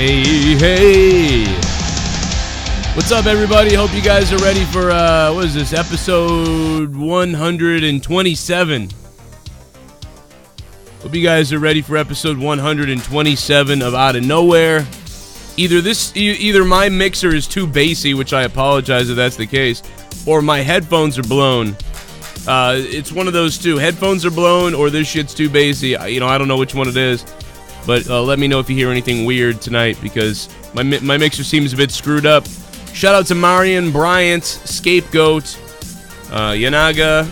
Hey, hey. What's up, everybody? Hope you guys are ready for, what is this, episode 127. Hope you guys are ready for episode 127 of Outta Nowhere. Either my mixer is too bassy, which I apologize if that's the case, or my headphones are blown. It's one of those two. Headphones are blown, or this shit's too bassy. I don't know which one it is. But let me know if you hear anything weird tonight, because my mixer seems a bit screwed up. Shout out to Marion Bryant, Scapegoat, Yanaga,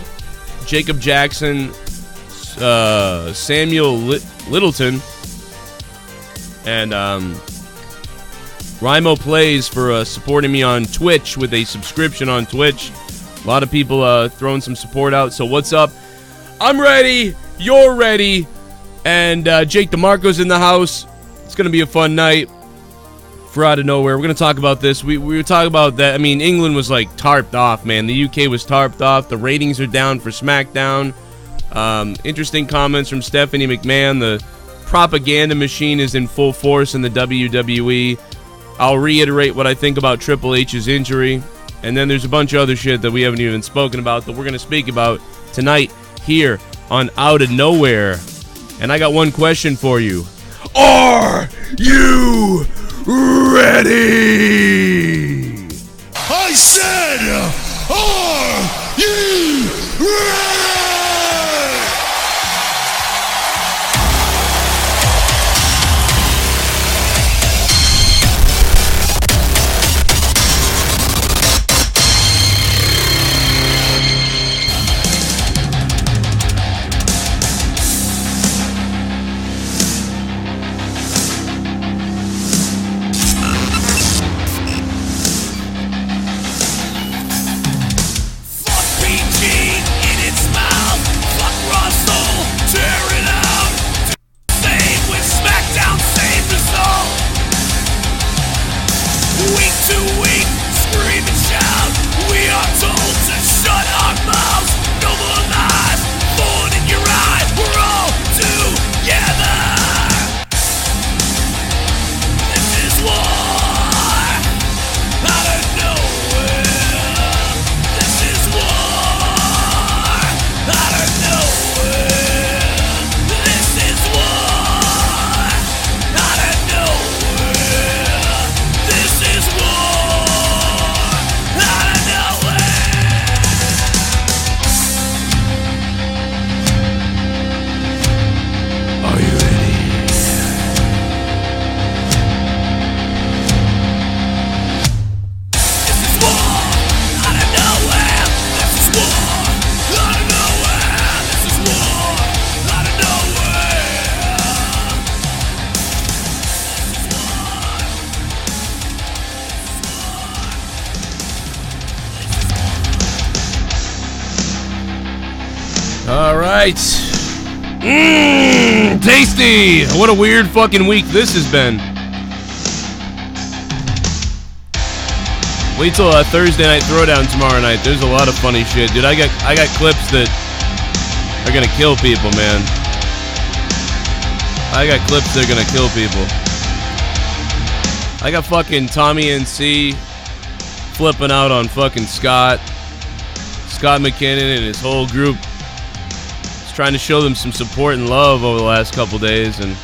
Jacob Jackson, Samuel Littleton, and Rymo Plays for supporting me on Twitch with a subscription on Twitch. A lot of people throwing some support out, so what's up? I'm ready, you're ready, and Jake DeMarco's in the house. It's going to be a fun night for Outta Nowhere. We're going to talk about this. We were talking about that. I mean, England was like tarped off, man. The UK was tarped off. The ratings are down for SmackDown. Interesting comments from Stephanie McMahon. The propaganda machine is in full force in the WWE. I'll reiterate what I think about Triple H's injury. And then there's a bunch of other shit that we haven't even spoken about that we're going to speak about tonight here on Outta Nowhere. And I got one question for you. Are you ready? I said, are you ready? Tasty! What a weird fucking week this has been. Wait till Thursday Night Throwdown tomorrow night. There's a lot of funny shit, dude. I got clips that are gonna kill people, man. I got clips that are gonna kill people. I got fucking Tommy NC flipping out on fucking Scott McKinnon and his whole group. Trying to show them some support and love over the last couple days, and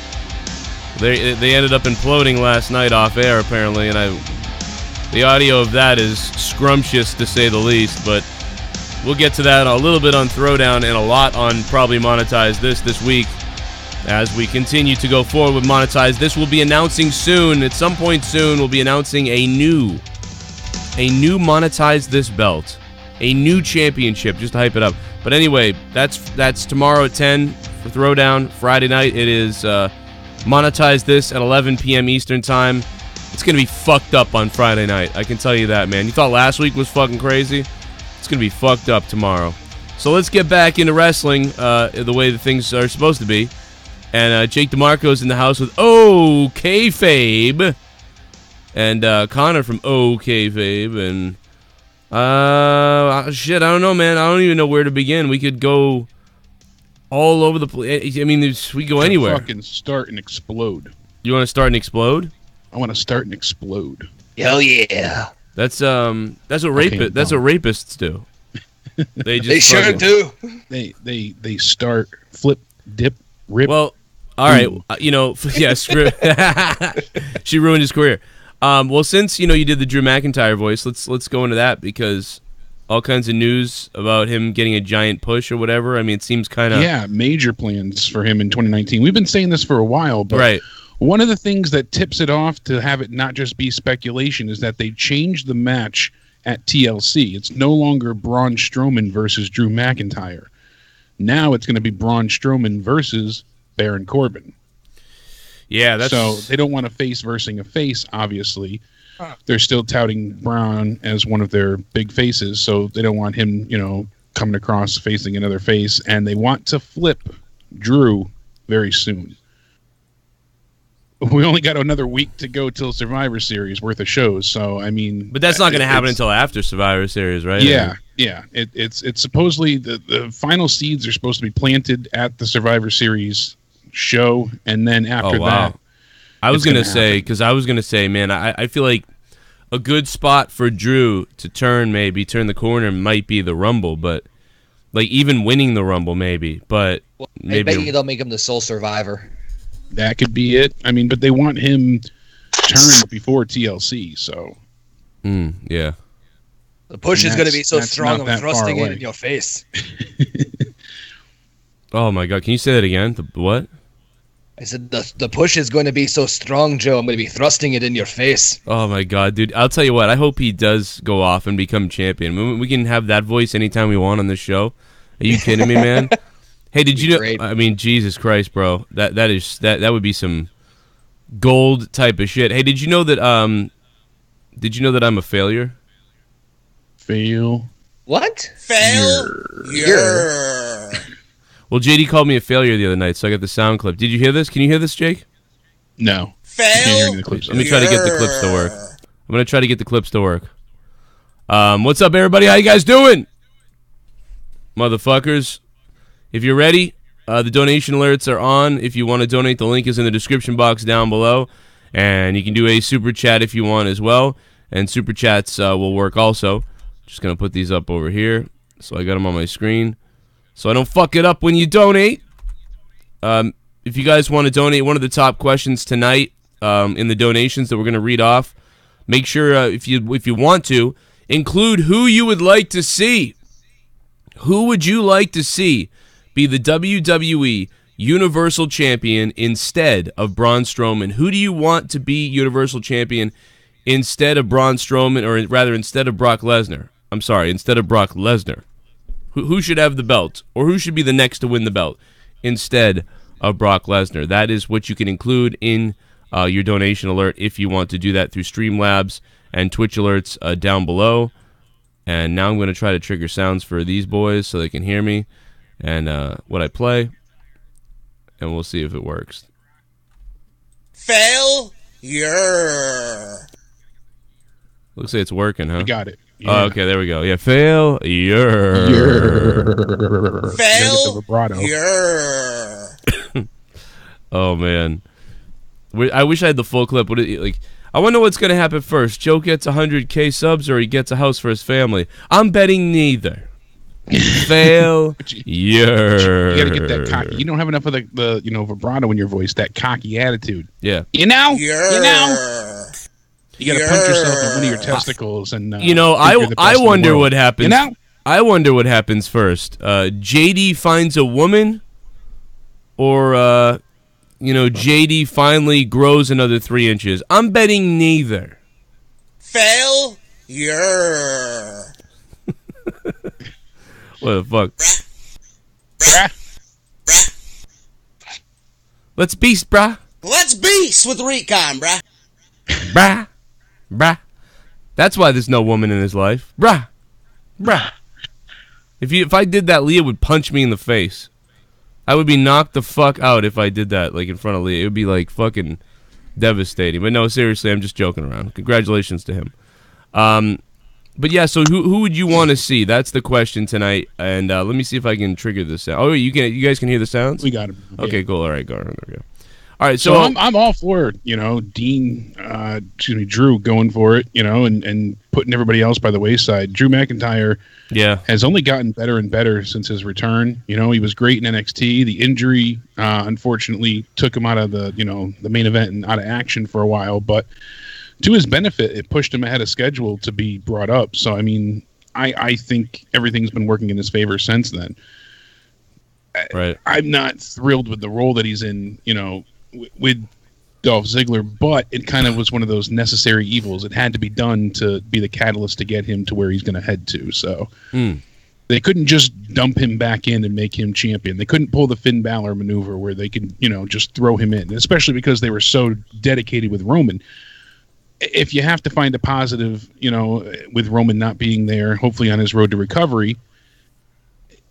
they ended up imploding last night off air apparently, and the audio of that is scrumptious to say the least, but we'll get to that a little bit on Throwdown and a lot on probably Monetize this week as we continue to go forward with Monetize. This will be announcing soon, at some point soon, we'll be announcing a new Monetize This belt, a new championship, just to hype it up. But anyway, that's tomorrow at 10 for Throwdown. Friday night, it is Monetize This at 11 p.m. Eastern Time. It's going to be fucked up on Friday night. I can tell you that, man. You thought last week was fucking crazy? It's going to be fucked up tomorrow. So let's get back into wrestling the way the things are supposed to be. And Jake DeMarco's in the house with Kayfabe. And Connor from Kayfabe. And shit, I don't know, man. I don't even know where to begin. We could go all over the place. I mean, we go anywhere. Fucking start and explode. You want to start and explode? I want to start and explode. Hell yeah. That's what rapists do. They sure do. They start, flip, dip, rip. Well, all right, she ruined his career. Well, since you did the Drew McIntyre voice, let's go into that, because all kinds of news about him getting a giant push or whatever. I mean, it seems kind of major plans for him in 2019. We've been saying this for a while, but right. One of the things that tips it off to have it not just be speculation is that they changed the match at TLC. It's no longer Braun Strowman versus Drew McIntyre. Now it's going to be Braun Strowman versus Baron Corbin. Yeah, so they don't want a face versing a face, obviously. They're still touting Braun as one of their big faces, so they don't want him, coming across facing another face, and they want to flip Drew very soon. We only got another week to go till Survivor Series worth of shows, so I mean. But that's not going to happen until after Survivor Series, right? Yeah. It's supposedly the final seeds are supposed to be planted at the Survivor Series show, and then after that. I was going to say, man, I feel like a good spot for Drew to turn the corner might be the Rumble, but like even winning the Rumble maybe, but maybe I bet you they'll make him the sole survivor. That could be it. I mean, but they want him turned before TLC, so. Yeah. The push is going to be so strong, I'm thrusting it in your face. Oh my God! Can you say that again? The what? I said the push is going to be so strong, Joe. I'm going to be thrusting it in your face. Oh my God, dude! I'll tell you what. I hope he does go off and become champion. We can have that voice anytime we want on this show. Are you kidding me, man? Hey, did you know? Great. I mean, Jesus Christ, bro. That would be some gold type of shit. Hey, did you know that? Did you know that I'm a failure? Fail. What? Failure. Well, JD called me a failure the other night, so I got the sound clip. Did you hear this? Can you hear this, Jake? No. Fail. Let me try to get the clips to work. I'm going to try to get the clips to work. What's up, everybody? How you guys doing? Motherfuckers. If you're ready, the donation alerts are on. If you want to donate, the link is in the description box down below. And you can do a super chat if you want as well. And super chats will work also. Just going to put these up over here. So I got them on my screen, so I don't fuck it up when you donate. If you guys want to donate, one of the top questions tonight in the donations that we're going to read off, make sure if you want to, include who you would like to see. Who would you like to see be the WWE Universal Champion instead of Braun Strowman? Who do you want to be Universal Champion instead of Braun Strowman, or rather instead of Brock Lesnar? I'm sorry, instead of Brock Lesnar. Who should have the belt, or who should be the next to win the belt instead of Brock Lesnar? That is what you can include in your donation alert if you want to do that through Streamlabs and Twitch alerts down below. And now I'm going to try to trigger sounds for these boys so they can hear me and what I play, and we'll see if it works. Failure. Looks like it's working, huh? I got it. Yeah. Oh, okay, there we go. Yeah, failure. Failure. Oh man, I wish I had the full clip. I wonder what's gonna happen first. Joe gets 100K subs, or he gets a house for his family. I'm betting neither. Failure. You gotta get that cocky. You don't have enough of the vibrato in your voice. That cocky attitude. Yeah. You know. You gotta punch yourself in one of your testicles, and I wonder what happens. I wonder what happens first. JD finds a woman, or JD finally grows another 3 inches. I'm betting neither. Failure. What the fuck? Let's beast, brah. Let's beast with Recon, brah. Brah. That's why there's no woman in his life. Brah. If I did that, Leah would punch me in the face. I would be knocked the fuck out if I did that, like in front of Leah. It would be like fucking devastating. But no, seriously, I'm just joking around. Congratulations to him. But yeah, so who would you want to see? That's the question tonight. And let me see if I can trigger this sound. Oh, you guys can hear the sounds? We got him. Okay, cool. All right, go. There we go. All right, So I'm all for, Drew going for it, and putting everybody else by the wayside. Drew McIntyre has only gotten better and better since his return. He was great in NXT. The injury, unfortunately, took him out of the main event and out of action for a while. But to his benefit, it pushed him ahead of schedule to be brought up. So, I mean, I think everything's been working in his favor since then. Right. I'm not thrilled with the role that he's in, with Dolph Ziggler, but it kind of was one of those necessary evils. It had to be done to be the catalyst to get him to where he's going to head to. So they couldn't just dump him back in and make him champion. They couldn't pull the Finn Balor maneuver where they could, just throw him in, especially because they were so dedicated with Roman. If you have to find a positive, with Roman not being there, hopefully on his road to recovery,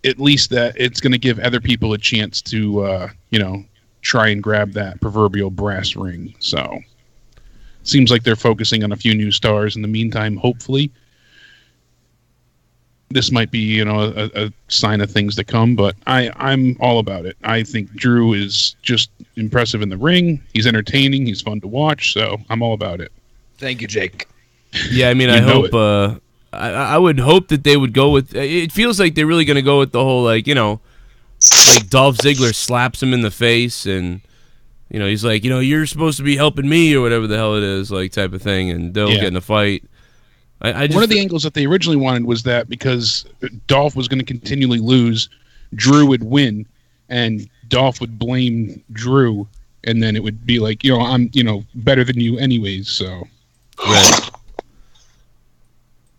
at least that it's going to give other people a chance to, try and grab that proverbial brass ring. So seems like they're focusing on a few new stars in the meantime. Hopefully this might be, a sign of things to come, but I'm all about it. I think Drew is just impressive in the ring. He's entertaining. He's fun to watch. So I'm all about it. Thank you, Jake. Yeah. I mean, I hope, I would hope that they would go with, it feels like they're really going to go with the whole, like Dolph Ziggler slaps him in the face and, he's like, you're supposed to be helping me or whatever the hell it is, like type of thing. And they'll get in a fight. I just, one of the angles that they originally wanted was that because Dolph was going to continually lose, Drew would win and Dolph would blame Drew. And then it would be like, I'm, better than you anyways. So right.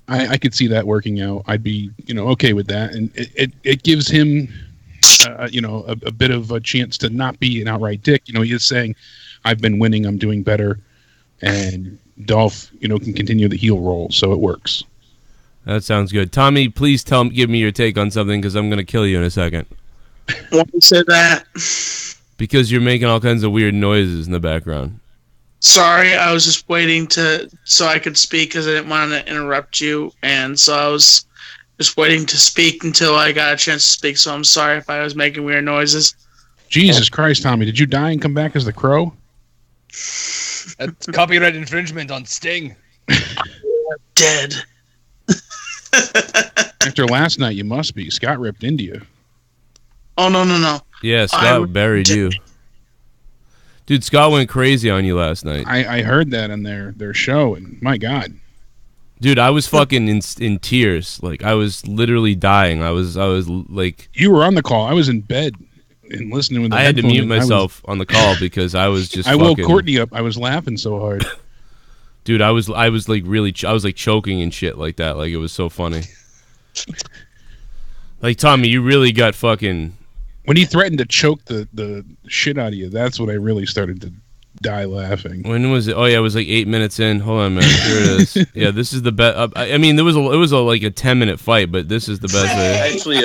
I could see that working out. I'd be, okay with that. And it gives him, a bit of a chance to not be an outright dick. He is saying, I've been winning, I'm doing better. And Dolph, can continue the heel role. So it works. That sounds good. Tommy, please give me your take on something because I'm going to kill you in a second. Why you say that? Because you're making all kinds of weird noises in the background. Sorry, I was just waiting so I could speak because I didn't want to interrupt you, and so I was just waiting to speak until I got a chance to speak, so I'm sorry if I was making weird noises. Jesus Christ, Tommy, did you die and come back as the Crow? That's copyright infringement on Sting. Dead. After last night, you must be. Scott ripped into you. Oh, no. Yeah, Scott buried you. Dude, Scott went crazy on you last night. I heard that on their show, and my God. Dude, I was fucking in tears. Like, I was literally dying. I was like... You were on the call. I was in bed and listening with the I had to headphones, mute myself on the call because I was just I woke Courtney up. I was laughing so hard. Dude, I was like really... I was like choking and shit like that. Like, it was so funny. Like, Tommy, you really got fucking... When he threatened to choke the shit out of you, that's when I really started to die laughing. When was it? Oh yeah, it was like 8 minutes in. Hold on, man. Here it is. Yeah, this is the best. I mean, it was like a 10-minute fight, but this is the best. Actually,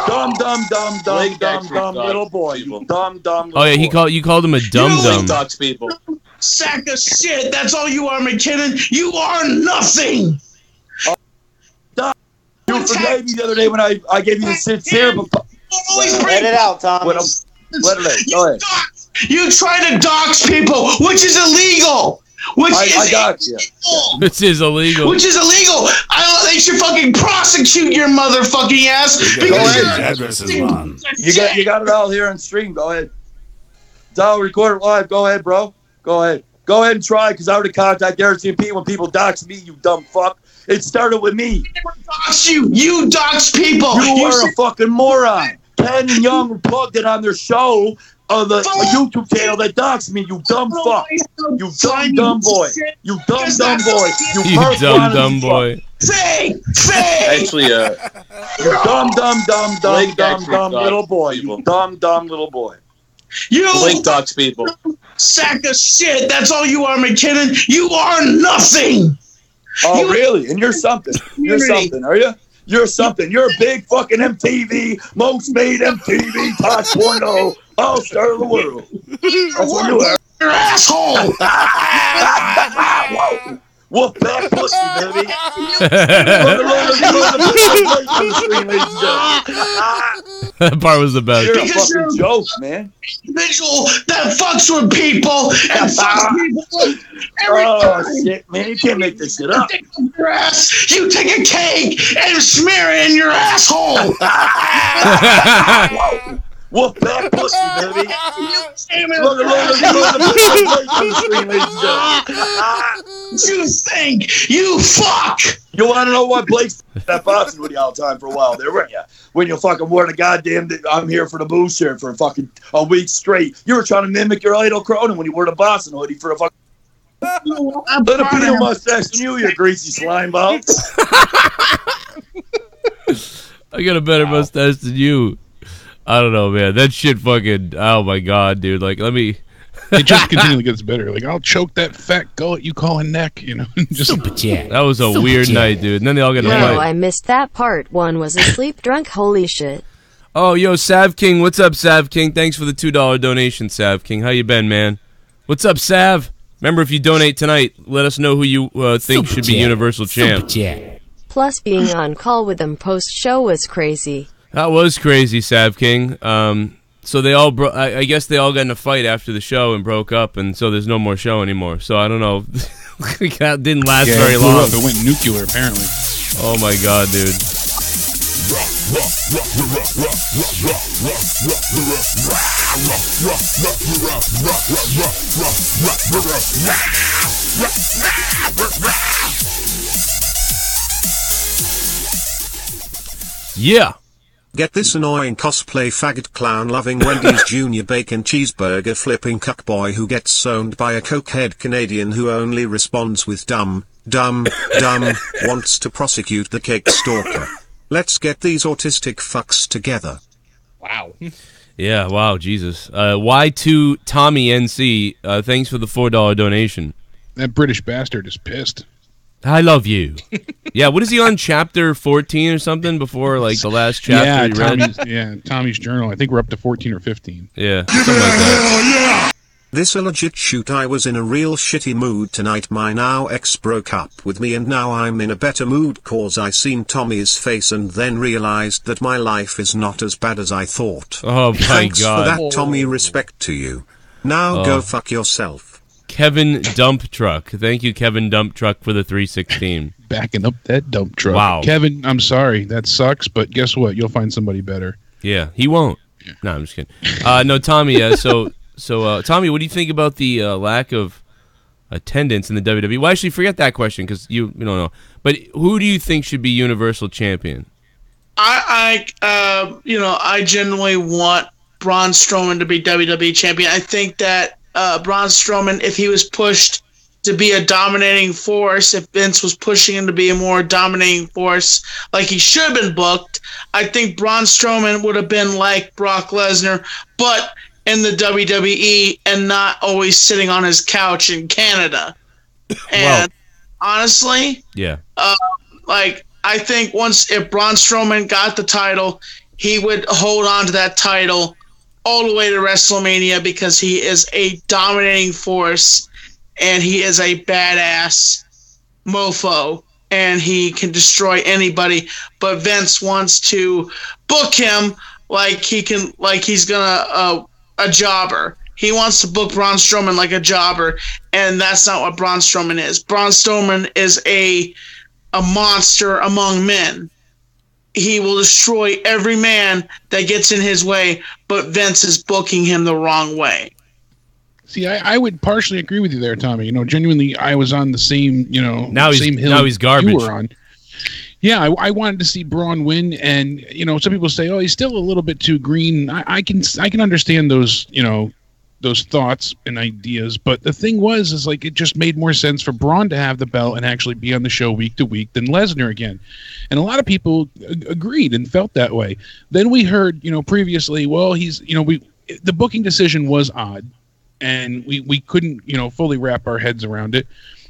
dumb little boy. You dumb. Oh yeah, you called him a dumb. Talks people. Sack of shit. That's all you are, McKinnon. You are nothing. You forgave me the other day when I gave you the sincere. Let it out, Tom. Let it. Go ahead. You try to dox people, which is illegal. I got you. Which is illegal. They should fucking prosecute your motherfucking ass. Addresses MON. You got it all here on stream. Go ahead. It's all recorded live. Go ahead, bro. Go ahead and try, because I would have contacted RCMP when people dox me, you dumb fuck. It started with me. You dox people. You are a fucking moron. Ken and Young plugged it on their show on the YouTube channel that doxed me, you dumb fuck. You dumb boy. You dumb boy. You dumb boy. Fake. Actually, you dumb little boy. You dumb little boy. You Blink dox people. Sack of shit. That's all you are, McKinnon. You are nothing. Oh, really? And you're something. You're something, are you? You're something. You're a big fucking MTV, most made MTV, Top 4.0, all-star of the world. That's what you are. You're asshole. Whoa. Whoop that pussy, baby. That part was the best. You're a Because fucking you're- joke, man. Individual that fucks with people and fucks people every Oh time. shit, man! You can't make this shit up. Your ass, you take a cake and smear it in your asshole. Whoop that pussy, baby. Look, Look, you think you fuck. You want to know what? Blake's that boxing with you all the time for a while there, weren't you? When you fucking wore the goddamn I'm here for the boo shirt for fucking a week straight. You were trying to mimic your idol Cronin when you wore the boxing hoodie for a fucking Filipino mustache and you greasy slime ball. I got a better mustache than you. I don't know, man. That shit fucking, oh my god, dude. Like, let me... It just continually gets better. Like, I'll choke that fat gullet you call a neck, you know. Just That was a weird night, dude. And then they all got to No, fight. I missed that part. One was asleep drunk. Holy shit. Oh, yo, Sav King. What's up, Sav King? Thanks for the $2 donation, Sav King. How you been, man? What's up, Sav? Remember, if you donate tonight, let us know who you think should be Universal Champ. Plus, being on call with them post-show was crazy. That was crazy, Sav King. So they all, I guess they all got in a fight after the show and broke up, and so there's no more show anymore. So I don't know. That didn't last very it blew long. up. It went nuclear, apparently. Oh my god, dude. Yeah. Get this annoying cosplay faggot clown loving Wendy's Junior Bacon Cheeseburger flipping cuckboy who gets soned by a cokehead Canadian who only responds with dumb, wants to prosecute the cake stalker. Let's get these autistic fucks together. Wow. Yeah, wow, Jesus. Y2 Tommy NC, thanks for the $4 donation. That British bastard is pissed. I love you. Yeah, what is he on, chapter 14 or something before, like, the last chapter he read? Tommy's journal. I think we're up to 14 or 15. Yeah, something like that. This a legit shoot. I was in a real shitty mood tonight. My now ex broke up with me and now I'm in a better mood cause I seen Tommy's face and then realized that my life is not as bad as I thought. Oh my Thanks god. for that, Tommy. Respect to you. Now go fuck yourself. Kevin Dump Truck. Thank you, Kevin Dump Truck, for the 316. Backing up that dump truck. Wow. Kevin, I'm sorry. That sucks, but guess what? You'll find somebody better. Yeah, he won't. Yeah. No, I'm just kidding. No, Tommy, so Tommy, what do you think about the lack of attendance in the WWE? Well, actually, forget that question because you don't know. But who do you think should be Universal Champion? I genuinely want Braun Strowman to be WWE Champion. I think that Braun Strowman, if he was pushed to be a dominating force, if Vince was pushing him to be a more dominating force, like he should have been booked, I think Braun Strowman would have been like Brock Lesnar, but in the WWE and not always sitting on his couch in Canada. And honestly, yeah, I think if Braun Strowman got the title, he would hold on to that title all the way to WrestleMania because he is a dominating force and he is a badass mofo and he can destroy anybody. But Vince wants to book him like he's gonna a jobber. He wants to book Braun Strowman like a jobber, and that's not what Braun Strowman is. Braun Strowman is a monster among men. He will destroy every man that gets in his way, but Vince is booking him the wrong way. See, I would partially agree with you there, Tommy. You know, genuinely, I was on the same, same hill now he's garbage. you were on. Yeah, I wanted to see Braun win, and some people say, oh, he's still a little bit too green. I can understand those, those thoughts and ideas, but the thing is like it just made more sense for Braun to have the belt and actually be on the show week to week than Lesnar again. And a lot of people agreed and felt that way. Then we heard, previously, well, he's, the booking decision was odd, and we couldn't, fully wrap our heads around it.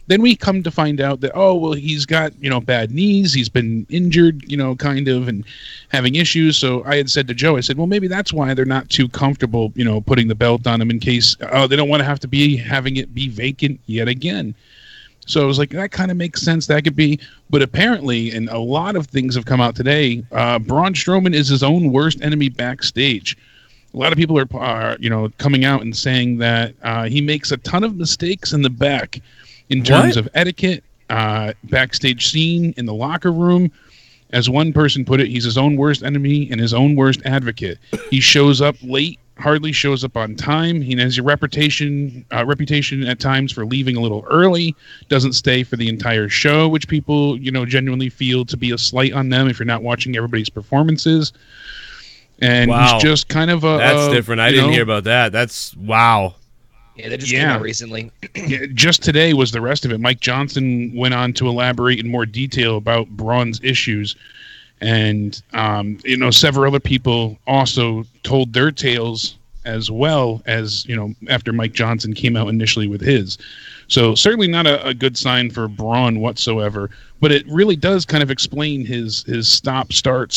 Then we come to find out that, oh, well, he's got, bad knees. He's been injured, kind of, and having issues. So I had said to Joe, I said, well, maybe that's why they're not too comfortable, putting the belt on him in case they don't want to have to be having it be vacant yet again. So I was like, that kind of makes sense. That could be. But apparently, and a lot of things have come out today, Braun Strowman is his own worst enemy backstage. A lot of people are coming out and saying that he makes a ton of mistakes in the back in terms of etiquette, backstage scene, in the locker room. As one person put it, he's his own worst enemy and his own worst advocate. He shows up late, hardly shows up on time. He has a reputation at times for leaving a little early, doesn't stay for the entire show, which people, genuinely feel to be a slight on them if you're not watching everybody's performances. And he's just kind of a... That's different. I didn't hear about that. That's... Wow. Yeah, that just came out recently. Just today was the rest of it. Mike Johnson went on to elaborate in more detail about Braun's issues. And, several other people also told their tales as well as, after Mike Johnson came out initially with his. So certainly not a good sign for Braun whatsoever. But it really does kind of explain his stop, start,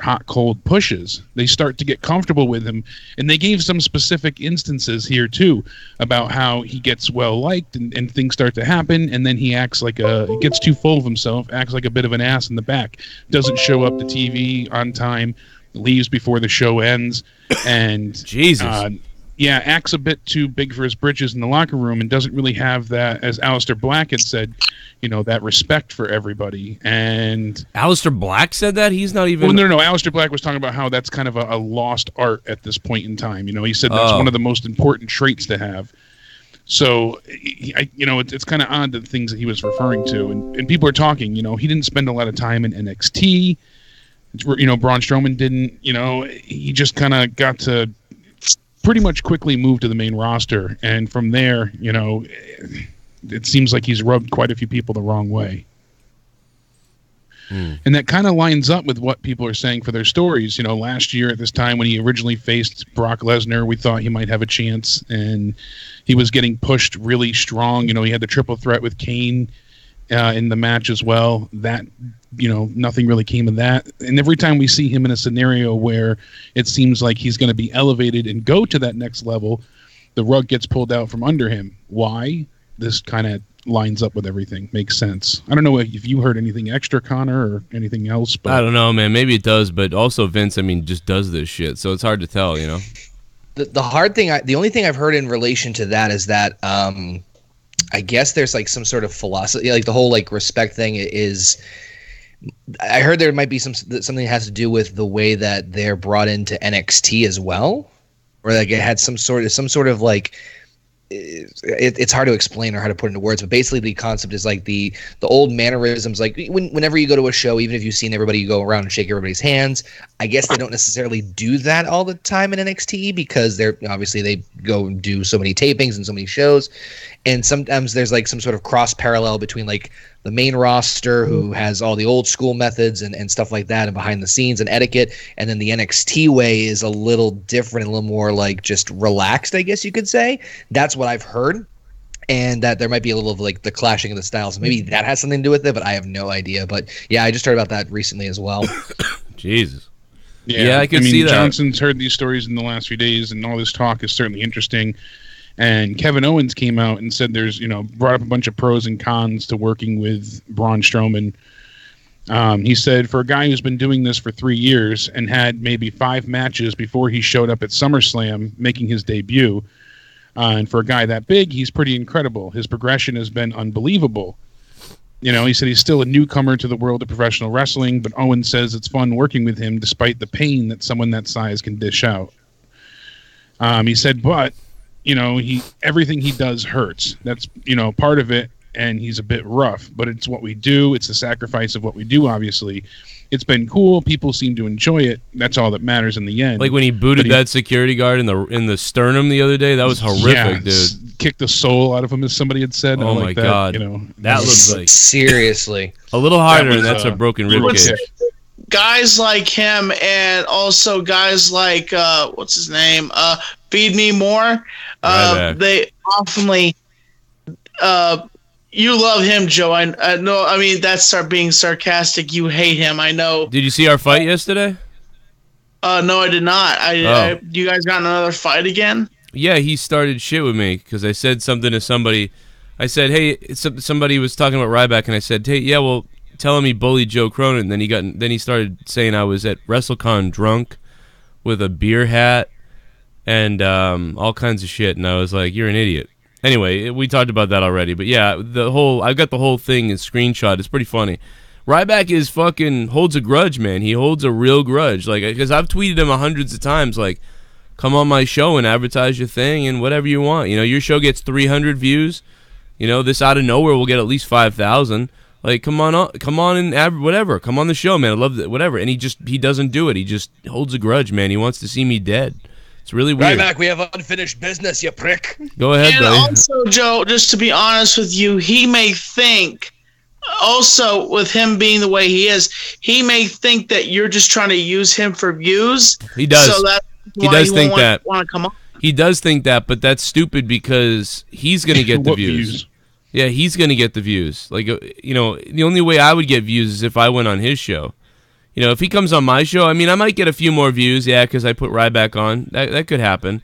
hot, cold pushes. They start to get comfortable with him. And they gave some specific instances here, too, about how he gets well-liked and things start to happen. And then he acts like gets too full of himself, acts like a bit of an ass in the back, doesn't show up to TV on time, leaves before the show ends. And Jesus. Acts a bit too big for his britches in the locker room and doesn't really have that, as Aleister Black had said, that respect for everybody. And Aleister Black said that? He's not even... Well, no. Aleister Black was talking about how that's kind of a lost art at this point in time. He said that's one of the most important traits to have. So, it's kind of odd, the things that he was referring to. And people are talking, he didn't spend a lot of time in NXT. Braun Strowman didn't, he just kind of got to pretty much quickly move to the main roster. And from there, it seems like he's rubbed quite a few people the wrong way. And that kind of lines up with what people are saying for their stories. Last year at this time when he originally faced Brock Lesnar, we thought he might have a chance, and he was getting pushed really strong. He had the triple threat with Kane in the match as well. That, nothing really came of that. And every time we see him in a scenario where it seems like he's going to be elevated and go to that next level, the rug gets pulled out from under him. Why? This kind of lines up with everything. Makes sense. I don't know if you heard anything extra, Connor, or anything else. But I don't know, man. Maybe it does, but also Vince, just does this shit, so it's hard to tell, The hard thing, the only thing I've heard in relation to that is that I guess there's like some sort of philosophy, like the whole like respect thing is... I heard there might be something that has to do with the way that they're brought into NXT as well, or like it had some sort of like it's hard to explain or how to put into words, but basically the concept is like the old mannerisms, like whenever you go to a show, even if you've seen everybody, you go around and shake everybody's hands. I guess they don't necessarily do that all the time in NXT because they're obviously they go and do so many tapings and so many shows, and sometimes there's like some sort of cross parallel between like the main roster who has all the old school methods and stuff like that and behind the scenes and etiquette, and then the NXT way is a little different, a little more like just relaxed, I guess you could say. That's what I've heard, and that there might be a little of like the clashing of the styles. Maybe that has something to do with it, but I have no idea. But yeah, I just heard about that recently as well. Jesus. Yeah, I can see that. Johnson's heard these stories in the last few days, and all this talk is certainly interesting. And Kevin Owens came out and said brought up a bunch of pros and cons to working with Braun Strowman. He said, for a guy who's been doing this for 3 years and had maybe 5 matches before he showed up at SummerSlam making his debut, and for a guy that big, he's pretty incredible. His progression has been unbelievable. He said he's still a newcomer to the world of professional wrestling, but Owens says it's fun working with him despite the pain that someone that size can dish out. He said, but everything he does hurts. That's, part of it, and he's a bit rough, but it's what we do. It's the sacrifice of what we do, obviously. It's been cool. People seem to enjoy it. That's all that matters in the end. Like when he booted that security guard in the sternum the other day, that was horrific, dude. Kicked the soul out of him, as somebody had said. Oh my God. That looks like... Seriously. A little harder, and that's a broken ribcage. Guys like him, and also guys like what's his name, Feed Me More. They oftenly, you love him, Joe. I know. I mean, that's being sarcastic. You hate him. I know. Did you see our fight yesterday? No, I did not. You guys got another fight again? Yeah, he started shit with me because I said something to somebody I said, hey, somebody was talking about Ryback, and I said, hey, yeah, well, tell him he bullied Joe Cronin. Then he started saying I was at WrestleCon drunk with a beer hat and all kinds of shit, and I was like, you're an idiot. Anyway, we talked about that already, but yeah, I've got the whole thing in screenshot. It's pretty funny. Ryback is fucking holds a grudge, man. He holds a real grudge, like, because I've tweeted him hundreds of times, like, come on my show and advertise your thing and whatever you want. You know, your show gets 300 views. You know, this Out of Nowhere will get at least 5,000. Like, come on and whatever. Come on the show, man. I love that, whatever. And he doesn't do it. He just holds a grudge, man. He wants to see me dead. It's really weird. Ryback, we have unfinished business, you prick. Go ahead, and buddy. Also, Joe, just to be honest with you, he may think, also with him being the way he is, he may think that you're just trying to use him for views. He does. So that's he why does think that. Want to come on. He does think that, but that's stupid because he's going to get the views. Yeah, he's going to get the views. Like, you know, the only way I would get views is if I went on his show. You know, if he comes on my show, I mean, I might get a few more views, yeah, because I put Ryback on. That could happen.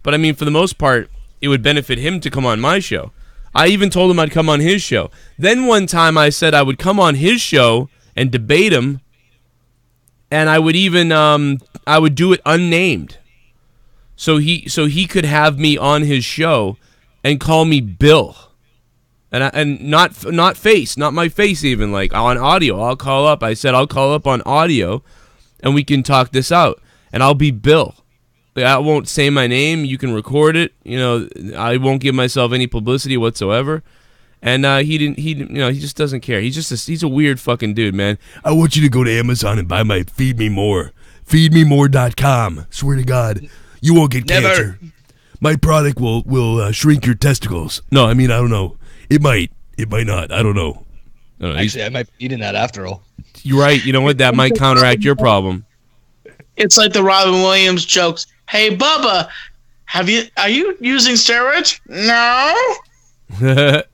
But, I mean, for the most part, it would benefit him to come on my show. I even told him I'd come on his show. Then one time I said I would come on his show and debate him, and I would even I would do it unnamed. So he could have me on his show and call me Bill. And not face, not my face even, like on audio. I'll call up. I said I'll call up on audio, and we can talk this out. And I'll be Bill. Like, I won't say my name. You can record it. You know, I won't give myself any publicity whatsoever. And he just doesn't care. He's a weird fucking dude, man. I want you to go to Amazon and buy my Feed Me More. FeedMeMore.com. Swear to God, you won't get cancer. My product will shrink your testicles. No, I mean, I don't know. It might not. I don't know. Actually, I might be eating that after all. You're right. You know what? That might counteract your problem. It's like the Robin Williams jokes. Hey, Bubba, are you using steroids? No.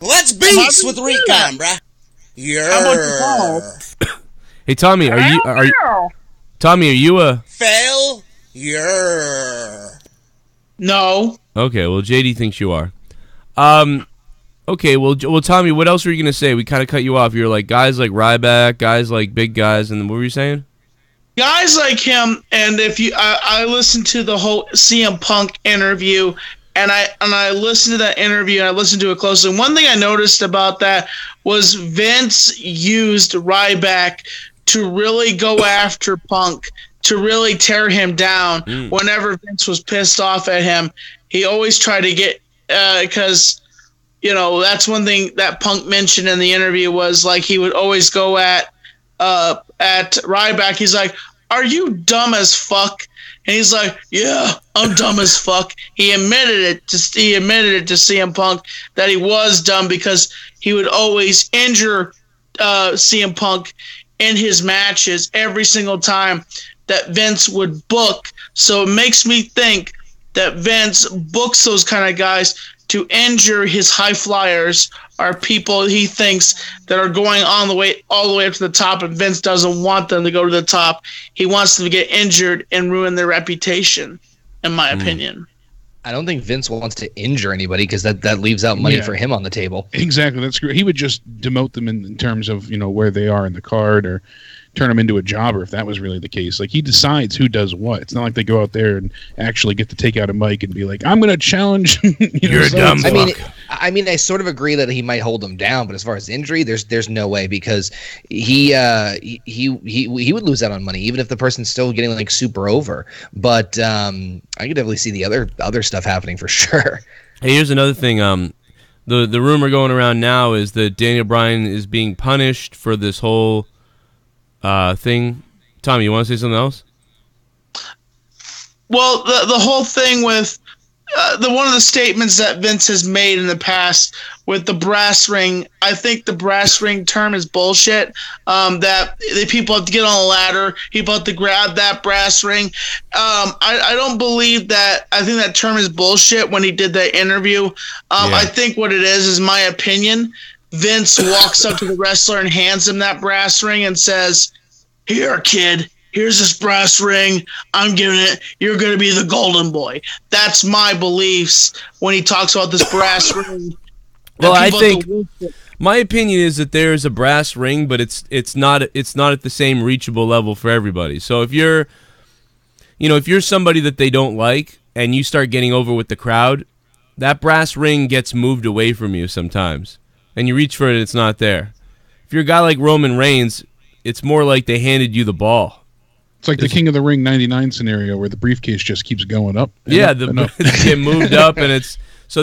Let's beats with Recon, bruh. Yeah. Hey, Tommy, are you a fail? Yeah. No. Okay, well, JD thinks you are. Okay, well, Tommy, what else were you gonna say? We kind of cut you off. You're like guys like Ryback, guys like big guys, and what were you saying? Guys like him, and if you, I listened to the whole CM Punk interview, and I listened to that interview, and I listened to it closely. One thing I noticed about that was Vince used Ryback to really go after Punk, to really tear him down. Whenever Vince was pissed off at him, he always tried to get because. You know, that's one thing that Punk mentioned in the interview was like he would always go at Ryback. He's like, "Are you dumb as fuck?" And he's like, "Yeah, I'm dumb as fuck." He admitted it to CM Punk that he was dumb because he would always injure CM Punk in his matches every single time that Vince would book. So it makes me think that Vince books those kind of guys to injure his high flyers are people he thinks that are going all the way up to the top, and Vince doesn't want them to go to the top. He wants them to get injured and ruin their reputation, in my opinion. I don't think Vince wants to injure anybody because that leaves out money for him on the table. Exactly, that's great. He would just demote them in terms of where they are in the card, or turn them into a jobber if that was really the case. Like, he decides who does what. It's not like they go out there and actually get to take out a mic and be like, "I'm going to challenge." You're a dumb fuck. I mean, I sort of agree that he might hold them down, but as far as injury, there's no way because he would lose out on money even if the person's still getting like super over. But I could definitely see the other stuff happening for sure. Hey, here's another thing. The rumor going around now is that Daniel Bryan is being punished for this whole thing. Tommy, you want to say something else? Well, the whole thing with one of the statements that Vince has made in the past with the brass ring, I think the brass ring term is bullshit. That the people have to get on a ladder, people have to grab that brass ring. I don't believe that. I think that term is bullshit when he did that interview. I think what it is my opinion. Vince walks up to the wrestler and hands him that brass ring and says, "Here, kid, here's this brass ring. I'm giving it. You're going to be the golden boy." That's my beliefs when he talks about this brass ring. Well, I think my opinion is that there's a brass ring, but it's not at the same reachable level for everybody. So if you're somebody that they don't like and you start getting over with the crowd, that brass ring gets moved away from you sometimes, and you reach for it, it's not there. If you're a guy like Roman Reigns, it's more like they handed you the ball. It's like the King of the Ring 99 scenario where the briefcase just keeps going up. It's get moved up, and it's so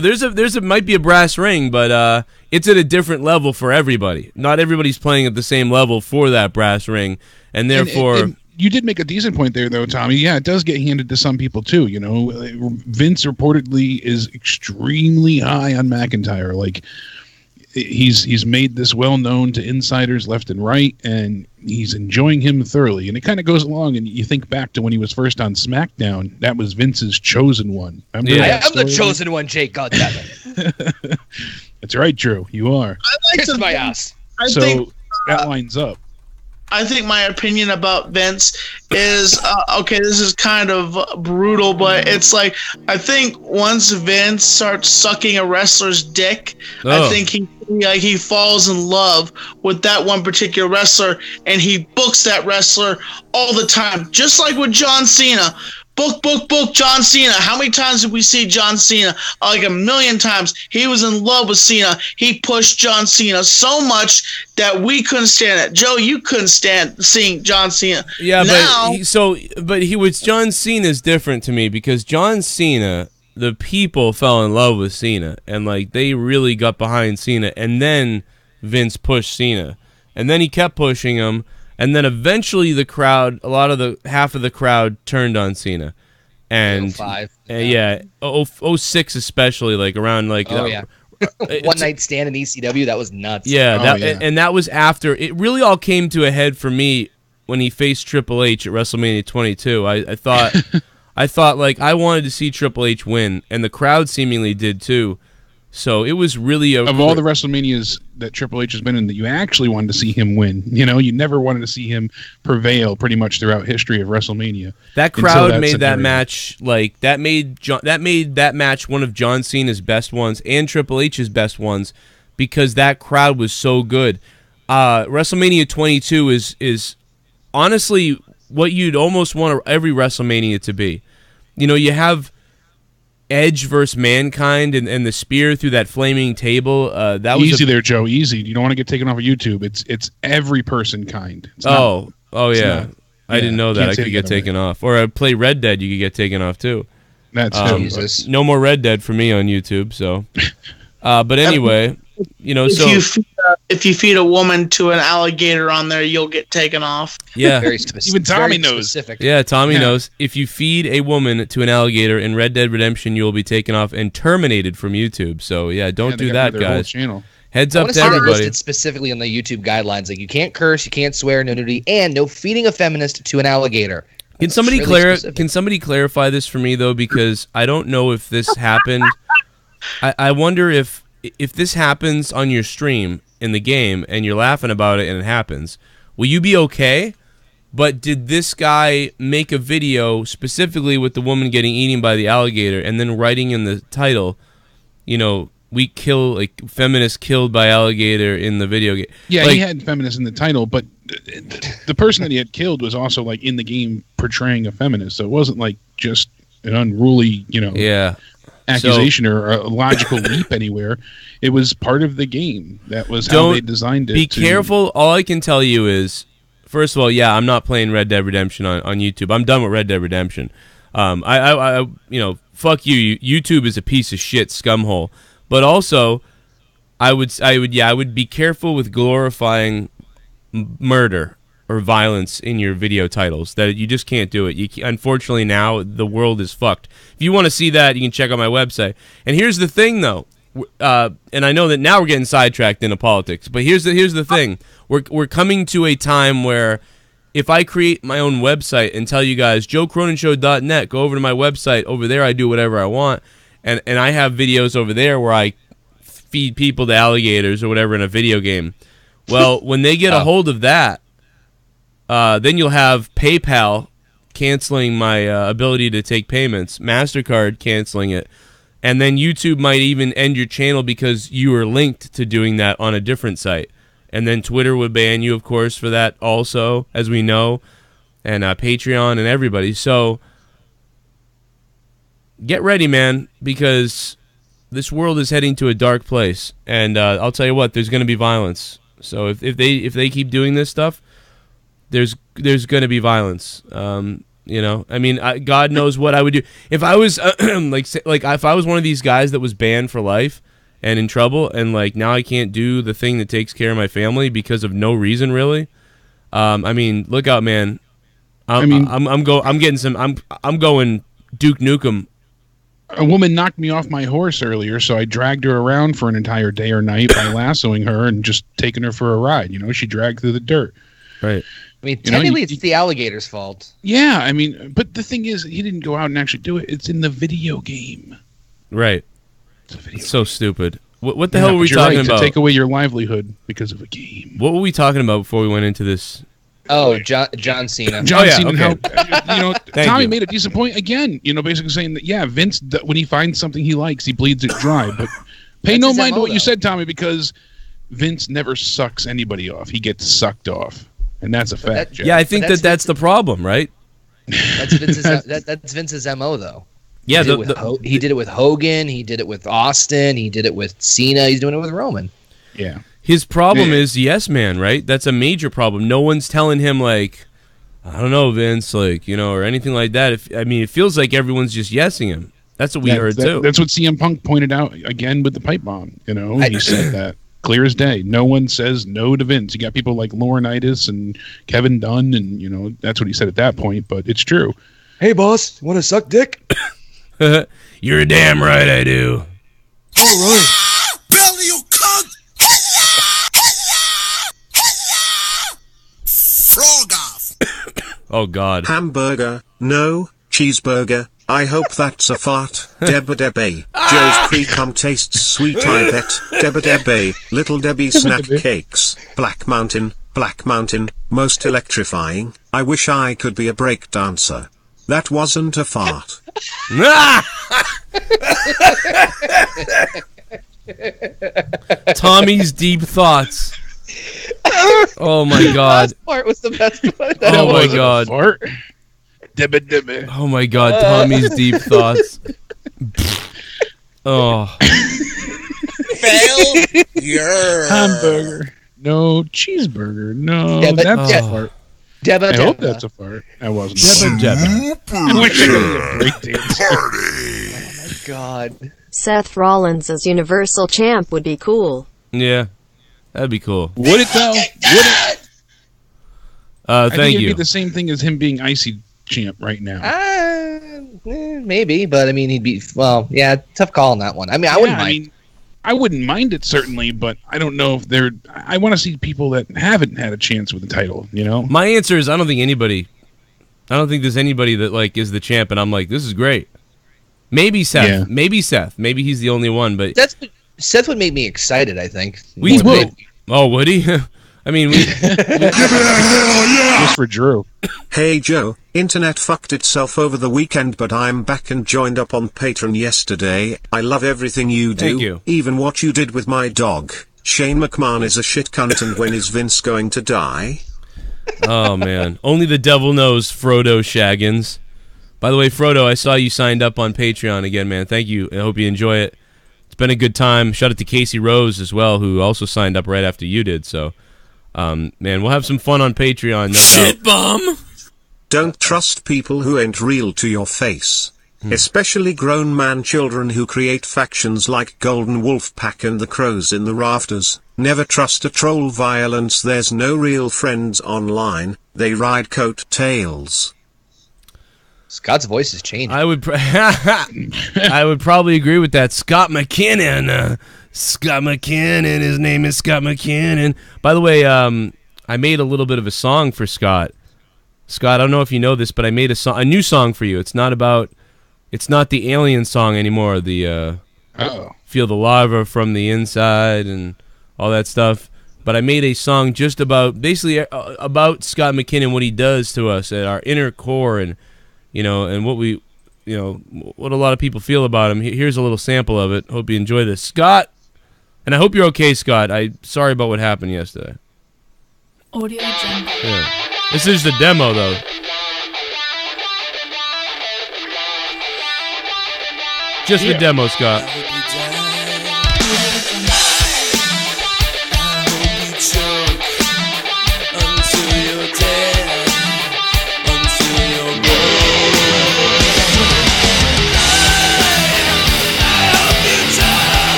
might be a brass ring, but it's at a different level for everybody. Not everybody's playing at the same level for that brass ring, and therefore. And you did make a decent point there, though, Tommy. Yeah, it does get handed to some people too. You know, Vince reportedly is extremely high on McIntyre. Like, he's made this well known to insiders left and right, and he's enjoying him thoroughly. And it kind of goes along, and you think back to when he was first on SmackDown. That was Vince's chosen one. I'm the chosen one, Jake. God damn it. That's right, Drew. You are. Kiss my ass. So that lines up. I think my opinion about Vince is okay. This is kind of brutal, but it's like I think once Vince starts sucking a wrestler's dick, I think he falls in love with that one particular wrestler, and he books that wrestler all the time, just like with John Cena. Book John Cena. How many times did we see John Cena? Like 1,000,000 times. He was in love with Cena. He pushed John Cena so much that we couldn't stand it. Joe, you couldn't stand seeing John Cena. Yeah, but John Cena is different to me because John Cena, the people fell in love with Cena, and like they really got behind Cena, and then Vince pushed Cena, and then he kept pushing him. And then eventually the crowd, half of the crowd turned on Cena. And 05. 06 especially, like around like one night stand in ECW, that was nuts. Yeah, and that was after it really all came to a head for me when he faced Triple H at WrestleMania 22. I thought like I wanted to see Triple H win, and the crowd seemingly did too. So it was really of all the WrestleManias that Triple H has been in that you actually wanted to see him win. You know, you never wanted to see him prevail pretty much throughout history of WrestleMania. That crowd made that match like that made that match one of John Cena's best ones and Triple H's best ones because that crowd was so good. WrestleMania 22 is honestly what you'd almost want every WrestleMania to be. You know, you have Edge versus Mankind and the spear through that flaming table. That was easy there, Joe. Easy. You don't want to get taken off of YouTube. It's every person kind. I didn't know that I could get taken off. Or I play Red Dead. You could get taken off too. That's Jesus. No more Red Dead for me on YouTube. So, but anyway, you know, if you feed a woman to an alligator on there, you'll get taken off. Yeah, very specific. Even Tommy knows. Yeah, Tommy knows. If you feed a woman to an alligator in Red Dead Redemption, you will be taken off and terminated from YouTube. So yeah, don't do that, guys. Channel. Heads up to everybody. Listed specifically on the YouTube guidelines, like you can't curse, you can't swear, no nudity, and no feeding a feminist to an alligator. Can somebody clarify this for me though? Because I don't know if this happened. I wonder if this happens on your stream in the game and you're laughing about it and it happens, will you be okay? But did this guy make a video specifically with the woman getting eaten by the alligator and then writing in the title, you know, we kill, like, feminists killed by alligator in the video game? Yeah, like, he had feminist in the title, but the person that he had killed was also, like, in the game portraying a feminist, so it wasn't, like, just an unruly, you know... Yeah. Accusation or a logical leap anywhere. It was part of the game. That was how they designed it. Be careful. All I can tell you is, first of all, yeah, I'm not playing Red Dead Redemption on YouTube. I'm done with Red Dead Redemption. I you know, fuck you. YouTube is a piece of shit scumhole. But also, I would be careful with glorifying murder or violence in your video titles. That you just can't do it. Unfortunately, now the world is fucked. If you want to see that, you can check out my website. And here's the thing, though, and I know that now we're getting sidetracked into politics, but here's the thing: we're coming to a time where if I create my own website and tell you guys JoeCroninShow.net, go over to my website. Over there, I do whatever I want, and I have videos over there where I feed people to alligators or whatever in a video game. Well, when they get a hold of that. Then you'll have PayPal canceling my ability to take payments, MasterCard canceling it, And then YouTube might even end your channel because you are linked to doing that on a different site. And then Twitter would ban you, of course, for that also, as we know, and Patreon and everybody. So get ready, man, because this world is heading to a dark place. And I'll tell you what, there's going to be violence. So if they keep doing this stuff, there's going to be violence. You know, I mean, God knows what I would do if I was if I was one of these guys that was banned for life and in trouble, and like now I can't do the thing that takes care of my family because of no reason, really. I mean, look out, man. I'm going Duke Nukem. A woman knocked me off my horse earlier, so I dragged her around for an entire day or night by lassoing her and just taking her for a ride. You know, she dragged through the dirt. Right. I mean, technically, it's the alligator's fault. Yeah, I mean, but the thing is, he didn't go out and actually do it. It's in the video game. Right. It's so stupid. What the hell were we talking about? To take away your livelihood because of a game. What were we talking about before we went into this? Oh, John Cena. John Cena. Okay. And how, you know, Tommy made a decent point again. You know, basically saying that Vince, when he finds something he likes, he bleeds it dry. But pay no mind to what you said, Tommy, because Vince never sucks anybody off. He gets sucked off. And that's a fact. Yeah, I think that's the problem, right? That's Vince's MO, though. Yeah, he did it with Hogan. He did it with Austin. He did it with Cena. He's doing it with Roman. Yeah. His problem is yes, man. Right? That's a major problem. No one's telling him like, I don't know, Vince, like, you know, or anything like that. It feels like everyone's just yesing him. That's what we heard too. That's what CM Punk pointed out again with the pipe bomb. You know, he said that. Clear as day. No one says no to Vince. You got people like Laurinaitis and Kevin Dunn, and you know that's what he said at that point. But it's true. Hey, boss, want to suck dick? You're damn right I do. All right. Billy, you cunt! Frog off. Oh God. Hamburger, no, cheeseburger. I hope that's a fart. Debba Debbe. Joe's pre-cum tastes sweet, I bet. Debba Debbe. Little Debbie snack cakes. Black Mountain. Most electrifying. I wish I could be a break dancer. That wasn't a fart. Tommy's deep thoughts. Oh my God. That part was the best part. Oh my God. Debba. Oh my God, Tommy's deep thoughts. Oh. Failure. Hamburger. No cheeseburger. No. That's a fart. Debba. I hope that's a fart. I wasn't. Debba. I wish I could be a breakdancer. Oh my God. Seth Rollins as Universal Champ would be cool. Yeah, that'd be cool. Would it though? I thank think it'd you. be the same thing as him being IC champ right now. Maybe, but I mean, he'd be tough call on that one. I mean, I wouldn't mind. I wouldn't mind it certainly, but I don't know if they're. I want to see people that haven't had a chance with the title. You know, my answer is I don't think there's anybody that like is the champ, and I'm like, this is great. Maybe Seth. Yeah. Maybe Seth. Maybe he's the only one, but Seth would make me excited. I think. We would. Oh, would he? I mean, just for Drew. Hey Joe, internet fucked itself over the weekend, but I'm back and joined up on Patreon yesterday. I love everything you do. Thank you. Even what you did with my dog. Shane McMahon is a shit cunt, and when is Vince going to die? Oh man, only the devil knows, Frodo Shaggins. By the way, Frodo, I saw you signed up on Patreon again, man. Thank you. I hope you enjoy it. It's been a good time. Shout out to Casey Rose as well, who also signed up right after you did. So, man, we'll have some fun on Patreon. No Shit bum. Don't trust people who ain't real to your face. Especially grown man children who create factions like Golden Wolf Pack and the Crows in the Rafters. Never trust a troll violence. There's no real friends online. They ride coattails. Scott's voice is changing. I would probably agree with that. Scott McKinnon. Scott McKinnon. His name is Scott McKinnon. By the way, I made a little bit of a song for Scott. Scott, I don't know if you know this, but I made a new song for you. It's not the alien song anymore. The feel the lava from the inside and all that stuff. But I made a song just about about Scott McKinnon, what he does to us at our inner core, and you know, and what we you know, what a lot of people feel about him. Here's a little sample of it. Hope you enjoy this. Scott, and I hope you're okay, Scott. Sorry about what happened yesterday. Audio Jungle. Yeah. This is the demo, though. Just the demo, Scott.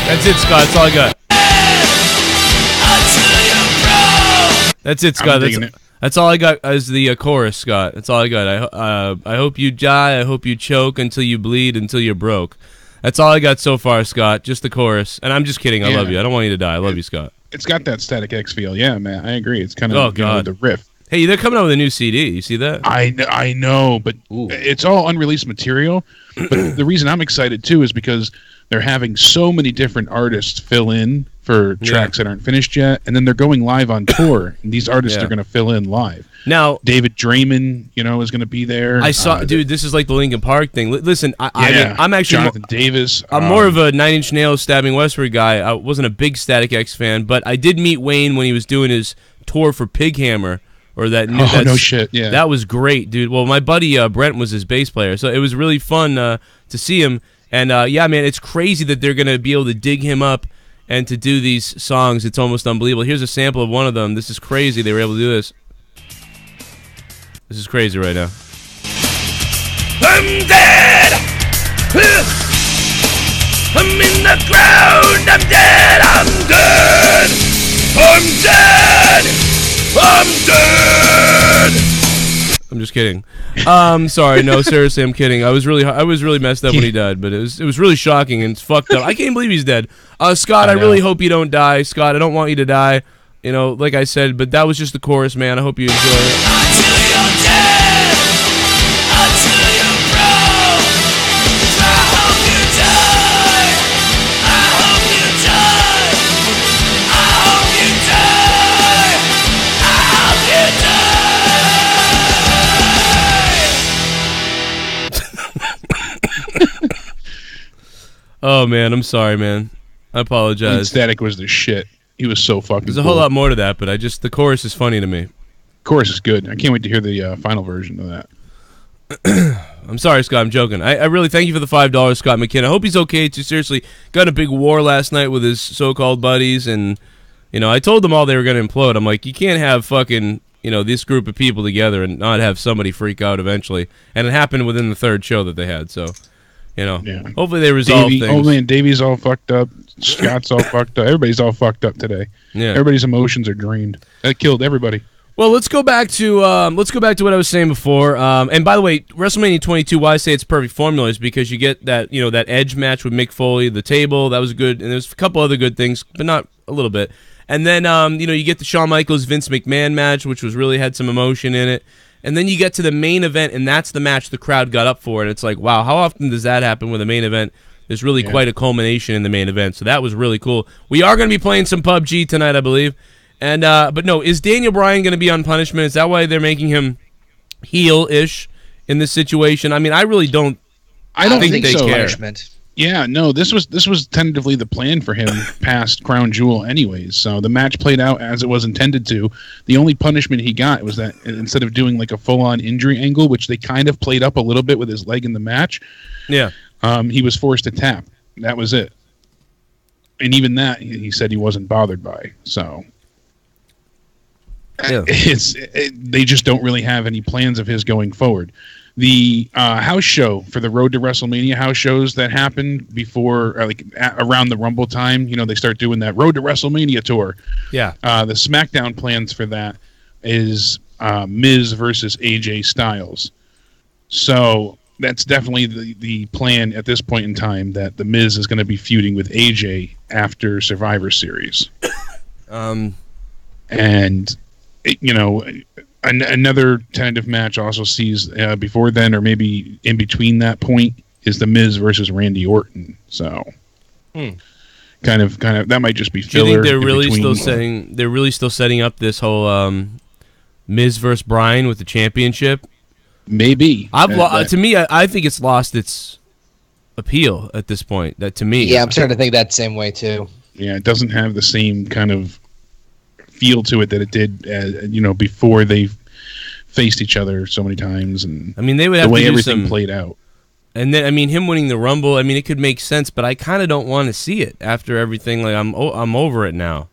That's it, Scott. That's all I got. That's it, Scott. That's all I got as the chorus, Scott. That's all I got. I hope you die. I hope you choke until you bleed, until you're broke. That's all I got so far, Scott. Just the chorus. And I'm just kidding. I love you. I don't want you to die. I love you, Scott. It's got that Static X feel. Yeah, man. I agree. It's kind of the riff. Hey, they're coming out with a new CD. You see that? I know, but it's all unreleased material. But the reason I'm excited, too, is because they're having so many different artists fill in for tracks that aren't finished yet, and then they're going live on tour, and these artists are going to fill in live. Now, David Draymond, is going to be there. I saw, dude, this is like the Linkin Park thing. Listen, I'm actually Jonathan Davis. I'm more of a Nine Inch Nails Stabbing Westward guy. I wasn't a big Static X fan, but I did meet Wayne when he was doing his tour for Pig Hammer. Or that new, no shit, yeah. That was great, dude. Well, my buddy Brent was his bass player, so it was really fun to see him. And yeah, man, it's crazy that they're gonna be able to dig him up and to do these songs. It's almost unbelievable. Here's a sample of one of them. This is crazy. They were able to do this. This is crazy right now. I'm dead. I'm in the ground. I'm dead. I'm dead. I'm dead. I'm dead. I'm just kidding. Sorry, no, seriously, I'm kidding. I was really messed up when he died, but it was really shocking and it's fucked up. I can't believe he's dead. Scott, I really hope you don't die. Scott, I don't want you to die. Like I said, but that was just the chorus, man. I hope you enjoy it. Until you're dead. Until you're broke. I hope you die. I hope you die. I hope you die. I hope you die. Oh man, I'm sorry, man. I apologize. Static was the shit. He was so fucking. There's a whole lot more to that, but the chorus is funny to me. Chorus is good. I can't wait to hear the final version of that. I'm sorry, Scott. I'm joking. I really thank you for the $5, Scott McKinnon. I hope he's okay. Too. Seriously, got in a big war last night with his so-called buddies, and I told them all they were going to implode. I'm like, you can't have fucking this group of people together and not have somebody freak out eventually. And it happened within the third show that they had. So. Hopefully they resolve things. Oh man, Davey's all fucked up. Scott's all fucked up. Everybody's all fucked up today. Yeah, everybody's emotions are drained. That killed everybody. Well, let's go back to what I was saying before. And by the way, WrestleMania 22. Why I say it's perfect formula is because you get that that Edge match with Mick Foley, the table that was good, and there's a couple other good things, but not a little bit. And then you get the Shawn Michaels Vince McMahon match, which was really had some emotion in it. And then you get to the main event, and that's the match the crowd got up for. And it's like, wow, how often does that happen with a main event? There's really quite a culmination in the main event. So that was really cool. We are going to be playing some PUBG tonight, I believe. And but no, is Daniel Bryan going to be on punishment? Is that why they're making him heel-ish in this situation? I mean, I really don't. I don't think they so. care. Punishment. Yeah, no, this was tentatively the plan for him past Crown Jewel anyways. So the match played out as it was intended to. The only punishment he got was that instead of doing like a full-on injury angle, which they kind of played up a little bit with his leg in the match, he was forced to tap. That was it. And even that, he said he wasn't bothered by. So they just don't really have any plans of his going forward. the house show for the Road to WrestleMania house shows that happen before, around the Rumble time. You know, they start doing that Road to WrestleMania tour. Yeah. The SmackDown plans for that is Miz versus AJ Styles. So that's definitely the plan at this point in time, that the Miz is going to be feuding with AJ after Survivor Series. And, you know, another tentative match also sees before then, or maybe in between that point, is the Miz versus Randy Orton. So kind of that might just be filler. Do you think they're really still setting up this whole Miz versus Bryan with the championship? Maybe. To me, I think it's lost its appeal at this point. That to me, yeah, I'm starting to think that same way too. Yeah, it doesn't have the same kind of feel to it that it did, you know, before they faced each other so many times, and I mean, they would have the way to do everything played out. And then, I mean, him winning the Rumble, I mean, it could make sense, but I kind of don't want to see it after everything. Like, I'm over it now.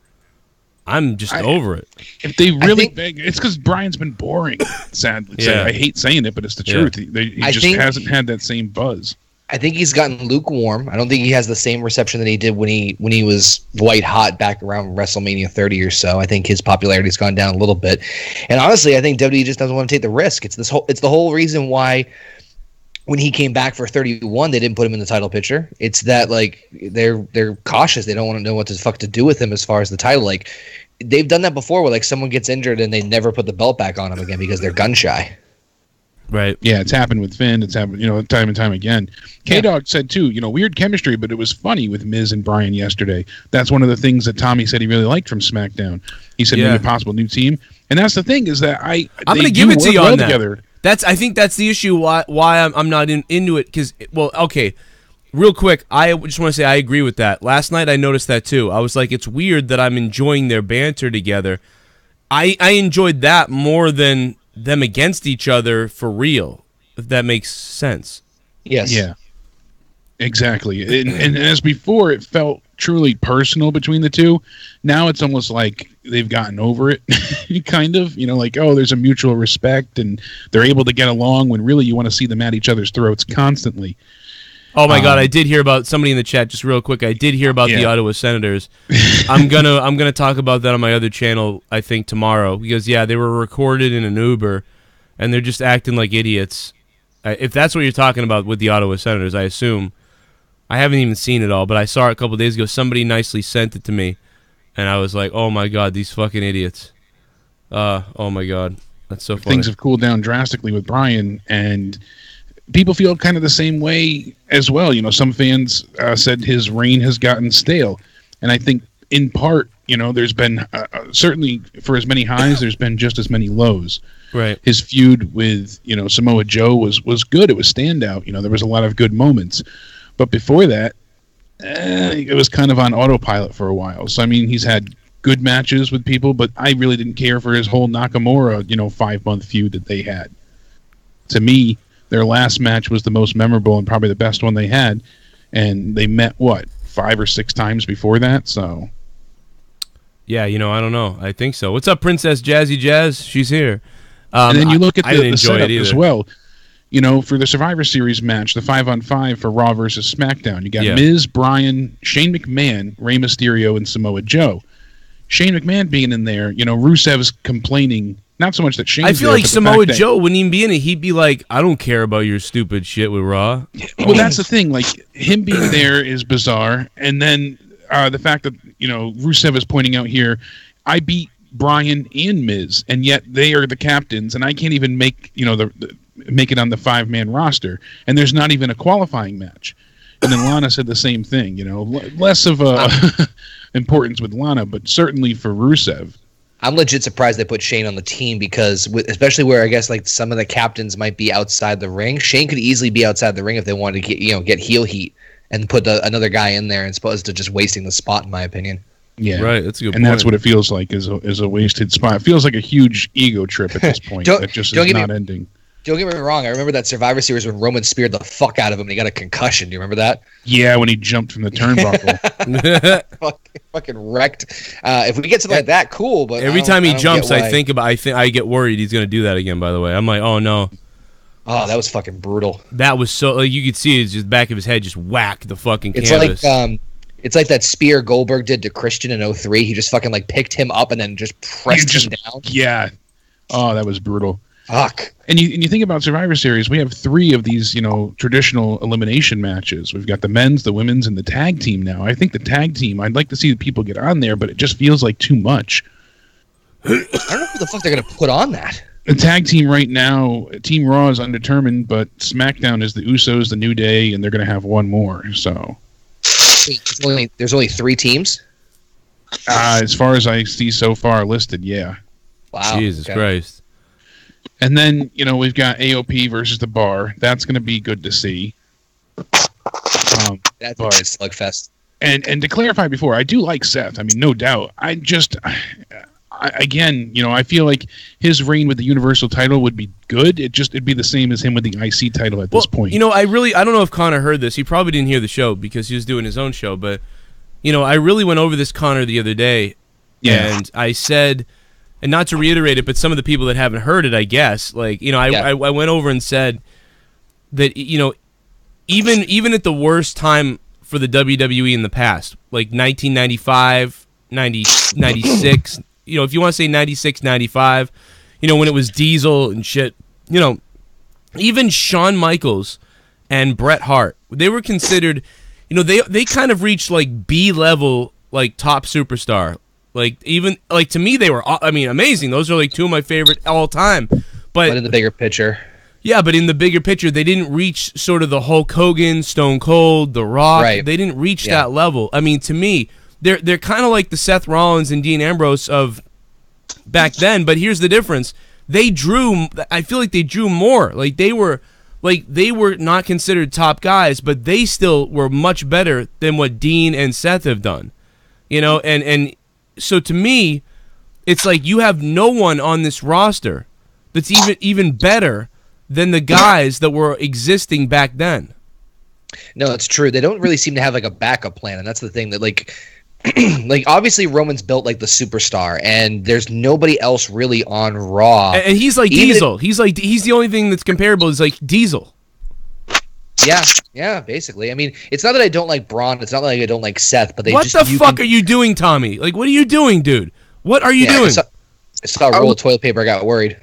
I'm just over it. If they really beg, it's because Bryan's been boring. Sadly, Yeah. I hate saying it, but it's the truth. He just hasn't had that same buzz. I think he's gotten lukewarm. I don't think he has the same reception that he did when he was white hot back around WrestleMania 30 or so. I think his popularity's gone down a little bit. And honestly, I think WWE just doesn't want to take the risk. It's the whole reason why when he came back for 31, they didn't put him in the title picture. It's that, like, they're cautious. They don't want to know what the fuck to do with him as far as the title. Like, they've done that before where, like, someone gets injured and they never put the belt back on him again because they're gun shy. Right. Yeah, it's happened with Finn. It's happened, you know, time and time again. K-Dog said, too, you know, weird chemistry, but it was funny with Miz and Bryan yesterday. That's one of the things that Tommy said he really liked from SmackDown. He said, maybe a possible new team. And that's the thing, is that I'm going to give it to you on that. Together. I think that's the issue why I'm not into it. Because, well, okay, real quick, I just want to say I agree with that. Last night I noticed that too. I was like, it's weird that I'm enjoying their banter together. I enjoyed that more than them against each other for real, if that makes sense. Yes. Yeah. Exactly. And as before, it felt truly personal between the two. Now it's almost like they've gotten over it, kind of. You know, like, oh, there's a mutual respect, and they're able to get along when really you want to see them at each other's throats constantly. Oh my God! I did hear about somebody in the chat. Just real quick, I did hear about the Ottawa Senators. I'm gonna talk about that on my other channel. I think tomorrow, because they were recorded in an Uber, and they're just acting like idiots. If that's what you're talking about with the Ottawa Senators, I assume. I haven't even seen it all, but I saw it a couple days ago. Somebody nicely sent it to me, and I was like, "Oh my God, these fucking idiots!" Oh my God, that's so funny. Things have cooled down drastically with Bryan, and people feel kind of the same way as well. You know, some fans said his reign has gotten stale, and I think in part, you know, there's been certainly for as many highs, there's been just as many lows. Right. His feud with, you know, Samoa Joe was good. It was standout. You know, there was a lot of good moments, but before that, it was kind of on autopilot for a while. So I mean, he's had good matches with people, but I really didn't care for his whole Nakamura, you know, 5-month feud that they had. To me, their last match was the most memorable and probably the best one they had, and they met, 5 or 6 times before that, so... Yeah, you know, I don't know. I think so. What's up, Princess Jazzy Jazz? She's here. And then you look at the setup as well. You know, for the Survivor Series match, the 5-on-5 for Raw versus SmackDown, you got Miz, Bryan, Shane McMahon, Rey Mysterio, and Samoa Joe. Shane McMahon being in there, you know, Rusev's complaining... Not so much that Shane's I feel like Samoa Joe wouldn't even be in it. He'd be like, I don't care about your stupid shit with Raw. Well, that's the thing. Like, him being there is bizarre. And then the fact that, you know, Rusev is pointing out here, I beat Bryan and Miz, and yet they are the captains, and I can't even make, you know, make it on the 5-man roster. And there's not even a qualifying match. And then Lana said the same thing, you know, less of a importance with Lana, but certainly for Rusev. I'm legit surprised they put Shane on the team because, especially where I guess like some of the captains might be outside the ring. Shane could easily be outside the ring if they wanted to get heel heat and put another guy in there, as opposed to just wasting the spot, in my opinion. Yeah, right. That's a good point. And that's what it feels like is a wasted spot. It feels like a huge ego trip at this point that just is not ending. Don't get me wrong. I remember that Survivor Series when Roman speared the fuck out of him and he got a concussion. Do you remember that? Yeah, when he jumped from the turnbuckle. fucking wrecked. If we get something like that, cool. But every time he jumps, I get worried he's going to do that again. By the way, I'm like, oh no. Oh, that was fucking brutal. That was so, like, you could see it's just back of his head just whack the fucking It's canvas. like it's like that spear Goldberg did to Christian in 03. He just fucking like picked him up and then just pressed him down. Yeah. Oh, that was brutal. Fuck. And you think about Survivor Series, we have 3 of these, traditional elimination matches. We've got the men's, the women's, and the tag team now. I think the tag team, I'd like to see the people get on there, but it just feels like too much. I don't know who the fuck they're going to put on that. The tag team right now, Team Raw is undetermined, but SmackDown is the Usos, the New Day, and they're going to have one more. So, Wait, there's only 3 teams? As far as I see so far listed, yeah. Wow. Jesus Christ. And then, we've got AOP versus the Bar. That's going to be good to see. That's a slugfest. And to clarify before, I do like Seth. I mean, no doubt. Again, I feel like his reign with the Universal title would be good. It'd be the same as him with the IC title at this point. I don't know if Connor heard this. He probably didn't hear the show because he was doing his own show. But, I really went over this, Connor, the other day. Yeah. And I said, and not to reiterate it, but some of the people that haven't heard it, I guess, I went over and said that, even at the worst time for the WWE in the past, like 1995, 96, if you want to say 96, 95, when it was Diesel and shit, even Shawn Michaels and Bret Hart, they were considered, they kind of reached like B-level, like top superstar. To me, they were, amazing. Those are like 2 of my favorite all time. But in the bigger picture. Yeah, but in the bigger picture, they didn't reach sort of the Hulk Hogan, Stone Cold, The Rock. Right. They didn't reach that level. I mean, to me, they're kind of like the Seth Rollins and Dean Ambrose of back then. But here's the difference: I feel like they drew more. They were not considered top guys, but they still were much better than what Dean and Seth have done. And so to me, it's like you have no one on this roster that's even better than the guys that were existing back then. No, it's true. They don't really seem to have like a backup plan, and that's the thing that like obviously Roman's built like the superstar, and there's nobody else really on Raw. And he's like Diesel. He's the only thing that's comparable is like Diesel. Yeah, basically. I mean, it's not that I don't like Braun. It's not like I don't like Seth, but What the fuck are you doing, Tommy? Like, what are you doing, dude? What are you doing? I saw a roll of toilet paper. I got worried.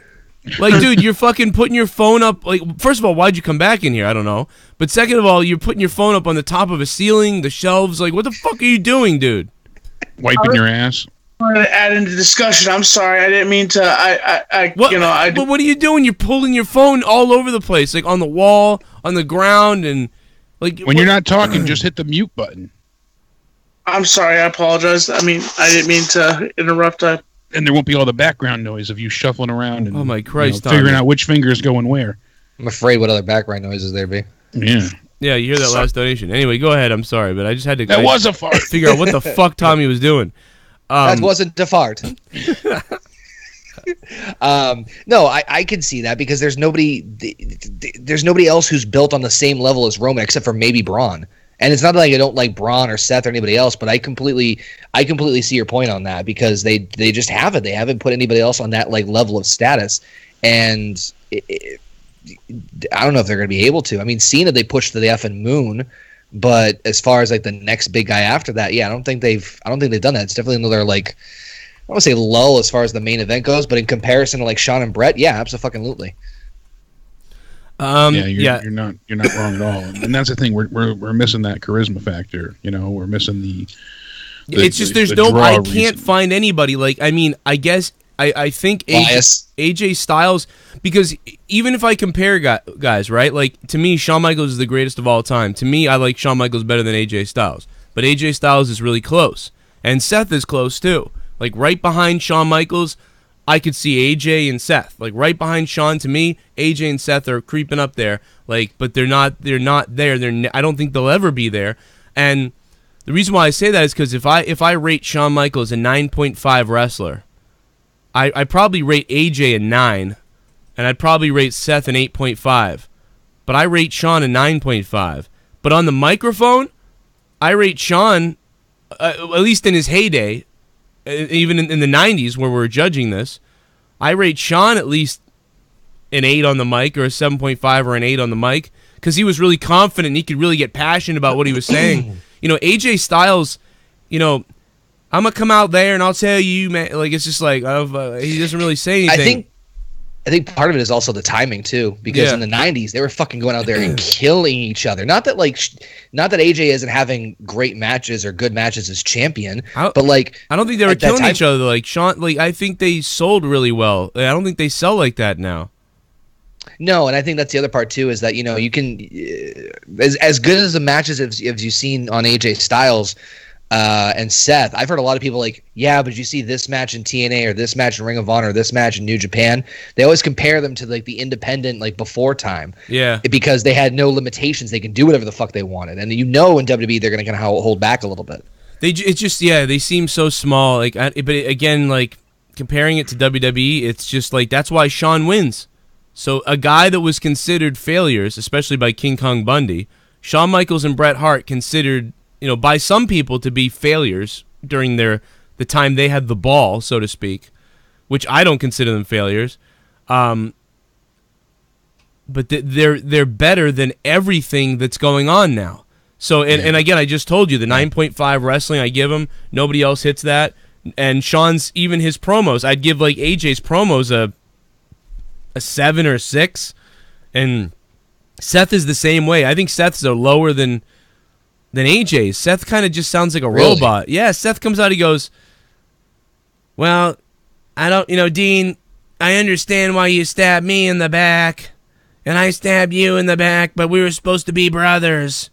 Like, dude, you're fucking putting your phone up. Like, first of all, why'd you come back in here? I don't know. But second of all, you're putting your phone up on the top of a ceiling, the shelves. Like, what the fuck are you doing, dude? Wiping your ass. I wanted to add into discussion. I'm sorry. I didn't mean to. But what are you doing? You're pulling your phone all over the place, like on the wall, on the ground, and like. When you're not talking, just hit the mute button. I'm sorry. I apologize. I mean, I didn't mean to interrupt. And there won't be all the background noise of you shuffling around and oh my Christ, figuring out which finger is going where. I'm afraid what other background noises there be. Yeah. Yeah, you hear that last donation. Anyway, go ahead. I'm sorry, but I just had to. That was a fart. Figure out what the fuck Tommy was doing. That wasn't a fart. No, I can see that because there's nobody else who's built on the same level as Roman except for maybe Braun. And it's not like I don't like Braun or Seth or anybody else, but I completely see your point on that because they just haven't. They haven't put anybody else on that like level of status, and I don't know if they're going to be able to. I mean, Cena they pushed to the effing moon, but as far as like the next big guy after that, yeah, I don't think they've done that. It's definitely another like I don't want to say lull as far as the main event goes, but in comparison to like Shawn and Brett, yeah, absolutely. You're not wrong at all, and that's the thing. We're missing that charisma factor. We're missing the it's just there's no. I can't find anybody. Like I mean, I guess I think AJ Styles, because even if I compare guys, right? Like to me, Shawn Michaels is the greatest of all time. To me, I like Shawn Michaels better than AJ Styles, but AJ Styles is really close, and Seth is close too. Like right behind Shawn Michaels, I could see AJ and Seth. Like right behind Shawn, to me, AJ and Seth are creeping up there. Like, but they're not there. I don't think they'll ever be there. And the reason why I say that is because if I rate Shawn Michaels a 9.5 wrestler, I probably rate AJ a 9, and I'd probably rate Seth an 8.5. But I rate Shawn a 9.5. But on the microphone, I rate Shawn, at least in his heyday, even in the 90s where we're judging this, I rate Shawn at least an 8 on the mic or a 7.5 or an 8 on the mic because he was really confident and he could really get passionate about what he was saying. You know, AJ Styles, you know, I'm going to come out there and I'll tell you, man, like, it's just like, he doesn't really say anything. I think part of it is also the timing too, because in the 90s they were fucking going out there and killing each other. Not that AJ isn't having great matches or good matches as champion, but like I don't think they were killing each other. Like Sean, like I think they sold really well. I don't think they sell like that now. No, and I think that's the other part too, is that, you know, you can as good as the matches as you've seen on AJ Styles and Seth, I've heard a lot of people like, yeah, but you see this match in TNA or this match in Ring of Honor or this match in New Japan, they always compare them to like the independent like before time. Yeah. Because they had no limitations. They can do whatever the fuck they wanted. And you know in WWE they're going to hold back a little bit. It's just, they seem so small. Like, but again, like comparing it to WWE, it's just like that's why Shawn wins. So a guy that was considered failures, especially by King Kong Bundy, Shawn Michaels and Bret Hart considered, you know, by some people to be failures during the time they had the ball, so to speak, which I don't consider them failures. But they're better than everything that's going on now. So and again, I just told you the 9.5 wrestling I give him, nobody else hits that. And Shawn's, even his promos, I'd give like AJ's promos a 7 or 6, and Seth is the same way. I think Seth's are lower than AJ's. Seth kind of just sounds like a robot. Yeah, Seth comes out, he goes, well, I don't, you know, Dean, I understand why you stabbed me in the back, and I stabbed you in the back, but we were supposed to be brothers.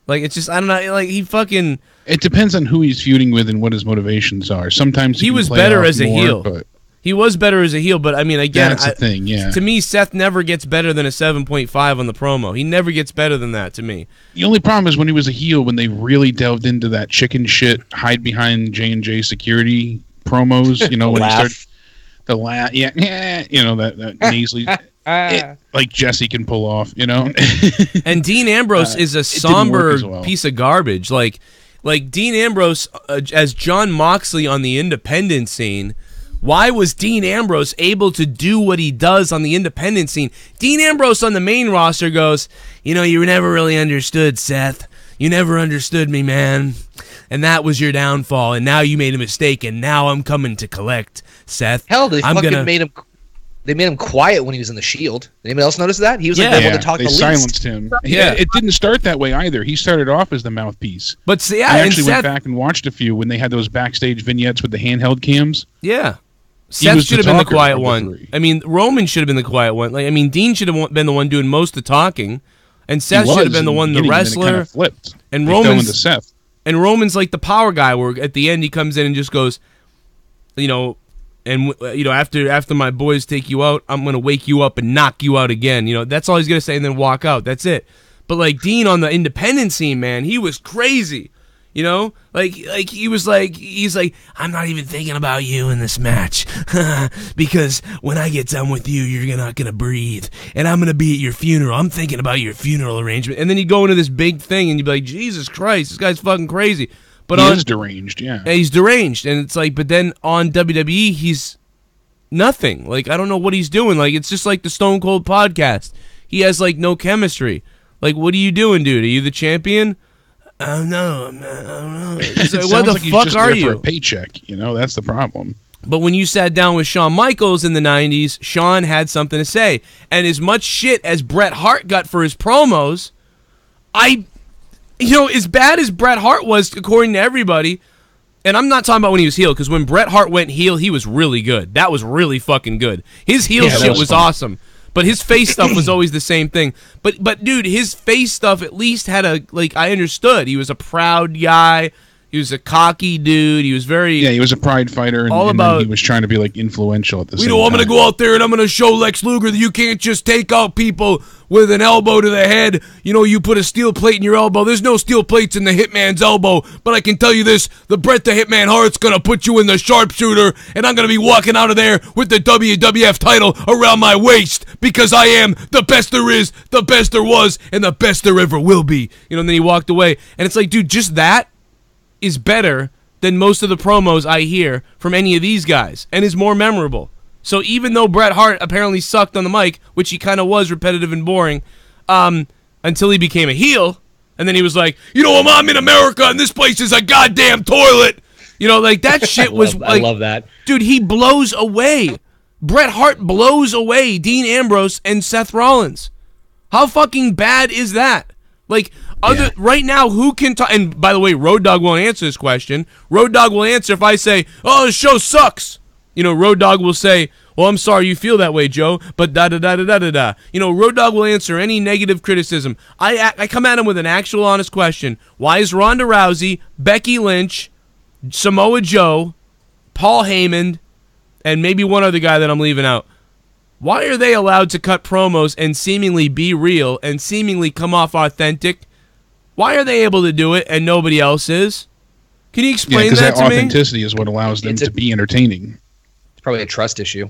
Like, it's just, I don't know, like, he fucking... It depends on who he's feuding with and what his motivations are. Sometimes he was better as a heel. But he was better as a heel, but I mean, again, that's the thing, yeah. To me, Seth never gets better than a 7.5 on the promo. He never gets better than that to me. The only problem is when he was a heel, when they really delved into that chicken shit, hide behind J&J security promos, you know, when he started the laugh, you know, that nasally, like Jesse can pull off, you know. And Dean Ambrose is a somber piece of garbage. Like Dean Ambrose as John Moxley on the independent scene. Why was Dean Ambrose able to do what he does on the independent scene? Dean Ambrose on the main roster goes, you know, you never really understood, Seth. You never understood me, man. And that was your downfall. And now you made a mistake. And now I'm coming to collect, Seth. Hell, they made him quiet when he was in the Shield. Anybody else notice that? He was like able to talk the least. They silenced him. Yeah, it didn't start that way either. He started off as the mouthpiece. But see, I actually went back and watched a few when they had those backstage vignettes with the handheld cams. Yeah. Seth should have been the quiet one. I mean, Roman should have been the quiet one. Like, I mean, Dean should have been the one doing most of the talking, and Seth should have been the one, the wrestler. And Roman's like the power guy, where at the end he comes in and just goes, you know, and you know, after my boys take you out, I'm gonna wake you up and knock you out again. You know, that's all he's gonna say, and then walk out. That's it. But like Dean on the independent scene, man, he was crazy. You know, like he's like, I'm not even thinking about you in this match because when I get done with you, you're not gonna breathe, and I'm gonna be at your funeral. I'm thinking about your funeral arrangement, and then you go into this big thing, and you'd be like, Jesus Christ, this guy's fucking crazy. But he is deranged, yeah. He's deranged, and it's like, but then on WWE, he's nothing. Like, I don't know what he's doing. Like, it's just like the Stone Cold podcast. He has like no chemistry. Like, what are you doing, dude? Are you the champion? I don't know. Like, what the fuck are you? For a paycheck, you know, that's the problem. But when you sat down with Shawn Michaels in the 90s, Shawn had something to say. And as much shit as Bret Hart got for his promos, you know, as bad as Bret Hart was, according to everybody, and I'm not talking about when he was heel, because when Bret Hart went heel, he was really good. That was really fucking good. His heel shit was awesome. But his face stuff was always the same thing. But dude, his face stuff at least had a, like, I understood. He was a proud guy. He was a cocky dude. He was very... Yeah, he was a pride fighter, and then he was trying to be, like, influential at the same time. I'm going to go out there and I'm going to show Lex Luger that you can't just take out people with an elbow to the head. You know, you put a steel plate in your elbow. There's no steel plates in the Hitman's elbow. But I can tell you this, the Bret the Hitman Hart's going to put you in the sharpshooter, and I'm going to be walking out of there with the WWF title around my waist because I am the best there is, the best there was, and the best there ever will be. You know, and then he walked away. And it's like, dude, just that is better than most of the promos I hear from any of these guys, and is more memorable. So even though Bret Hart apparently sucked on the mic, which he kind of was repetitive and boring, until he became a heel, and then he was like, you know, I'm in America and this place is a goddamn toilet. You know, like that shit was like, I love that. Dude, he blows away. Bret Hart blows away Dean Ambrose and Seth Rollins. How fucking bad is that? Like, right now, who can talk? And by the way, Road Dogg won't answer this question. Road Dogg will answer if I say, oh, the show sucks. You know, Road Dogg will say, well, I'm sorry you feel that way, Joe, but da-da-da-da-da-da-da. You know, Road Dogg will answer any negative criticism. I come at him with an actual honest question. Why is Ronda Rousey, Becky Lynch, Samoa Joe, Paul Heyman, and maybe one other guy that I'm leaving out, why are they allowed to cut promos and seemingly be real and seemingly come off authentic? Why are they able to do it and nobody else is? Can you explain that to me? Because that authenticity is what allows them to be entertaining. Probably a trust issue.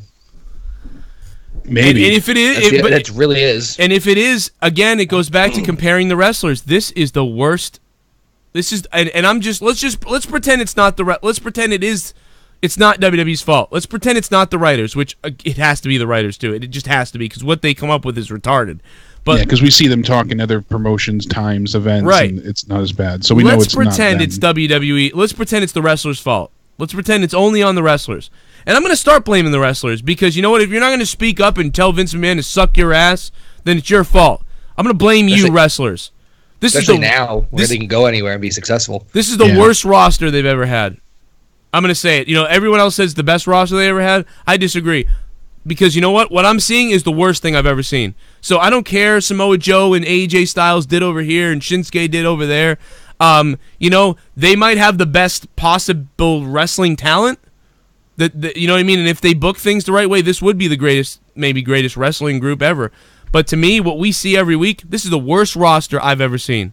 Maybe. And if it is, it really is. And if it is, again, it goes back to comparing the wrestlers. This is the worst. This is, and I'm just let's pretend it's not let's pretend it's not WWE's fault. Let's pretend it's not the writers, which it has to be the writers too. It just has to be because what they come up with is retarded. But because we see them talking other promotions, times, events, right. And it's not as bad. So we know it's not. Let's pretend it's WWE. Let's pretend it's the wrestlers' fault. Let's pretend it's only on the wrestlers. And I'm going to start blaming the wrestlers because you know what? If you're not going to speak up and tell Vince McMahon to suck your ass, then it's your fault. I'm going to blame you, wrestlers. Especially now, where they can go anywhere and be successful. This is the worst roster they've ever had. I'm going to say it. You know, everyone else says the best roster they ever had. I disagree. Because you know what? What I'm seeing is the worst thing I've ever seen. So I don't care Samoa Joe and AJ Styles did over here and Shinsuke did over there. You know, they might have the best possible wrestling talent. You know what I mean? And if they book things the right way, this would be the greatest wrestling group ever. But to me, what we see every week, this is the worst roster I've ever seen.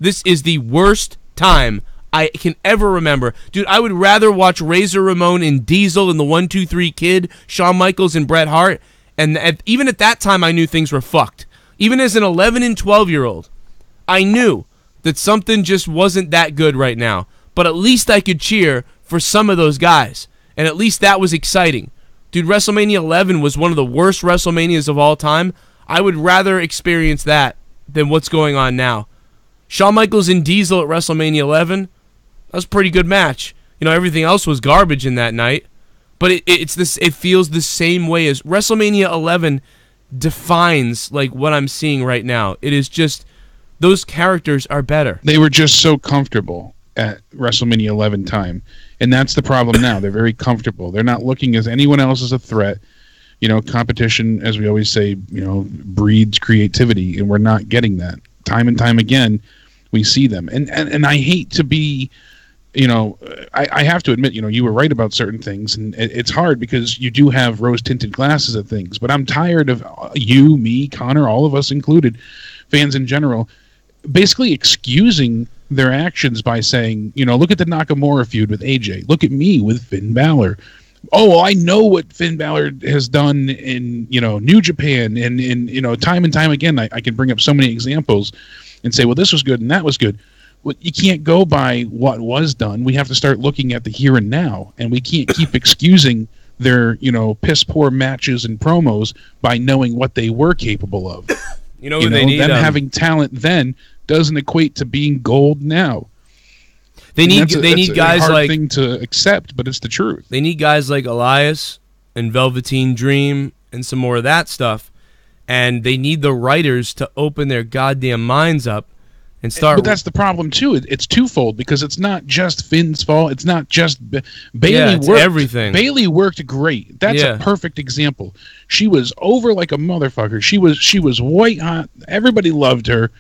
This is the worst time I can ever remember. Dude, I would rather watch Razor Ramon and Diesel and the 1-2-3 Kid, Shawn Michaels and Bret Hart. And even at that time, I knew things were fucked. Even as an 11 and 12-year-old, I knew that something just wasn't that good right now. But at least I could cheer for some of those guys. And at least that was exciting. Dude, WrestleMania 11 was one of the worst WrestleManias of all time. I would rather experience that than what's going on now. Shawn Michaels and Diesel at WrestleMania 11, that was a pretty good match. You know, everything else was garbage in that night. But it feels the same way as WrestleMania 11 defines like what I'm seeing right now. It is just, those characters are better. They were just so comfortable at WrestleMania 11 time. And that's the problem now. They're very comfortable. They're not looking as anyone else as a threat. You know, competition, as we always say, you know, breeds creativity, and we're not getting that. Time and time again, we see them. And I hate to be, you know, I have to admit, you know, you were right about certain things, and it's hard because you do have rose-tinted glasses at things. But I'm tired of you, me, Connor, all of us included, fans in general, basically excusing their actions by saying, you know, look at the Nakamura feud with AJ. Look at me with Finn Balor. Oh, well, I know what Finn Balor has done in, you know, New Japan and in, you know, time and time again. I can bring up so many examples and say, well, this was good and that was good. Well, you can't go by what was done. We have to start looking at the here and now, and we can't keep excusing their, you know, piss poor matches and promos by knowing what they were capable of. You know, they need them having talent then doesn't equate to being gold now. They need guys hard like thing to accept, but it's the truth. They need guys like Elias and Velveteen Dream and some more of that stuff, and they need the writers to open their goddamn minds up and start. But that's the problem too. It's twofold because it's not just Finn's fault. It's not just Bayley. Yeah, it's worked. everything. Bayley worked great. That's a perfect example. She was over like a motherfucker. She was white hot. Everybody loved her.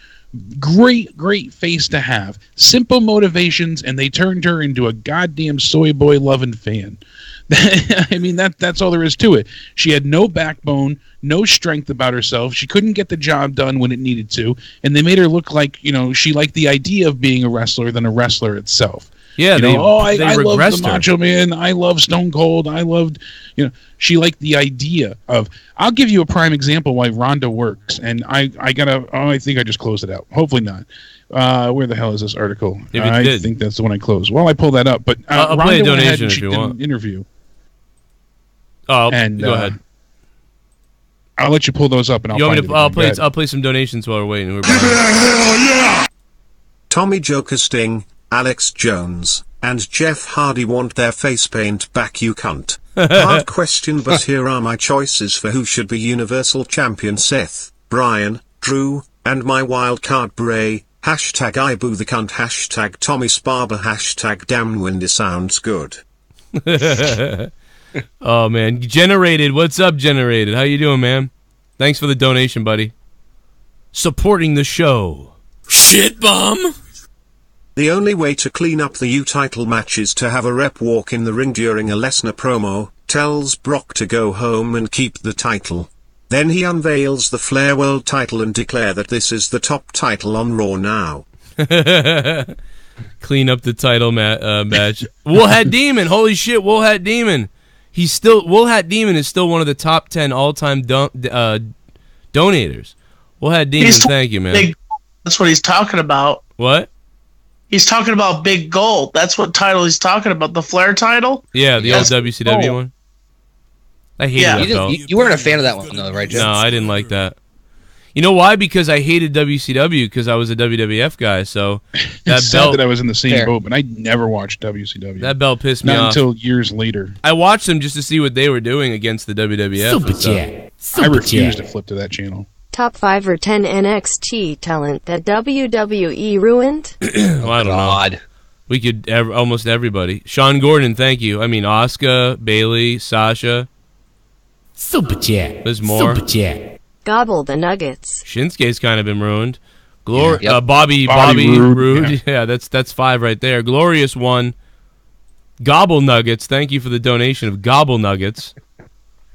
Great face to have. Simple motivations, and they turned her into a goddamn soy boy loving fan. I mean, that's all there is to it. She had no backbone, no strength about herself. She couldn't get the job done when it needed to, and they made her look like, you know, she liked the idea of being a wrestler than a wrestler itself. Yeah, I love the Macho Man. I love Stone Cold. I loved, you know, she liked the idea of. I'll give you a prime example why Ronda works, and I think I just closed it out. Hopefully not. Where the hell is this article? I think that's the one I closed. Well, I pulled that up, but I'll Ronda play a went ahead donation and if she you did want. an interview. Oh, and go ahead. I'll let you pull those up, and I'll play some donations while we're waiting. Give me hell yeah! Tommy Joker Sting, Alex Jones, and Jeff Hardy want their face paint back, you cunt. Hard question, but here are my choices for who should be Universal Champion: Seth, Bryan, Drew, and my wild card Bray. Hashtag I boo the cunt. Hashtag Tommy Sparber. Hashtag damn windy sounds good. Oh man, Generated, what's up, Generated? How you doing, man? Thanks for the donation, buddy. Supporting the show. Shit bomb. The only way to clean up the U title match is to have a rep walk in the ring during a Lesnar promo, tells Brock to go home and keep the title. Then he unveils the Flair World title and declare that this is the top title on Raw now. Clean up the title match. WoolhatDemon, holy shit, WoolhatDemon. WoolhatDemon is still one of the top 10 all-time donators. WoolhatDemon, thank you, man. That's what he's talking about. What? He's talking about Big Gold. That's what title he's talking about. The Flair title? Yeah, the old WCW one. I hated that belt. You weren't a fan of that one, though, right, Joe? No, I didn't like that. You know why? Because I hated WCW because I was a WWF guy. So that it's belt sad that I was in the same boat, but I never watched WCW. That belt pissed me off. Not until years later. I watched them just to see what they were doing against the WWF. I refuse to flip to that channel. Top 5 or 10 NXT talent that WWE ruined? Well, I don't know. We could almost everybody. Sean Gordon, thank you. I mean, Asuka, Bayley, Sasha. Super chat. There's more. Super chat. Gobble the Nuggets. Shinsuke's kind of been ruined. Bobby Roode. Yeah, that's 5 right there. Glorious 1. Gobble Nuggets. Thank you for the donation of Gobble Nuggets.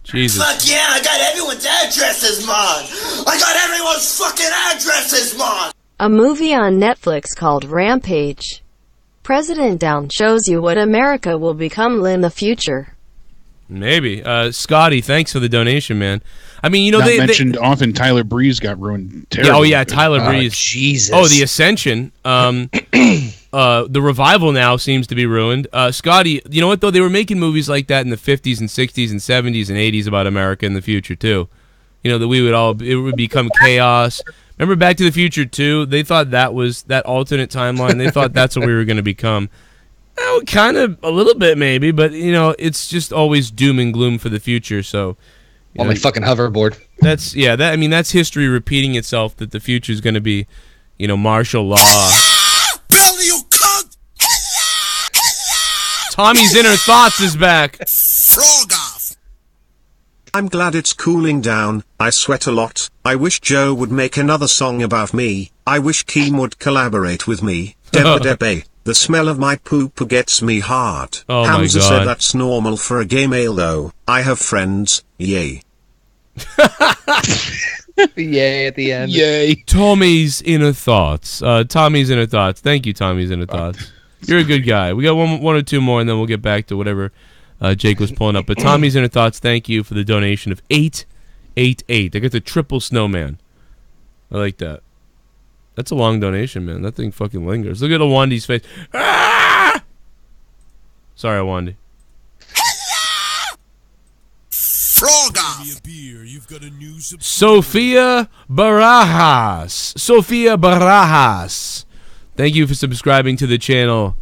Jesus. Fuck yeah, I got everyone's addresses, Mon. I got everyone's fucking addresses, Mon. A movie on Netflix called Rampage. President Down shows you what America will become in the future. Maybe. Scotty, thanks for the donation, man. I mean, you know, they mentioned often Tyler Breeze got ruined terribly. Yeah, oh yeah, Tyler Breeze. Jesus. Oh, the Ascension. The Revival now seems to be ruined. Scotty, you know what though? They were making movies like that in the 50s and 60s and 70s and 80s about America in the future too. You know, that it would become chaos. Remember Back to the Future 2? They thought that was that alternate timeline. They thought that's what we were going to become. Well, kind of a little bit maybe, but you know, it's just always doom and gloom for the future. So, on my fucking hoverboard. That's history repeating itself. That the future is going to be, you know, martial law. Billy, you cunt! Tommy's Inner Thoughts is back. Frog off. I'm glad it's cooling down. I sweat a lot. I wish Joe would make another song about me. I wish Keem would collaborate with me. Debe. The smell of my poop gets me hard. Oh Hamza my God. said that's normal for a gay male though. I have friends. Yay. Yay at the end. Yay. Tommy's Inner Thoughts. Tommy's Inner Thoughts. Thank you, Tommy's Inner Thoughts. You're a good guy. We got one or two more, and then we'll get back to whatever Jake was pulling up. But Tommy's Inner Thoughts, thank you for the donation of 888. I got the triple snowman. I like that. That's a long donation, man. That thing fucking lingers. Look at Awandi's face. Ah! Sorry, Awandi. Frog off. Sophia Barajas. Sophia Barajas. Thank you for subscribing to the channel.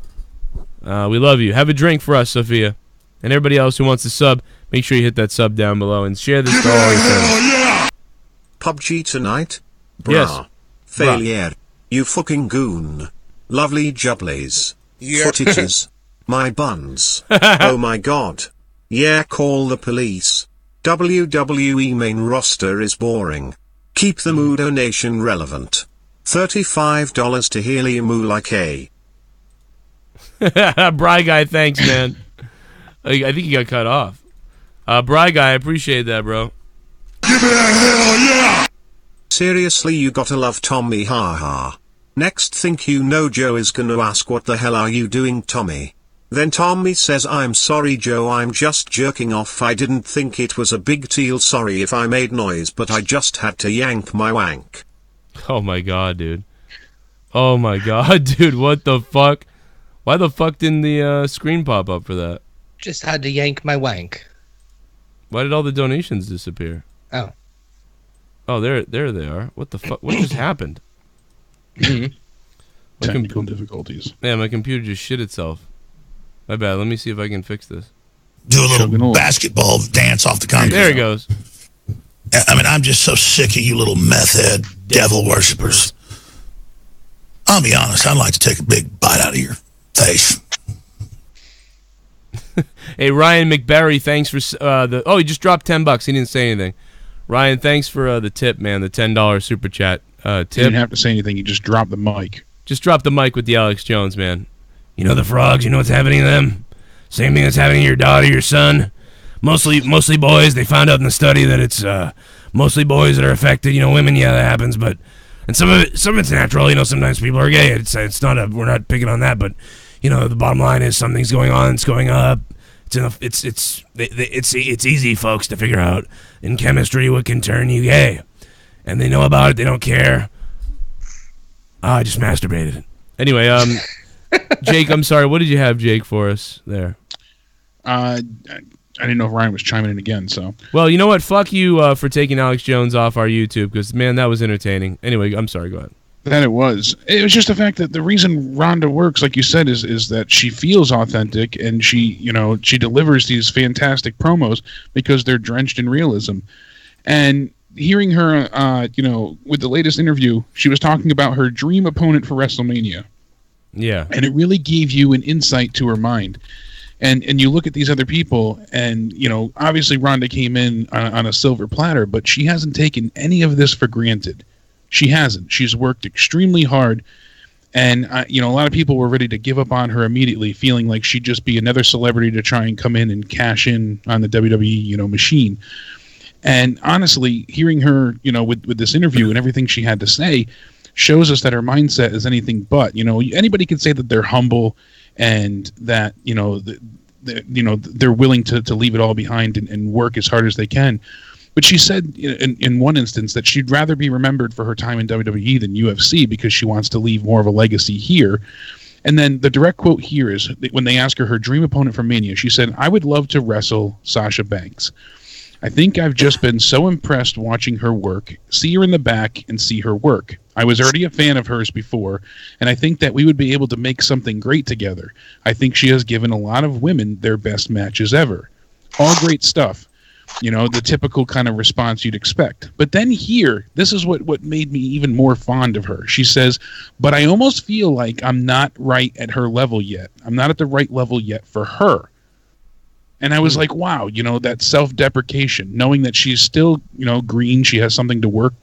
We love you. Have a drink for us, Sophia. And everybody else who wants to sub, make sure you hit that sub down below and share this to all your friends. PUBG tonight? Yes. Failure. You fucking goon. Lovely jubblies. Footages. My buns. Oh my god. Yeah, call the police. WWE main roster is boring. Keep the moo donation relevant. $35 to Helium Moo like a. Bry Guy, thanks, man. I think he got cut off. Bry Guy, I appreciate that, bro. Give me a hell yeah! Seriously, you gotta love Tommy, haha. Next think you know Joe is gonna ask what the hell are you doing, Tommy? Then Tommy says, I'm sorry Joe, I'm just jerking off, I didn't think it was a big deal, sorry if I made noise but I just had to yank my wank. Oh my god, dude. Oh my god, dude, what the fuck? Why the fuck didn't the screen pop up for that? Just had to yank my wank. Why did all the donations disappear? Oh, there they are. What the fuck? What just happened? Technical difficulties. Yeah, my computer just shit itself. My bad. Let me see if I can fix this. Do a little basketball dance off the concrete. There it goes. I mean, I'm just so sick of you little meth head devil worshippers. I'll be honest, I'd like to take a big bite out of your face. Hey, Ryan McBarry, thanks for he just dropped $10. He didn't say anything. Ryan, thanks for the tip, man, the $10 super chat tip. You didn't have to say anything. You just dropped the mic. Just drop the mic with the Alex Jones, man. You know the frogs, you know what's happening to them? Same thing that's happening to your daughter, your son. Mostly boys. They found out in the study that it's mostly boys that are affected. You know, women, yeah, that happens, but and some of it's natural. You know, sometimes people are gay. It's not we're not picking on that, but you know, the bottom line is something's going on. It's going up. It's easy, folks, to figure out in chemistry what can turn you gay, and they know about it. They don't care. I just masturbated. Anyway, Jake, I'm sorry. What did you have, Jake, for us there? I didn't know if Ryan was chiming in again. So, well, you know what? Fuck you for taking Alex Jones off our YouTube because man, that was entertaining. Anyway, I'm sorry. Go ahead. That it was just the fact that the reason Ronda works, like you said, is that she feels authentic and she delivers these fantastic promos because they're drenched in realism. And hearing her, with the latest interview, she was talking about her dream opponent for WrestleMania. Yeah. And it really gave you an insight to her mind. And you look at these other people, and obviously Ronda came in on a silver platter, but she hasn't taken any of this for granted. She hasn't. She's worked extremely hard, and a lot of people were ready to give up on her immediately, feeling like she'd just be another celebrity to try and come in and cash in on the WWE, machine. And honestly, hearing her, with this interview and everything she had to say, shows us that her mindset is anything but. Anybody can say that they're humble and that they're willing to leave it all behind and work as hard as they can. But she said in one instance that she'd rather be remembered for her time in WWE than UFC because she wants to leave more of a legacy here. And then the direct quote here is when they ask her dream opponent for Mania, she said, "I would love to wrestle Sasha Banks. I think I've just been so impressed watching her work, see her in the back and see her work. I was already a fan of hers before, and I think that we would be able to make something great together. I think she has given a lot of women their best matches ever." All great stuff. The typical kind of response you'd expect. But then here, this is what made me even more fond of her. She says, "But I almost feel like I'm not right at her level yet. I'm not at the right level yet for her." And I was like, wow, that self-deprecation, knowing that she's still, green, she has something to work,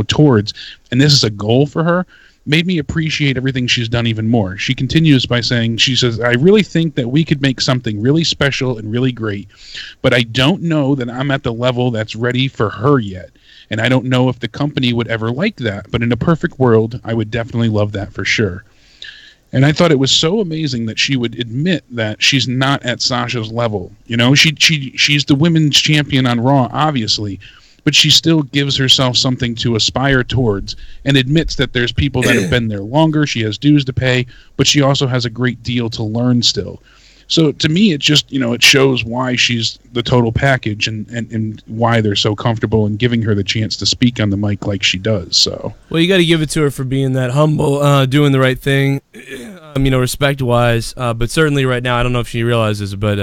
towards, and this is a goal for her, made me appreciate everything she's done even more. She continues by saying, she says, "I really think that we could make something really special and really great, but I don't know that I'm at the level that's ready for her yet. And I don't know if the company would ever like that, but in a perfect world, I would definitely love that for sure." And I thought it was so amazing that she would admit that she's not at Sasha's level. She's the women's champion on Raw, obviously, but she still gives herself something to aspire towards and admits that there's people that have been there longer. She has dues to pay, but she also has a great deal to learn still. So to me, it just, it shows why she's the total package and why they're so comfortable in giving her the chance to speak on the mic like she does. So, well, you got to give it to her for being that humble, doing the right thing, respect-wise. But certainly right now, I don't know if she realizes it, but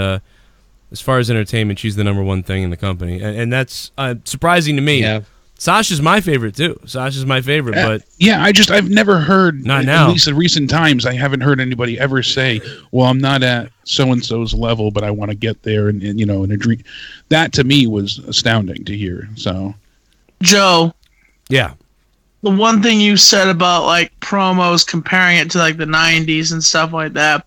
as far as entertainment, she's the number one thing in the company. And that's surprising to me. Yeah. Sasha's my favorite, too. Sasha's my favorite, but... Yeah, I've never heard... Not now. At least in recent times, I haven't heard anybody ever say, well, I'm not at so-and-so's level, but I want to get there and in a dream. That, to me, was astounding to hear, so... Joe. Yeah. The one thing you said about, promos, comparing it to, the 90s and stuff like that,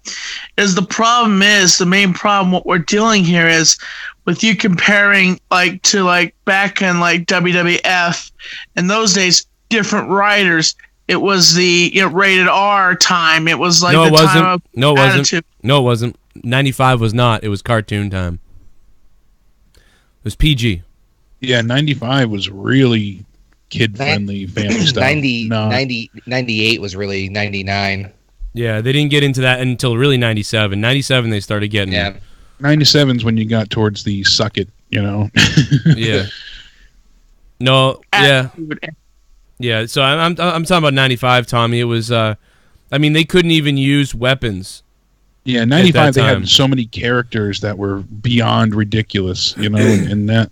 is the main problem, what we're dealing here is... with you comparing to back in WWF in those days, different writers. It was the rated R time. It was no, it the wasn't. time of no, it attitude. wasn't. No, it wasn't. 95 was not. It was cartoon time. It was PG. Yeah, 95 was really kid-friendly, family stuff. 98 was really 99. Yeah, they didn't get into that until really 97. 97 they started getting... Yeah. 97's when you got towards the suck it you know. Yeah. No. Yeah. So I'm talking about 95, Tommy. It was. I mean, they couldn't even use weapons. Yeah, 95. They had so many characters that were beyond ridiculous. You know, and that.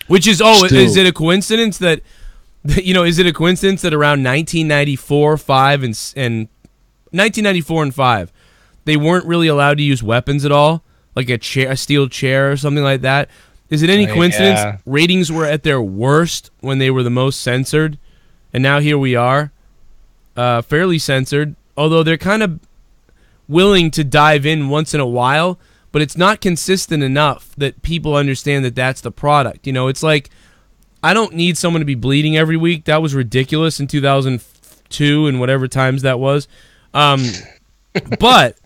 Which is is it a coincidence that, is it a coincidence that around 1994, 5 and 1994 and 5, they weren't really allowed to use weapons at all, like a steel chair or something like that? Is it any coincidence ratings were at their worst when they were the most censored, and now here we are, fairly censored, although they're kind of willing to dive in once in a while, but it's not consistent enough that people understand that that's the product. It's like, I don't need someone to be bleeding every week. That was ridiculous in 2002 and whatever times that was. But,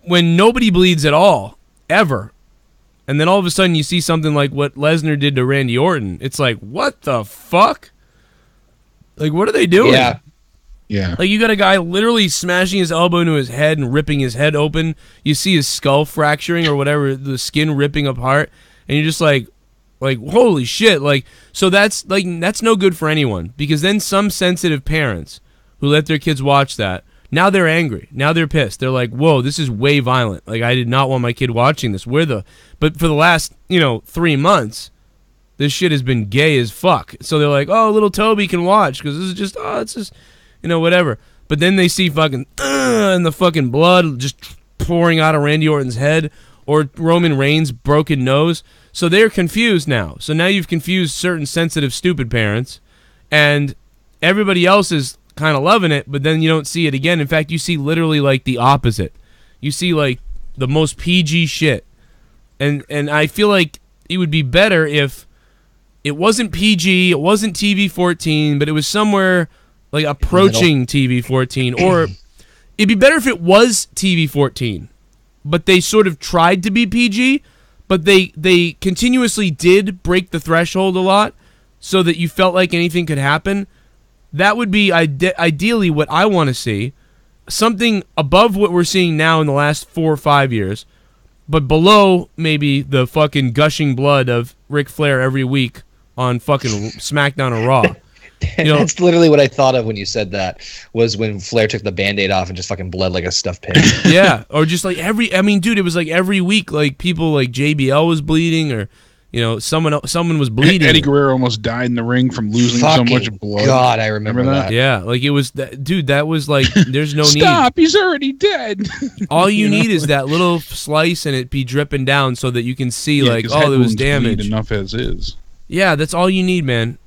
when nobody bleeds at all, ever, and then all of a sudden you see something like what Lesnar did to Randy Orton, it's like, what the fuck? Like, what are they doing? Yeah. Yeah. Like, you got a guy literally smashing his elbow into his head and ripping his head open. You see his skull fracturing or whatever, the skin ripping apart, and you're just like holy shit. Like, so that's no good for anyone, because then some sensitive parents who let their kids watch that, now they're angry. Now they're pissed. They're like, whoa, this is way violent. Like, I did not want my kid watching this. But for the last, 3 months, this shit has been gay as fuck. So they're like, oh, little Toby can watch, because this is just, it's just, whatever. But then they see fucking, and the fucking blood just pouring out of Randy Orton's head, or Roman Reigns' broken nose. So they're confused now. So now you've confused certain sensitive, stupid parents, and everybody else is kind of loving it, but then you don't see it again. In fact, you see literally like the opposite. You see like the most PG shit. And I feel like it would be better if it wasn't PG, it wasn't TV-14, but it was somewhere like approaching TV-14, or it'd be better if it was TV-14, but they sort of tried to be PG, but they continuously did break the threshold a lot so that you felt like anything could happen. That would be ideally what I want to see. Something above what we're seeing now in the last 4 or 5 years, but below maybe the fucking gushing blood of Ric Flair every week on fucking SmackDown or Raw. That's literally what I thought of when you said that, was when Flair took the Band-Aid off and just fucking bled like a stuffed pig. Yeah, or just like dude, it was like every week, like people like JBL was bleeding, or someone was bleeding. Eddie Guerrero almost died in the ring from losing so much blood. God, I remember that. Yeah, like it was dude, that was like, there's no need. Stop, he's already dead. All you need is that little slice and it be dripping down so that you can see like, oh, there was damage. Enough as is. Yeah, that's all you need, man.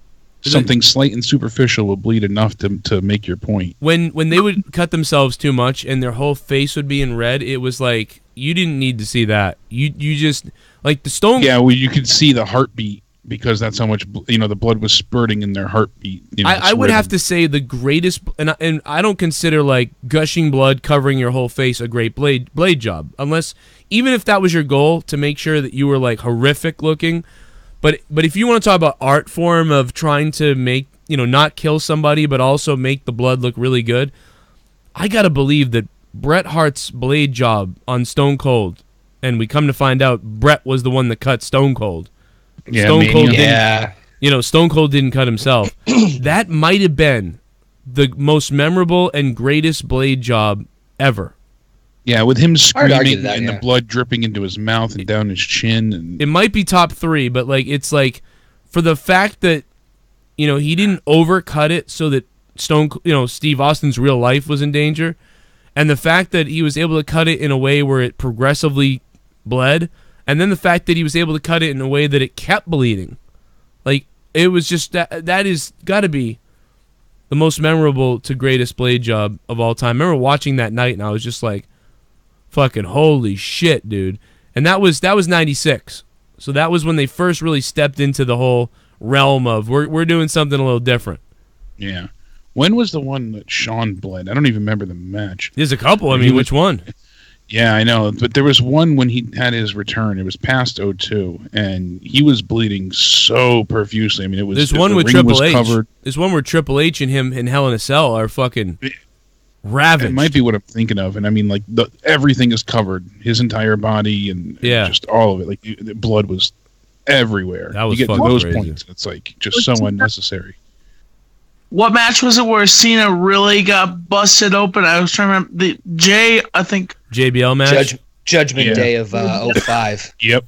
Something slight and superficial will bleed enough to make your point. When they would cut themselves too much and their whole face would be in red, it was like, you didn't need to see that. You just, like the Stone. Yeah, well, you could see the heartbeat, because that's how much the blood was spurting in their heartbeat. I would have to say the greatest, and I don't consider like gushing blood covering your whole face a great blade job, unless, even if that was your goal, to make sure that you were like horrific looking. But if you want to talk about art form of trying to make, not kill somebody, but also make the blood look really good, I got to believe that Bret Hart's blade job on Stone Cold, and we come to find out Bret was the one that cut Stone Cold. Yeah, Stone Cold didn't, Stone Cold didn't cut himself. That might have been the most memorable and greatest blade job ever. Yeah, with him screaming and the blood dripping into his mouth and down his chin. And it might be top 3, but like, it's like, for the fact that, he didn't overcut it so that Steve Austin's real life was in danger, and the fact that he was able to cut it in a way where it progressively bled, and then the fact that he was able to cut it in a way that it kept bleeding. Like, it was just, that is got to be the most memorable to greatest blade job of all time. I remember watching that night, and I was just like, fucking holy shit, dude. And that was 96. So that was when they first really stepped into the whole realm of, we're doing something a little different. Yeah. When was the one that Shawn bled? I don't even remember the match. There's a couple. I mean, which one? Yeah, I know. But there was one when he had his return. It was past 02, and he was bleeding so profusely. I mean, it was. There's one with Triple H. There's one where Triple H and him in Hell in a Cell are fucking. Ravaged. It might be what I'm thinking of, and I mean, like everything is covered, his entire body, and just all of it. Like the blood was everywhere. That was you get to fucking those crazy. points, it's like just so unnecessary. What match was it where Cena really got busted open? I was trying to remember the I think JBL match. Judgment Day of 05. Yep.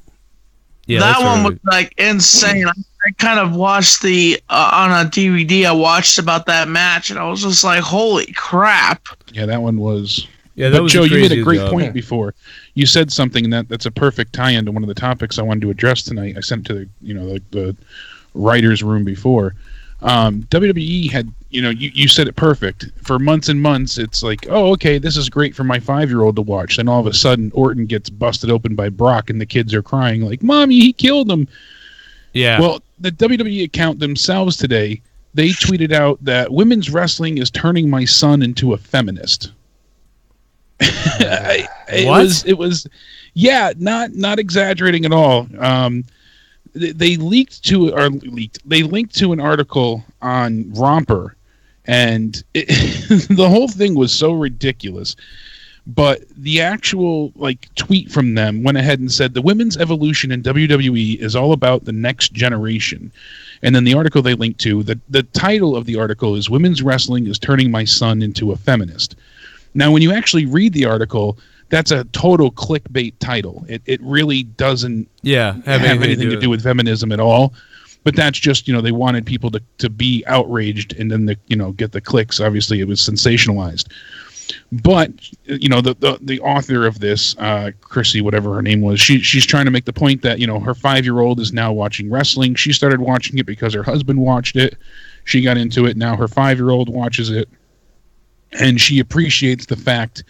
Yeah, that that's one right. was like insane. I kind of watched the on a DVD. I watched about that match, and I was just like, "Holy crap!" Yeah, that one was. Yeah, that but was Joe, the you made a craziest great job. point before. You said something that's a perfect tie-in to one of the topics I wanted to address tonight. I sent it to the writers' room before. WWE had, you said it perfect. For months and months, it's like, oh, okay, this is great for my 5-year-old to watch. Then all of a sudden, Orton gets busted open by Brock, and the kids are crying like, "Mommy, he killed him." Yeah. Well, the WWE account themselves today, they tweeted out that women's wrestling is turning my son into a feminist. It was, yeah, not exaggerating at all. They linked to an article on Romper, and the whole thing was so ridiculous. But the actual tweet from them went ahead and said the women's evolution in WWE is all about the next generation. And then the article they linked to, the title of the article is "Women's Wrestling is Turning My Son into a Feminist." Now, when you actually read the article, that's a total clickbait title. It really doesn't have anything to do with feminism at all. But that's just, they wanted people to be outraged and then get the clicks. Obviously, it was sensationalized. But the author of this, Chrissy, whatever her name was, she's trying to make the point that her 5-year-old is now watching wrestling. She started watching it because her husband watched it. She got into it. Now her 5-year-old watches it, and she appreciates the fact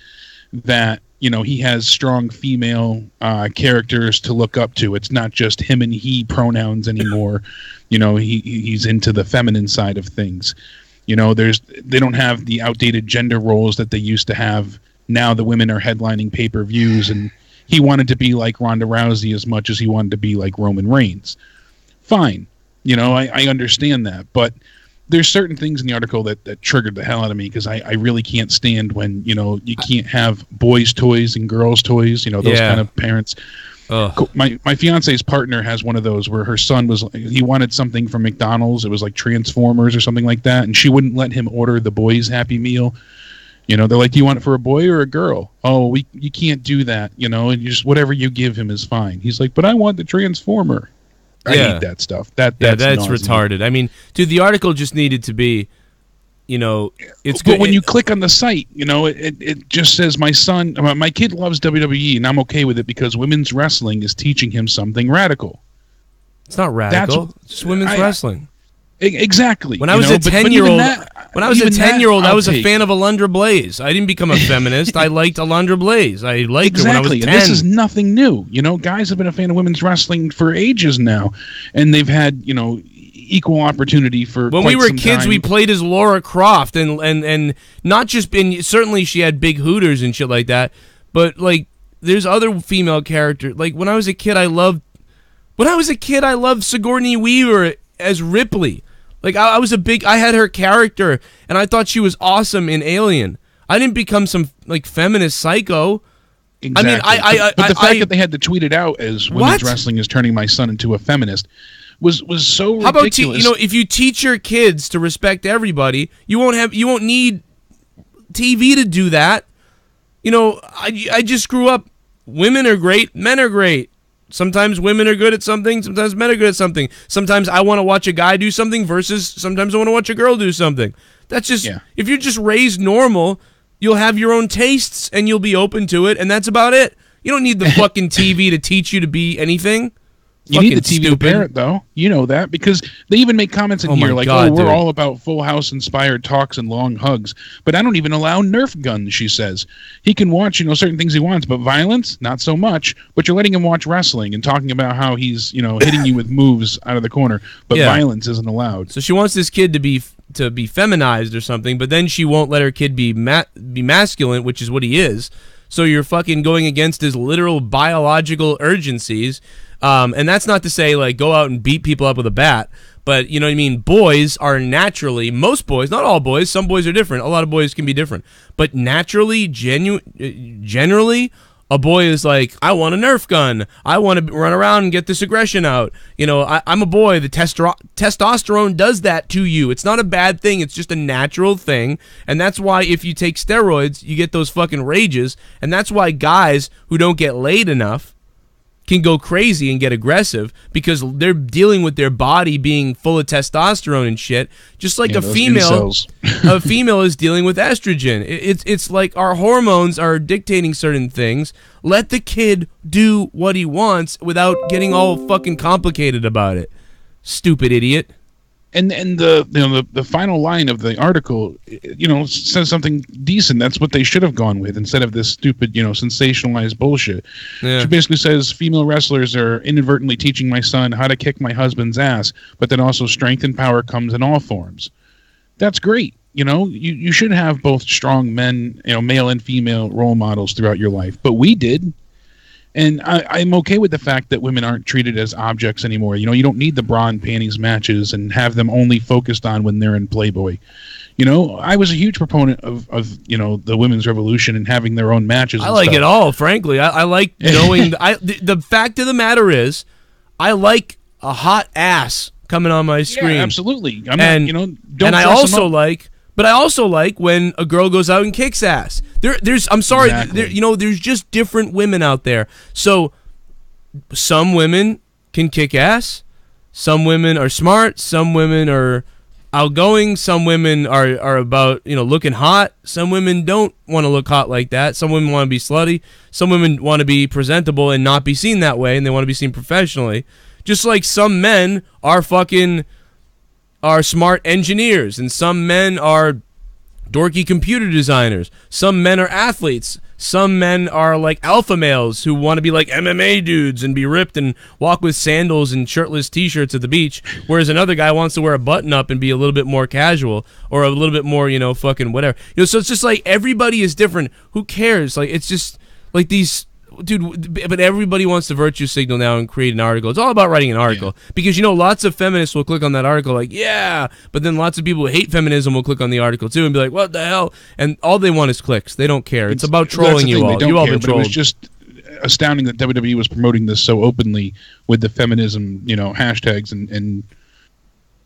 that he has strong female characters to look up to. It's not just him and he pronouns anymore. He's into the feminine side of things. They don't have the outdated gender roles that they used to have. Now the women are headlining pay-per-views, and he wanted to be like Ronda Rousey as much as he wanted to be like Roman Reigns. Fine. I understand that, but there's certain things in the article that triggered the hell out of me, because I really can't stand when, you can't have boys' toys and girls' toys, those kind of parents. My fiance's partner has one of those where her son he wanted something from McDonald's. It was like Transformers or something like that, and she wouldn't let him order the boys' Happy Meal. They're like, "Do you want it for a boy or a girl?" "Oh, you can't do that, and you just whatever you give him is fine." He's like, "But I want the Transformer." I hate that stuff. That's retarded. I mean, dude, the article just needed to be, it's good. But when you click on the site, it just says my kid loves WWE, and I'm okay with it because women's wrestling is teaching him something radical. It's not radical. It's just women's wrestling. Exactly. When I was a 10-year-old, I was a fan of Alundra Blaze. I didn't become a feminist. I liked Alundra Blaze. I liked her when I was 10. And this is nothing new. Guys have been a fan of women's wrestling for ages now, and they've had equal opportunity for. When we were kids, we played as Laura Croft, and not just been. Certainly, she had big hooters and shit like that. But there's other female characters. Like when I was a kid, I loved Sigourney Weaver as Ripley. I had her character, and I thought she was awesome in Alien. I didn't become some feminist psycho. Exactly. I mean, but the fact that they had to tweet it out as women's wrestling is turning my son into a feminist was so ridiculous. How about if you teach your kids to respect everybody, you won't need TV to do that. I just grew up. Women are great, men are great. Sometimes women are good at something, sometimes men are good at something. Sometimes I want to watch a guy do something versus sometimes I want to watch a girl do something. That's just, if you're just raised normal, you'll have your own tastes and you'll be open to it, and that's about it. You don't need the fucking TV to teach you to be anything. You need the TV parent, though. You know that, because they even make comments in here like, we're all about Full House-inspired talks and long hugs. But I don't even allow Nerf guns, she says. He can watch, certain things he wants, but violence, not so much. But you're letting him watch wrestling and talking about how he's, hitting you with moves out of the corner. But violence isn't allowed. So she wants this kid to be feminized or something, but then she won't let her kid be masculine, which is what he is. So you're fucking going against his literal biological urgencies. And that's not to say, like, go out and beat people up with a bat. But, you know what I mean? Boys are naturally, most boys, not all boys, some boys are different. A lot of boys can be different. But naturally, generally, a boy is like, I want a Nerf gun. I want to run around and get this aggression out. You know, I'm a boy. The testosterone does that to you. It's not a bad thing. It's just a natural thing. And that's why if you take steroids, you get those fucking rages. And that's why guys who don't get laid enough can go crazy and get aggressive, because they're dealing with their body being full of testosterone and shit, just like a female a female is dealing with estrogen. It's like our hormones are dictating certain things. Let the kid do what he wants without getting all fucking complicated about it. Stupid idiot. And the final line of the article, says something decent. That's what they should have gone with instead of this stupid, sensationalized bullshit. Yeah. She basically says female wrestlers are inadvertently teaching my son how to kick my husband's ass, but then also strength and power comes in all forms. That's great. You should have both strong men, male and female role models throughout your life. But we did. And I'm okay with the fact that women aren't treated as objects anymore. You don't need the bra and panties matches and have them only focused on when they're in Playboy. I was a huge proponent of the women's revolution and having their own matches. I like it all, frankly. I like knowing. The fact of the matter is, I like a hot ass coming on my screen. Yeah, absolutely. Don't and I also like. But I also like when a girl goes out and kicks ass. I'm sorry, exactly. There's just different women out there. So some women can kick ass. Some women are smart. Some women are outgoing. Some women are about, looking hot. Some women don't want to look hot like that. Some women want to be slutty. Some women want to be presentable and not be seen that way, and they want to be seen professionally. Just like some men are smart engineers, and some men are dorky computer designers. Some men are athletes. Some men are like alpha males who want to be like MMA dudes and be ripped and walk with sandals and shirtless t-shirts at the beach, whereas another guy wants to wear a button up and be a little bit more casual or a little bit more, fucking whatever. So it's just like everybody is different. Who cares? Like, it's just like these... Dude, but everybody wants to virtue signal now and create an article. It's all about writing an article. Yeah. Because, lots of feminists will click on that article like, yeah, but then lots of people who hate feminism will click on the article too and be like, what the hell? And all they want is clicks. They don't care. It's about trolling you all. You all been trolled. It was just astounding that WWE was promoting this so openly with the feminism, hashtags and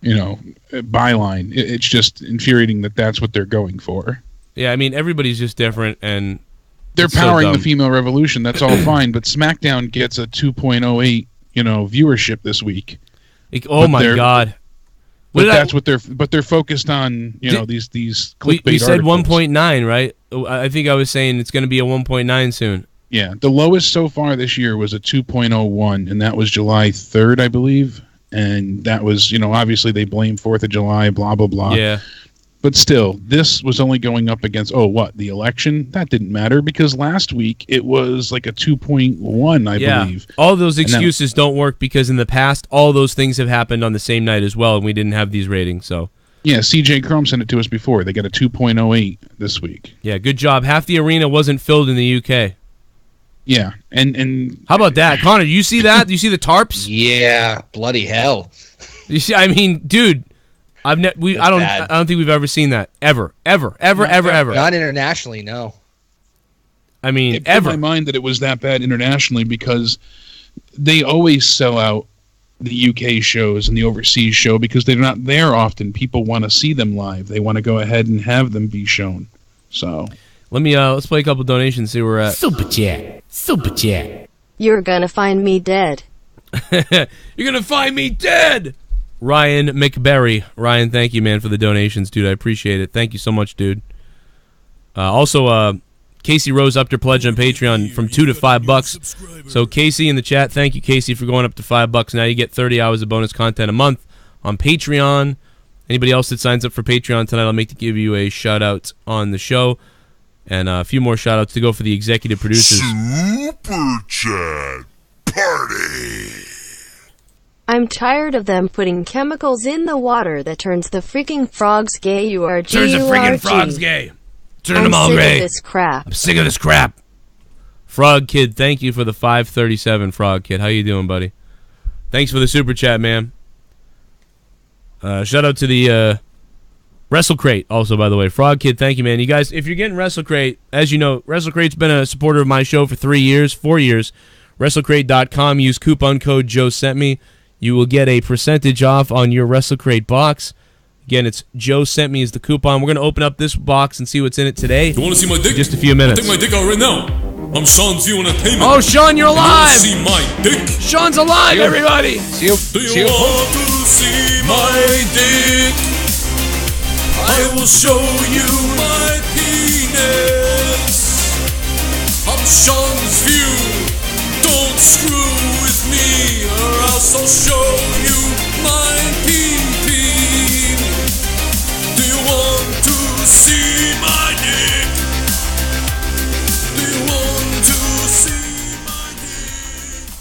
byline. It's just infuriating that that's what they're going for. Yeah, I mean, everybody's just different, and they're powering the female revolution. That's all fine, but SmackDown gets a 2.08, viewership this week. My God! But that's what they're focused on. These clickbait. We said articles. 1.9, right? I think I was saying it's going to be a 1.9 soon. Yeah, the lowest so far this year was a 2.01, and that was July 3rd, I believe. And that was, obviously they blame 4th of July, blah blah blah. Yeah. But still, this was only going up against, the election? That didn't matter because last week it was like a 2.1, I believe. All those excuses don't work because in the past, all those things have happened on the same night as well, and we didn't have these ratings. So yeah, CJ Chrome sent it to us before. They got a 2.08 this week. Yeah, good job. Half the arena wasn't filled in the UK. Yeah, and how about that, Connor? You see that? You see the tarps? Yeah, bloody hell. You see? I mean, dude. I don't think we've ever seen that ever. Not internationally, no. I mean, it blew my mind that it was that bad internationally because they always sell out the UK shows and the overseas show because they're not there often. People want to see them live. They want to go ahead and have them be shown. So let's play a couple donations. See where we're at. Super chat. You're gonna find me dead. You're gonna find me dead. Ryan McBerry. Ryan, thank you, man, for the donations, dude. I appreciate it. Thank you so much, dude. Also, Casey Rose upped her pledge on Patreon from $2 to $5. So, Casey in the chat, thank you, Casey, for going up to $5. Now you get 30 hours of bonus content a month on Patreon. Anybody else that signs up for Patreon tonight, I'll make to give you a shout-out on the show. And a few more shout-outs to go for the executive producers. Super Chat Party. I'm tired of them putting chemicals in the water that turns the freaking frogs gay. Turns the freaking frogs gay. Turn them all gay. I'm sick of this crap. I'm sick of this crap. Frog Kid, thank you for the 537, Frog Kid. How you doing, buddy? Thanks for the super chat, man. Shout out to the Wrestle Crate, also, by the way. Frog Kid, thank you, man. You guys, if you're getting Wrestle Crate, as you know, Wrestle Crate's been a supporter of my show for 4 years. WrestleCrate.com. Use coupon code Joe Sent Me. You will get a percentage off on your Wrestle Crate box. Again, it's Joe Sent Me is the coupon. We're going to open up this box and see what's in it today. You want to see my dick? In just a few minutes. I'll take my dick out right now. I'm Sean's View Entertainment. Oh, Sean, you're alive! You want to see my dick? Sean's alive, everybody! Do you want to see my dick? I will show you my penis. I'm Sean's View. Don't screw with me, or else I'll show you my pee-pee. Do you want to see my dick? Do you want to see my dick?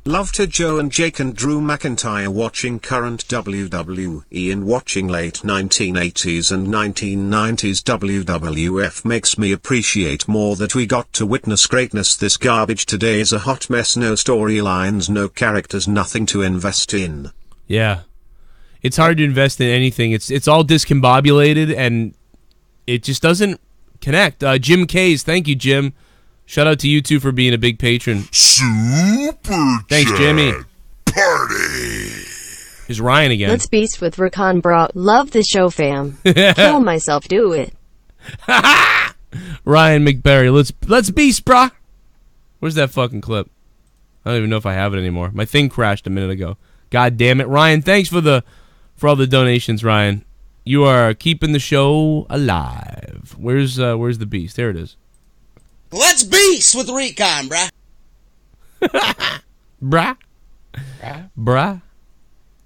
Love to Joe and Jake and Drew McIntyre watching current WWE and watching late 1980s and 1990s WWF makes me appreciate more that we got to witness greatness. This garbage today is a hot mess, no storylines, no characters, nothing to invest in. Yeah. It's hard to invest in anything. It's all discombobulated, and it just doesn't connect. Jim Kays, thank you, Jim. Shout out to you two for being a big patron. Super Thanks, Jimmy. Party. Here's Ryan again. Let's beast with Rakan Bra. Love the show, fam. Kill myself, do it. Ryan McBarry, let's beast, brah. Where's that fucking clip? I don't even know if I have it anymore. My thing crashed a minute ago. God damn it, Ryan. Thanks for all the donations, Ryan. You are keeping the show alive. Where's the beast? There it is. Let's beast with Recon, bruh. Brah.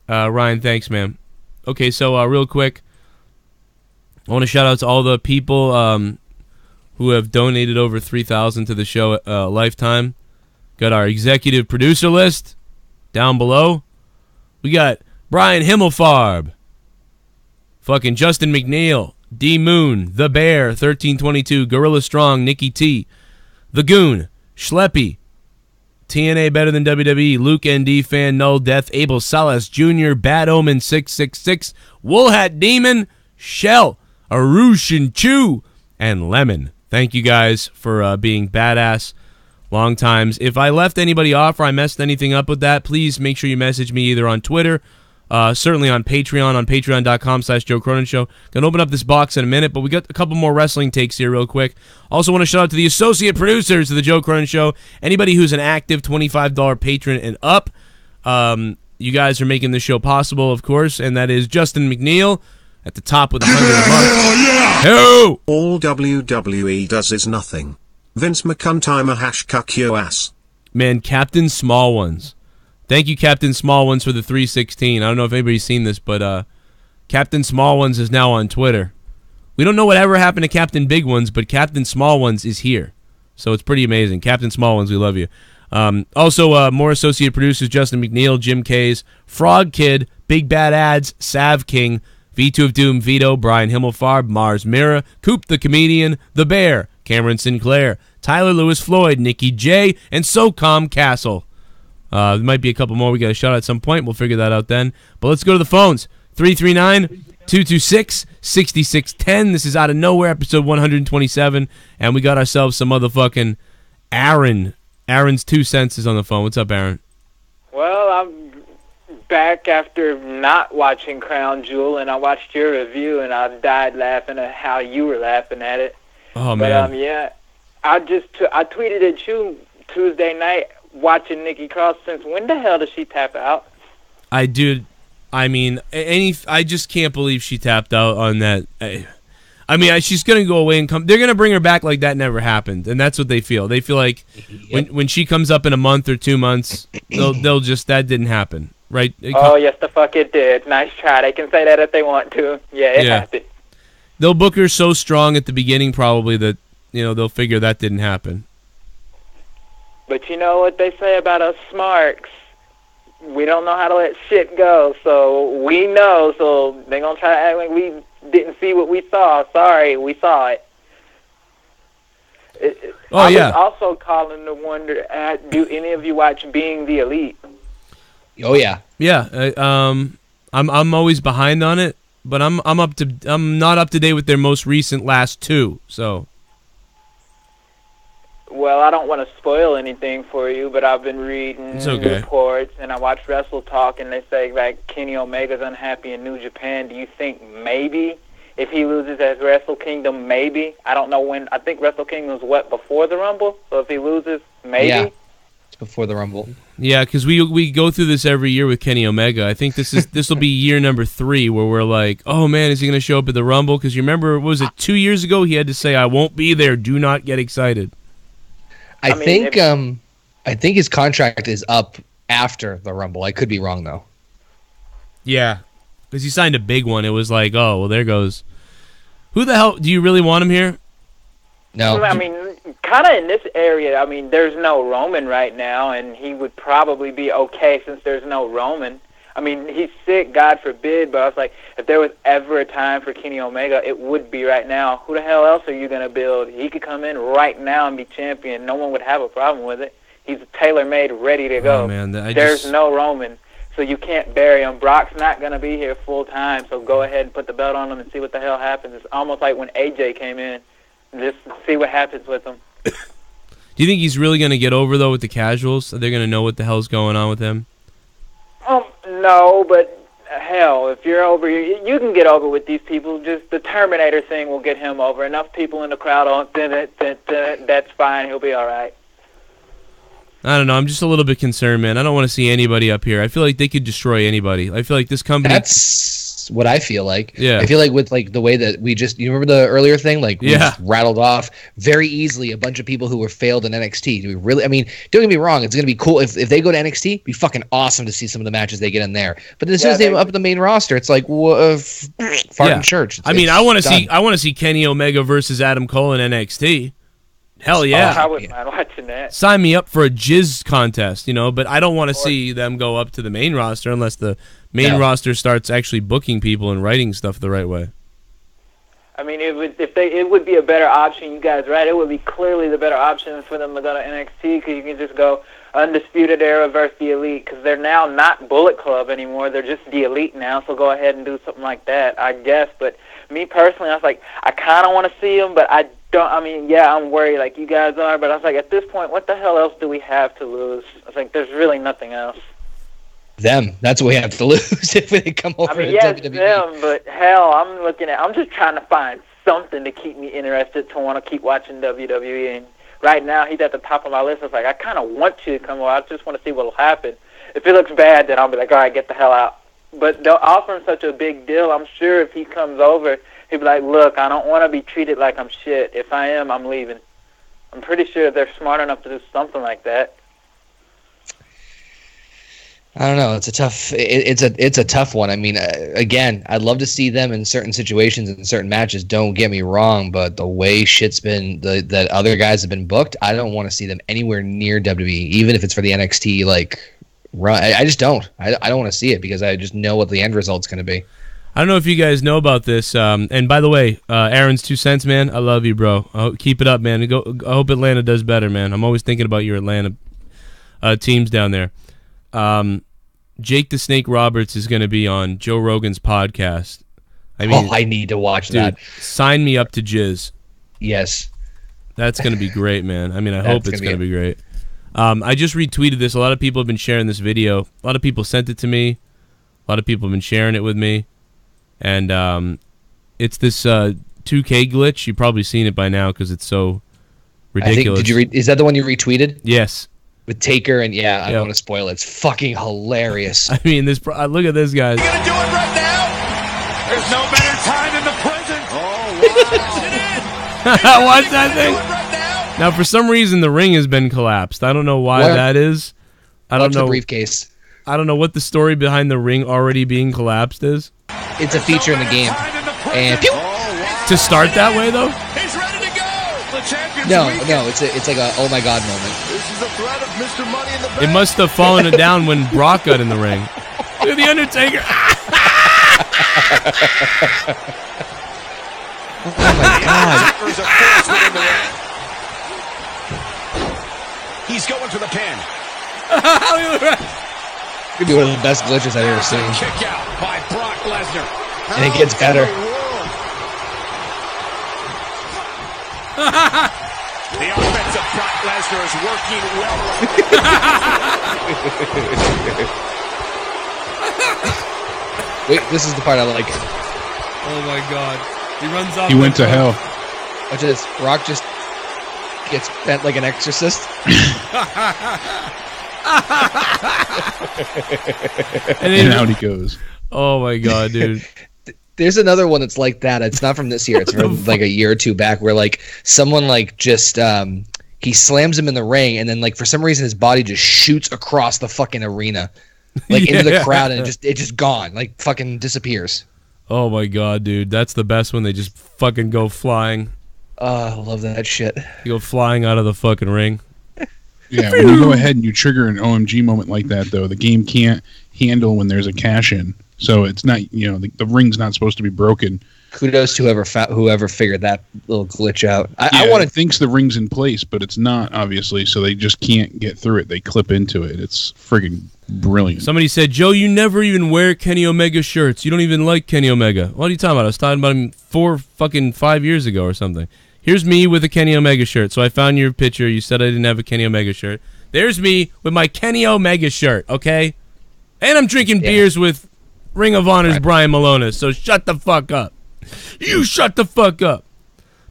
Ryan, thanks, man. Okay, so real quick, I want to shout out to all the people who have donated over $3,000 to the show lifetime. Got our executive producer list down below. We got Brian Himmelfarb, fucking Justin McNeil, DMOON, The Bear, 1322, Gorilla Strong, Nikki T, The Goon, Schleppy, TNA Better Than WWE, LukeNDfan, NullDeath, ABELsalasJR, Bad Omen 666, WoolhatDemon, Shell, AruShinchu, and Lemon. Thank you guys for being badass long times. If I left anybody off or I messed anything up with that, please make sure you message me either on Twitter, certainly on Patreon, on patreon.com/Joe Cronin Show. Gonna open up this box in a minute, but we got a couple more wrestling takes here real quick. Also want to shout out to the associate producers of the Joe Cronin Show. Anybody who's an active $25 patron and up, you guys are making this show possible, of course, and that is Justin McNeil at the top with $100 a month. Yeah! All WWE does is nothing. Vince McIntyre #cuck your ass. Man, Captain Small Ones. Thank you, Captain Small Ones, for the 316. I don't know if anybody's seen this, but Captain Small Ones is now on Twitter. We don't know whatever happened to Captain Big Ones, but Captain Small Ones is here. So it's pretty amazing. Captain Small Ones, we love you. Also, more associate producers, Justin McNeil, Jim Kays, Frog Kid, BigBadAds, Sav King, V2ofDoom VITO, Brian Himmelfarb, Marz Mira, Coop the Comedian, The Bear, Cameron Sinclair, Tyler Lewis Floyd, Nicky J, and SoCom Kastle. There might be a couple more we got to shout out at some point. We'll figure that out then. But let's go to the phones. 339-226-6610. This is Out of Nowhere, episode 127. And we got ourselves some motherfucking Aaron. Aaron's 2 cents is on the phone. What's up, Aaron? Well, I'm back after not watching Crown Jewel, and I watched your review, and I died laughing at how you were laughing at it. Oh, man. But, yeah, I tweeted at you Tuesday night watching Nikki Cross. Since when the hell did she tap out? I just can't believe she tapped out on that. She's going to go away and come. They're going to bring her back like that never happened, and that's what they feel. They feel like when she comes up in a month or 2 months, they'll just, that didn't happen, right? Yes, the fuck it did. Nice try. They can say that if they want to. Yeah, it happened. They'll book her so strong at the beginning probably that, they'll figure that didn't happen. But you know what they say about us smarks? We don't know how to let shit go, so we know, so they're going to try to act like we didn't see what we saw. Sorry, we saw it. Oh, yeah. I was also calling to wonder, do any of you watch Being the Elite? Oh yeah. Yeah. I'm always behind on it, but I'm not up to date with their most recent last two. So. Well, I don't want to spoil anything for you, but I've been reading reports, and I watched Wrestle Talk, and they say like Kenny Omega's unhappy in New Japan. Do you think maybe if he loses at Wrestle Kingdom, maybe? I don't know when. I think Wrestle Kingdom's before the Rumble. So if he loses, maybe. Yeah, it's before the Rumble. Yeah, because we go through this every year with Kenny Omega. I think this will be year number 3 where we're like, oh man, is he going to show up at the Rumble? Because you remember, what was it, 2 years ago? He had to say, I won't be there. Do not get excited. I think his contract is up after the Rumble. I could be wrong though. Yeah, because he signed a big one. It was like, oh well, there goes. Who the hell do you really want him here? No, I mean, kind of in this area. I mean, there's no Roman right now, and he would probably be okay since there's no Roman. I mean, he's sick, God forbid, but I was like, if there was ever a time for Kenny Omega, it would be right now. Who the hell else are you going to build? He could come in right now and be champion. No one would have a problem with it. He's tailor-made, ready to go. Oh, man, there's no Roman, so you can't bury him. Brock's not going to be here full-time, so go ahead and put the belt on him and see what the hell happens. It's almost like when AJ came in. Just see what happens with him. Do you think he's really going to get over, though, with the casuals? Are they going to know what the hell's going on with him? No, but hell, if you're over, you can get over with these people. Just the Terminator thing will get him over. Enough people in the crowd, that's fine. He'll be all right. I don't know. I'm just a little bit concerned, man. I don't want to see anybody up here. I feel like they could destroy anybody. I feel like this company... That's what I feel like. Yeah. I feel like with like the way that you remember the earlier thing? Like, we just rattled off very easily a bunch of people who were failed in NXT. Do we really, I mean, don't get me wrong, it's going to be cool. If they go to NXT, it'd be fucking awesome to see some of the matches they get in there. But as soon as they up the main roster, it's like, fart in church. I mean, I want to see Kenny Omega versus Adam Cole in NXT. Hell yeah. I wouldn't mind watching that. Sign me up for a jizz contest, but I don't want to see them go up to the main roster unless the main roster starts actually booking people and writing stuff the right way. I mean, it would be a better option, you guys, right? It would be clearly the better option for them to go to NXT because you can just go Undisputed Era versus the Elite because they're now not Bullet Club anymore. They're just the Elite now, so go ahead and do something like that, I guess. But me personally, I was like, I kind of want to see them, but I'm worried like you guys are, but I was like, at this point, what the hell else do we have to lose? I was like, there's really nothing else. Them. That's what we have to lose if they come over to WWE. Them, but hell, I'm just trying to find something to keep me interested to want to keep watching WWE. And right now, he's at the top of my list. I was like, I kind of want you to come over. I just want to see what will happen. If it looks bad, then I'll be like, all right, get the hell out. But they'll offer him such a big deal. I'm sure if he comes over, he'll be like, look, I don't want to be treated like I'm shit. If I am, I'm leaving. I'm pretty sure they're smart enough to do something like that. I don't know. It's a tough one. I mean, again, I'd love to see them in certain situations and certain matches. Don't get me wrong, but the way shit's been, that other guys have been booked, I don't want to see them anywhere near WWE, even if it's for the NXT run. I just don't. I don't want to see it because I just know what the end result's going to be. I don't know if you guys know about this. And by the way, Aaron's 2 cents, man. I love you, bro. Keep it up, man. I hope Atlanta does better, man. I'm always thinking about your Atlanta teams down there. Jake the Snake Roberts is going to be on Joe Rogan's podcast. I mean, I need to watch that. Sign me up to jizz. Yes. That's going to be great, man. I mean, I hope it's going to be great. I just retweeted this. A lot of people have been sharing this video. A lot of people sent it to me. A lot of people have been sharing it with me. And it's this 2K glitch. You've probably seen it by now because it's so ridiculous. Is that the one you retweeted? Yes. With Taker and I don't want to spoil it. It's fucking hilarious. I mean, look at this, guys. You're gonna do it right now. There's no better time than the present. Oh wow! What's that thing? Now, for some reason, the ring has been collapsed. I don't know why that is. I don't know. The briefcase. I don't know what the story behind the ring already being collapsed is. It's a feature in the game. And to start that way, though. He's ready to go. The champion's No, it's like a oh my god moment. This is a threat of Mr. Money in the Bank. It must have fallen down when Brock got in the ring. Look at the Undertaker. Oh my god. Could be one of the best glitches I've ever seen. Kick out by Brock Lesnar. And it gets better. The offense of Brock Lesnar is working well. Wait, this is the part I like. Oh my god. He runs off. He went to hell. Watch this. Brock just gets bent like an exorcist. And out he goes. Oh my god, dude. There's another one that's like that. It's not from this year. It's from like a year or two back, where like someone like just he slams him in the ring, and then like for some reason his body just shoots across the fucking arena, like into the crowd, and it just gone, like fucking disappears. Oh my god, dude. That's the best when they just fucking go flying. Oh, I love that shit. You go flying out of the fucking ring. Yeah, when you go ahead and you trigger an OMG moment like that, though, the game can't handle when there's a cash-in. So it's not, the ring's not supposed to be broken. Kudos to whoever figured that little glitch out. It thinks the ring's in place, but it's not, obviously, so they just can't get through it. They clip into it. It's friggin' brilliant. Somebody said, Joe, you never even wear Kenny Omega shirts. You don't even like Kenny Omega. What are you talking about? I was talking about him 5 years ago or something. Here's me with a Kenny Omega shirt. So I found your picture. You said I didn't have a Kenny Omega shirt. There's me with my Kenny Omega shirt, okay? And I'm drinking beers with Ring of Honor's Brian Malonis, so shut the fuck up. You shut the fuck up.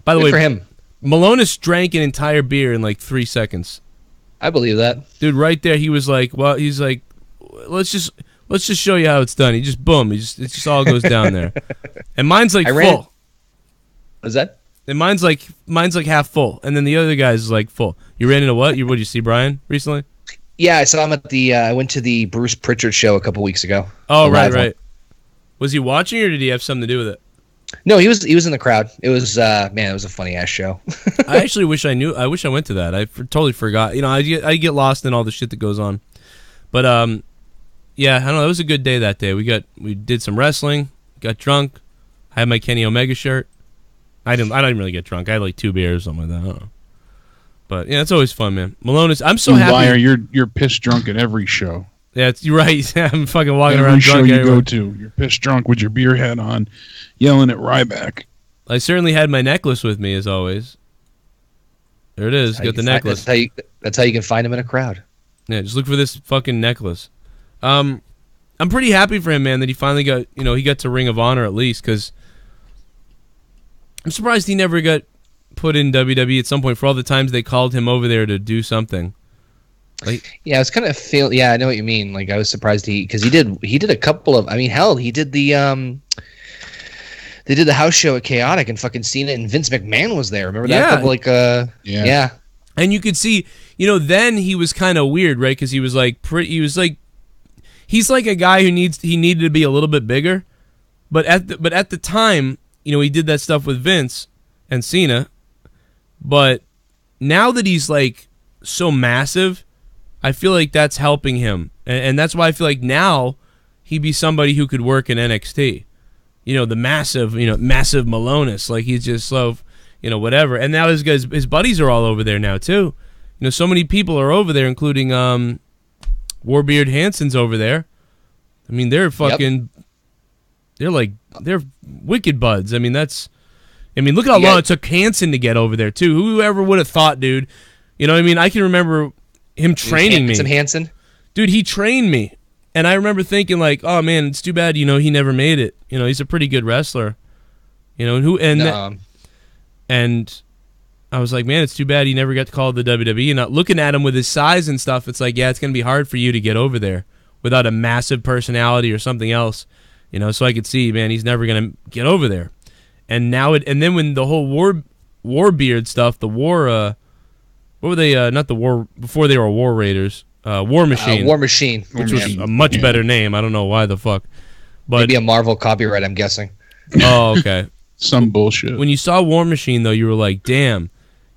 By the way, for him. Malonis drank an entire beer in like 3 seconds. I believe that. Dude, right there, he was like, let's just show you how it's done. He just, boom, it just all goes down there. And mine's like full. What's that? And mine's like half full, and then the other guy's is like full. You ran into what? What did you see Brian recently? Yeah, I saw him at the. I went to the Bruce Pritchard show a couple weeks ago. Oh, right. Was he watching, or did he have something to do with it? No, he was in the crowd. It was it was a funny ass show. I actually wish I knew. I wish I went to that. I totally forgot. I get lost in all the shit that goes on. But yeah, I don't know. It was a good day that day. We did some wrestling. Got drunk. I had my Kenny Omega shirt. I didn't really get drunk. I had like 2 beers, something like that. I don't know. But yeah, it's always fun, man. Malonis, I'm so happy. Liar, you're pissed drunk at every show. Yeah, you're right. I'm fucking walking every around show drunk. You go to, you're pissed drunk with your beer hat on, yelling at Ryback. I certainly had my necklace with me, as always. There it is. Got the necklace. That's how you can find him in a crowd. Yeah, just look for this fucking necklace. I'm pretty happy for him, man, that he finally got, he got to Ring of Honor at least, because I'm surprised he never got put in WWE at some point for all the times they called him over there to do something. Yeah, I was kind of I know what you mean. Like, I was surprised because he did a couple of. I mean, hell, he did the they did the house show at Chaotic, and fucking Cena and Vince McMahon was there. Remember that? Yeah. And you could see, then he was kind of weird, right? Because he was like he's like a guy who needed to be a little bit bigger, but at the time, he did that stuff with Vince and Cena, but now that he's like so massive, I feel like that's helping him, and that's why I feel like now he'd be somebody who could work in NXT. The massive Malonis, like he's just so, whatever. And now his buddies are all over there now too. So many people are over there, including Warbeard Hansen's over there. I mean, they're fucking, they're wicked buds. I mean, look at how long it took Hansen to get over there too. Whoever would have thought, dude? I can remember him training me. Some Hansen? Dude, he trained me. And I remember thinking like, oh man, it's too bad, he never made it. He's a pretty good wrestler. And I was like, man, it's too bad he never got to call the WWE. And looking at him with his size and stuff, it's like, yeah, it's going to be hard for you to get over there without a massive personality or something else. So I could see, man, he's never going to get over there. And now and then when the whole Warbeard stuff, the War, what were they? Not the War, before they were War Raiders. War Machine. War Machine. Which was a much better name. I don't know why the fuck. But maybe a Marvel copyright, I'm guessing. Oh, okay. Some bullshit. When you saw War Machine, though, you were like, damn,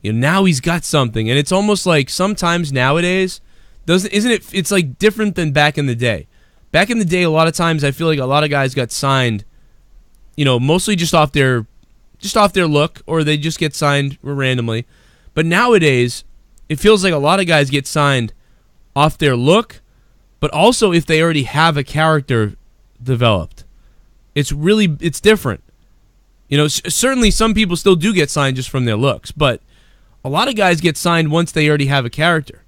now he's got something. And it's almost like sometimes nowadays, isn't it? It's like different than back in the day. Back in the day, a lot of times I feel like a lot of guys got signed, mostly just off their look, or they just get signed randomly. But nowadays, it feels like a lot of guys get signed off their look, but also if they already have a character developed. It's different. You know, certainly some people still do get signed just from their looks, but a lot of guys get signed once they already have a character.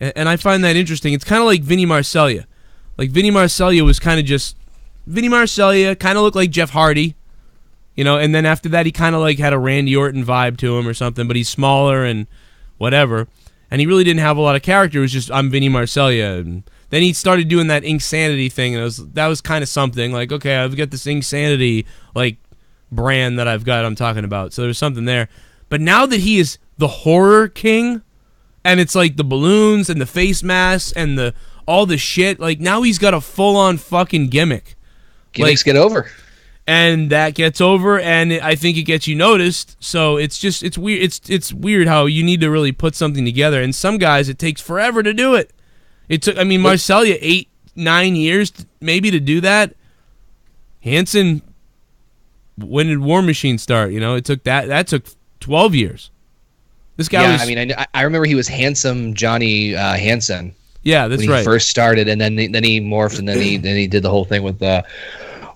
And I find that interesting. It's kind of like Vinny Marseglia. Like, Vinny Marseglia was kind of just... Vinny Marseglia kind of looked like Jeff Hardy, you know, and then after that he kind of like had a Randy Orton vibe to him or something, but he's smaller and whatever. And he really didn't have a lot of character. It was just, I'm Vinny Marseglia. And then he started doing that Insanity thing, and that was kind of something. Like, okay, I've got this Insanity, like, brand that I've got I'm talking about. So there's something there. But now that he is the horror king, and it's like the balloons and the face masks and all the shit, like, now he's got a full-on fucking gimmick. Gimmicks get over. And that gets over, and I think it gets you noticed. So it's weird. It's weird how you need to really put something together. And some guys, it takes forever to do it. It took, I mean, Marseglia 8-9 years maybe to do that. Hansen, when did War Machine start? You know, it took that took 12 years. This guy was. I mean, I remember he was Handsome Johnny Hansen. Yeah, that's when right. He first started, and then he morphed, and then he did the whole thing with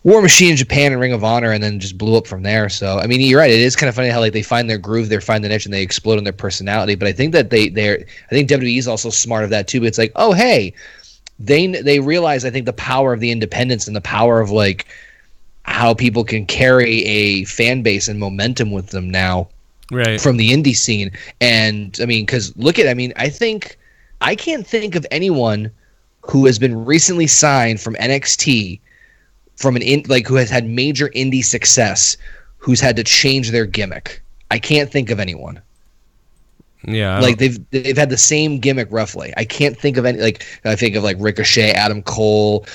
War Machine in Japan and Ring of Honor, and then just blew up from there. So I mean, you're right. It is kind of funny how like they find their groove, they find the niche, and they explode in their personality. But I think that I think WWE is also smart of that too. But it's like, oh hey, they realize, I think, the power of the independents and the power of like how people can carry a fan base and momentum with them now, right, from the indie scene. And I mean, because I can't think of anyone who has been recently signed from NXT, from who has had major indie success, who's had to change their gimmick. I can't think of anyone. Yeah, like they've had the same gimmick roughly. I can't think of any. Like, I think of like Ricochet, Adam Cole,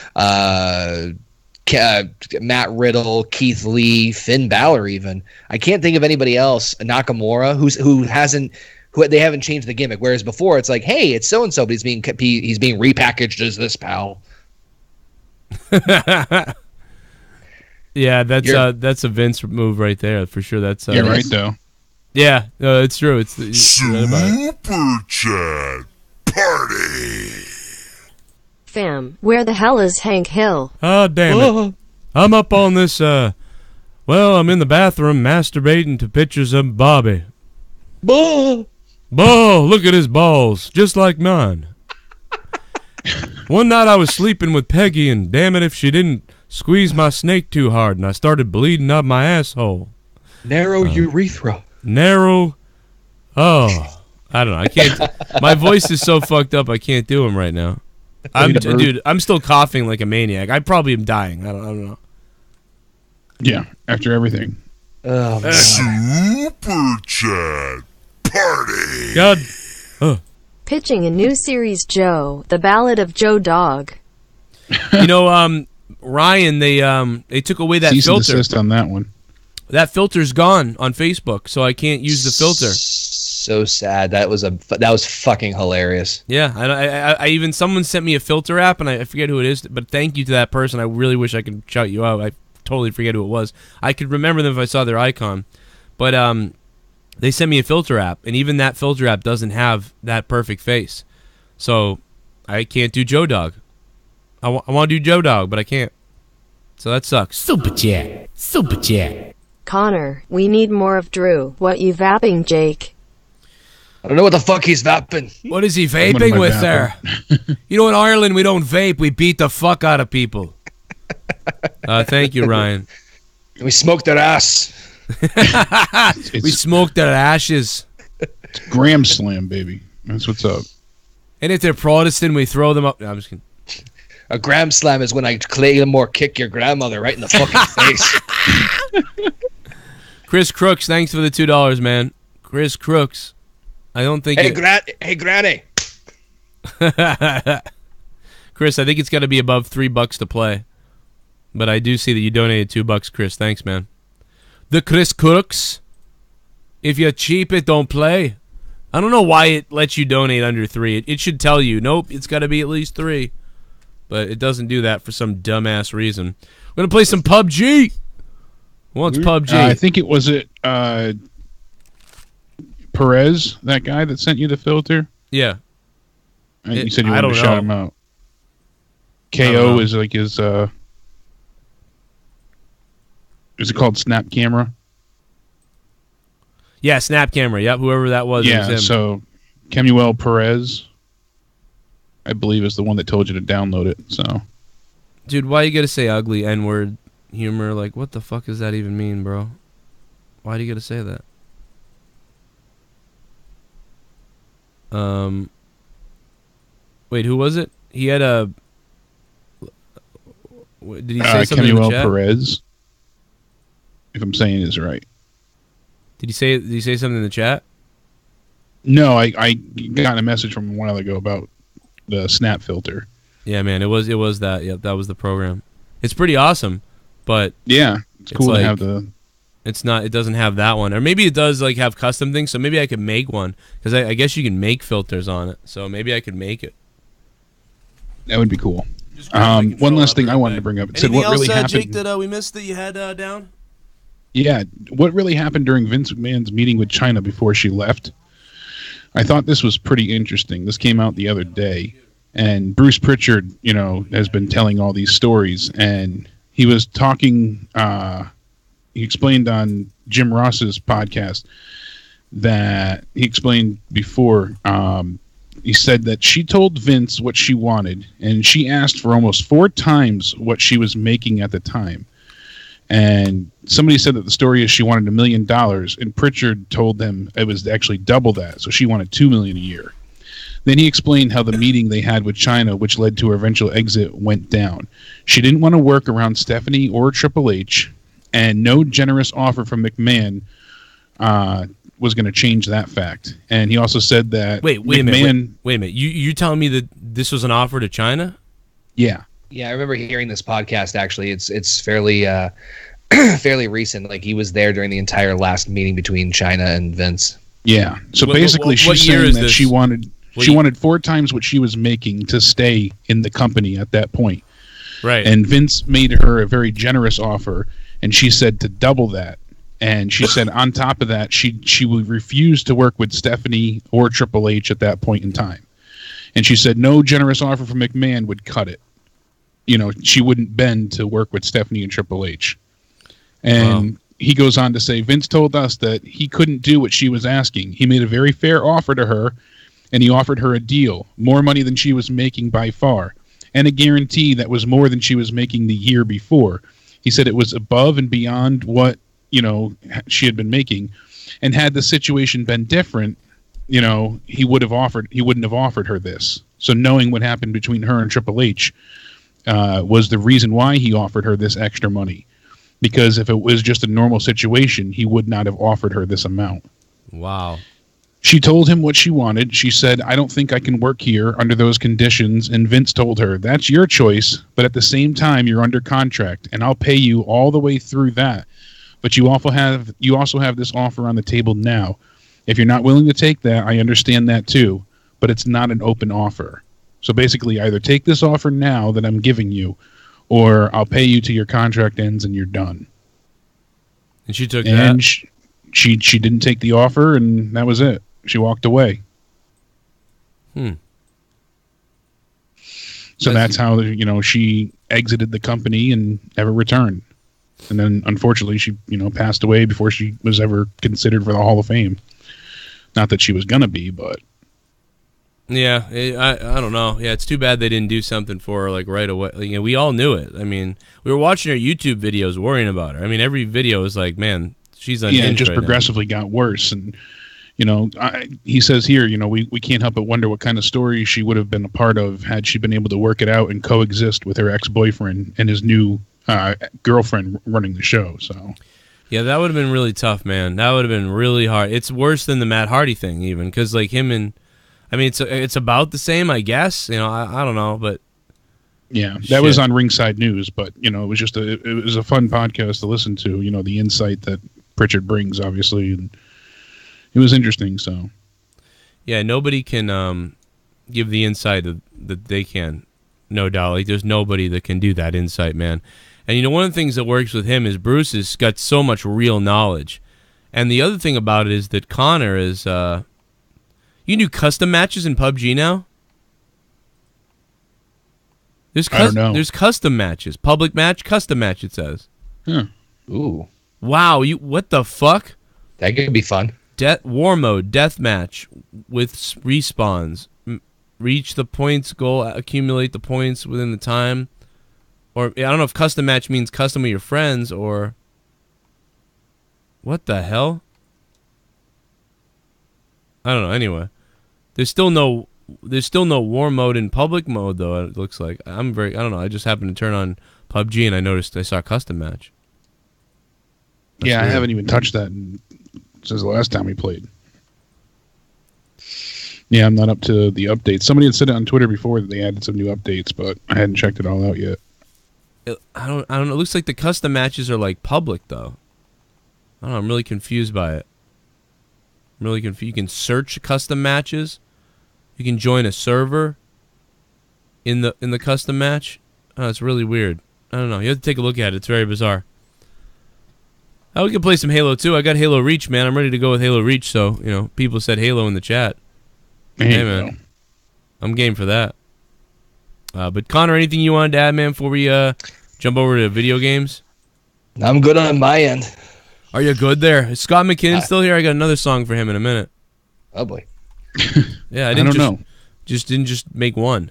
Matt Riddle, Keith Lee, Finn Balor. Even I can't think of anybody else. Nakamura, who they haven't changed the gimmick. Whereas before, it's like, hey, it's so and so, but he's being repackaged as this, pal. Yeah, that's a Vince move right there for sure. That's you're right though. Yeah, it's true. It's Super Chat Party. Fam, where the hell is Hank Hill? Oh, damn it. I'm up on this, I'm in the bathroom masturbating to pictures of Bobby. Look at his balls, just like mine. One night I was sleeping with Peggy, and damn it if she didn't squeeze my snake too hard, and I started bleeding out my asshole. Narrow urethra. Narrow. Oh, I don't know. I can't. My voice is so fucked up. I can't do them right now. Dude, I'm still coughing like a maniac. I probably am dying. I don't know. Yeah, after everything. Oh, Super Chat Party. God. Pitching a new series, Joe, The Ballad of Joe Dog. You know, Ryan, they took away that Cease and filter. desist on that one. That filter's gone on Facebook, so I can't use the filter. So sad. That was fucking hilarious. Yeah, I even, someone sent me a filter app, and I forget who it is, but thank you to that person. I really wish I could shout you out. I totally forget who it was. I could remember them if I saw their icon, but they sent me a filter app, and even that filter app doesn't have that perfect face, so I can't do Joe Dog. I want to do Joe Dog, but I can't. So that sucks. Super Chat. Super Chat. Connor, we need more of Drew. What you vapping, Jake? I don't know what the fuck he's vapping. What is he vaping with there? You know, in Ireland, we don't vape. We beat the fuck out of people. Thank you, Ryan. We smoked their ass. We smoked their ashes. It's Gram Slam, baby. That's what's up. And if they're Protestant, we throw them up. No, I'm just kidding. A gram slam is when I Claymore kick your grandmother right in the fucking face. Chris Crooks, thanks for the $2, man. Chris Crooks. I don't think. Hey, Granny. Chris, I think it's got to be above $3 to play. But I do see that you donated $2, Chris. Thanks, man. The Chris Crooks. If you're cheap, it don't play. I don't know why it lets you donate under 3. It should tell you, nope, it's got to be at least 3. But it doesn't do that for some dumbass reason. We're going to play some PUBG. Who wants PUBG? I think it was Perez, that guy that sent you the filter. Yeah. You said you wanted to shout him out. KO is like his, is it called Snap Camera? Yeah, Snap Camera. Yep, whoever that was. Yeah, it was him. so Kemuel Perez, I believe, is the one that told you to download it. So, dude, why you gotta say ugly N-word humor? Like, what the fuck does that even mean, bro? Why do you gotta say that? Wait, who was it? He had a. Did he say something in the chat? Perez, if I'm saying this right. Did he say something in the chat? No, I got a message from a while ago about the snap filter. Yeah, man, it was that. Yep, that was the program. It's pretty awesome, but yeah, it's cool like, to have the. It's not. It doesn't have that one, or maybe it does like have custom things. So maybe I could make one because I guess you can make filters on it. So maybe I could make it. That would be cool. One last thing I wanted to bring up. It said what really happened. Jake, that we missed that you had down? Yeah, what really happened during Vince McMahon's meeting with China before she left? I thought this was pretty interesting. This came out the other day, and Bruce Pritchard, has been telling all these stories, and he was talking. He explained on Jim Ross's podcast that he explained before. He said that she told Vince what she wanted, and she asked for almost 4 times what she was making at the time. And somebody said that the story is she wanted $1 million, and Pritchard told them it was actually double that, so she wanted $2 million a year. Then he explained how the meeting they had with China, which led to her eventual exit, went down. She didn't want to work around Stephanie or Triple H, and no generous offer from McMahon was going to change that fact. And he also said that wait a minute. You telling me that this was an offer to China? Yeah. Yeah, I remember hearing this podcast. Actually, it's fairly fairly recent. Like he was there during the entire last meeting between China and Vince. Yeah. So basically, she's saying that she wanted 4 times what she was making to stay in the company at that point. Right. And Vince made her a very generous offer, and she said to double that. And she said on top of that, she would refuse to work with Stephanie or Triple H at that point in time. And she said no generous offer from McMahon would cut it. She wouldn't bend to work with Stephanie and Triple H. And he goes on to say, Vince told us that he couldn't do what she was asking. He made a very fair offer to her, and he offered her a deal, more money than she was making by far, and a guarantee that was more than she was making the year before. He said it was above and beyond what she had been making, and had the situation been different, he wouldn't have offered her this. So knowing what happened between her and Triple H was the reason why he offered her this extra money. Because if it was just a normal situation, he would not have offered her this amount. Wow. She told him what she wanted. She said, I don't think I can work here under those conditions. And Vince told her, that's your choice, but at the same time, you're under contract, and I'll pay you all the way through that. But you also have this offer on the table now. If you're not willing to take that, I understand that too, but it's not an open offer. So basically, either take this offer now that I'm giving you, or I'll pay you till your contract ends and you're done. And she took and that? She didn't take the offer, and that was it. She walked away. So that's how, she exited the company and never returned. And then, unfortunately, she, passed away before she was ever considered for the Hall of Fame. Not that she was going to be, but... Yeah, I don't know. Yeah, it's too bad they didn't do something for her, like, right away. We all knew it. I mean, we were watching her YouTube videos worrying about her. I mean, every video was like, man, she's unhinged. Yeah, it just progressively got worse. And, he says here, we can't help but wonder what kind of story she would have been a part of had she been able to work it out and coexist with her ex-boyfriend and his new girlfriend running the show. So yeah, that would have been really tough, man. That would have been really hard. It's worse than the Matt Hardy thing, even, because like him and it's about the same, I guess. I don't know, but yeah, that was on Ringside News. But it was just it was a fun podcast to listen to. The insight that Pritchard brings, obviously, and it was interesting. So yeah, nobody can give the insight that they can. No doubt, like there's nobody that can do that insight, man. And one of the things that works with him is Bruce has got so much real knowledge. And the other thing about it is that Connor is... you can do custom matches in PUBG now? I don't know. There's custom matches. Public match, custom match, it says. Huh. Ooh. Wow, what the fuck? That could be fun. War mode, death match with respawns. Reach the points goal, accumulate the points within the time. Or, I don't know if custom match means custom with your friends, or... What the hell? I don't know, anyway. There's still no war mode in public mode, though, it looks like. I don't know, I just happened to turn on PUBG and I saw custom match. That's yeah, weird. I haven't even touched that since the last time we played. Yeah, I'm not up to the updates. Somebody had said it on Twitter before that they added some new updates, but I hadn't checked it all out yet. I don't know. It looks like the custom matches are like public though. I don't know. I'm really confused by it. I'm really confused. You can search custom matches. You can join a server in the custom match. Oh, it's really weird. I don't know. You have to take a look at it. It's very bizarre. Oh, we can play some Halo too. I got Halo Reach, man. I'm ready to go with Halo Reach. So people said Halo in the chat. Hey man, I'm game for that. But Connor, anything you wanted to add, man, before we jump over to video games? I'm good on my end. Are you good there? Is Scott McKinnon still here? I got another song for him in a minute. Oh boy. Yeah, I don't know. Didn't make one.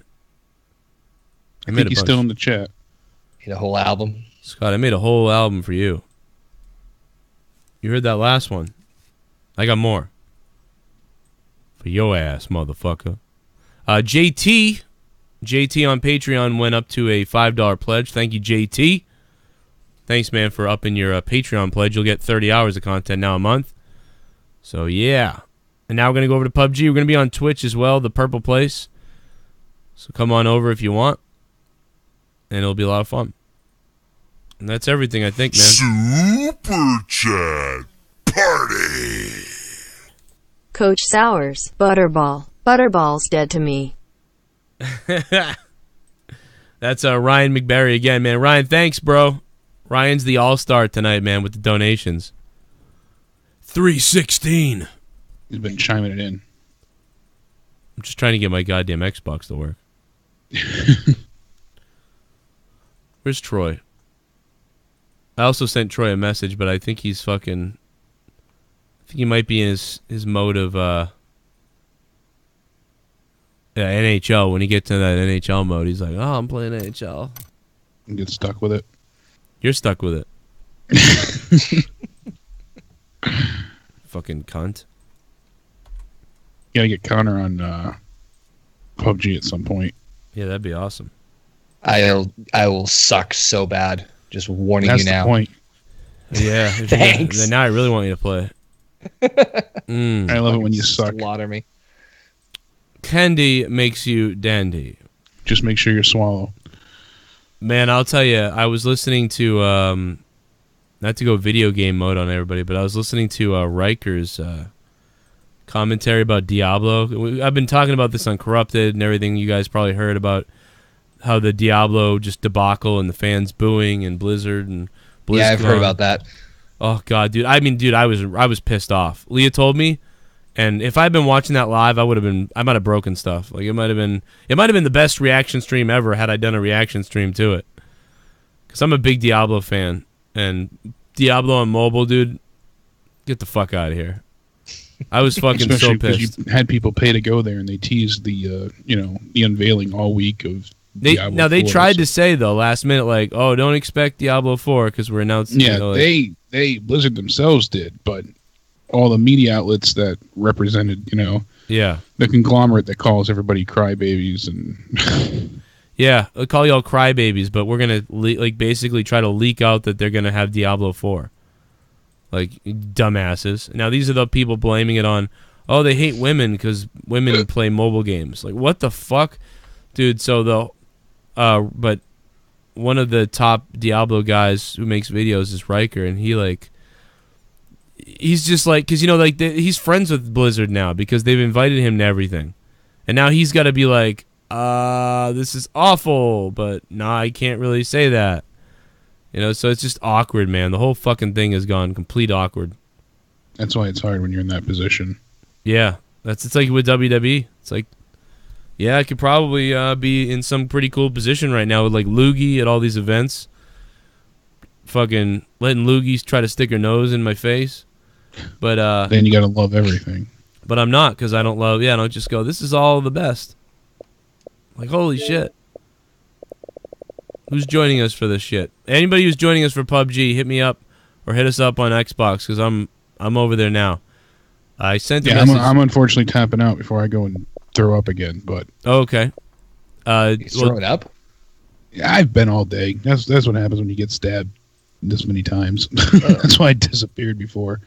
I think he's still in the chat. Made a whole album. Scott, I made a whole album for you. You heard that last one. I got more. For your ass, motherfucker. JT on Patreon went up to a $5 pledge. Thank you, JT. Thanks, man, for upping your Patreon pledge. You'll get 30 hours of content now a month. So, yeah. And now we're going to go over to PUBG. We're going to be on Twitch as well, the Purple Place. So come on over if you want. And it'll be a lot of fun. And that's everything, I think, man. Super Chat Party. Coach Sours, Butterball. Butterball's dead to me. That's Ryan McBarry again, man. Ryan, thanks, bro. Ryan's the all-star tonight, man, with the donations. 316. He's been chiming it in. I'm just trying to get my goddamn Xbox to work. Where's Troy? I also sent Troy a message, but I think he's fucking... I think he might be in his mode of NHL. When he gets in that NHL mode, he's like, oh, I'm playing NHL. And get stuck with it. You're stuck with it. Fucking cunt. Gotta get Connor on PUBG at some point. Yeah, that'd be awesome. I will suck so bad. Just warning That's you now. the point. Yeah. Thanks. Then now I really want you to play. I love it when you suck. Slaughter me. Candy makes you dandy. Just make sure you swallow. Man, I'll tell you, I was listening to, not to go video game mode on everybody, but I was listening to Riker's commentary about Diablo. I've been talking about this on Corrupted and everything. You guys probably heard about how the Diablo just debacle and the fans booing and Blizzard and BlizzCon. Yeah, I've heard about that. Oh god, dude! I mean, dude, I was pissed off. Leah told me, and if I'd been watching that live, I might have broken stuff. Like it might have been the best reaction stream ever had I done a reaction stream to it. Because I'm a big Diablo fan, and Diablo on mobile, dude, get the fuck out of here. I was fucking so pissed. You had people pay to go there, and they teased the the unveiling all week of. Diablo They 4. tried to say though last minute, like, oh, don't expect Diablo 4 because we're announcing. Yeah, they Blizzard themselves did, but all the media outlets that represented, yeah, the conglomerate that calls everybody crybabies and. Yeah, I'll call y'all crybabies, but we're gonna basically try to leak out that they're gonna have Diablo 4. Like dumbasses. Now these are the people blaming it on. Oh, they hate women because women play mobile games. Like what the fuck, dude? So but one of the top Diablo guys who makes videos is Riker, and he's just like, because he's friends with Blizzard now because they've invited him to everything, and now he's got to be like, this is awful, but nah, I can't really say that, so it's just awkward, man. The whole fucking thing has gone complete awkward. That's why it's hard when you're in that position. Yeah, it's like with WWE. It's like Yeah, I could probably be in some pretty cool position right now with like Loogie at all these events. Fucking letting Loogies try to stick her nose in my face. But then you gotta love everything. But I'm not, because I don't love. Yeah, I don't just go, this is all the best. Like, holy shit. Who's joining us for this shit? Anybody who's joining us for PUBG, hit me up or hit us up on Xbox, because I'm over there now. I sent a message. I'm unfortunately tapping out before I go and throw up again. But okay. You throwing up? Yeah, I've been all day. That's what happens when you get stabbed this many times. That's why I disappeared before.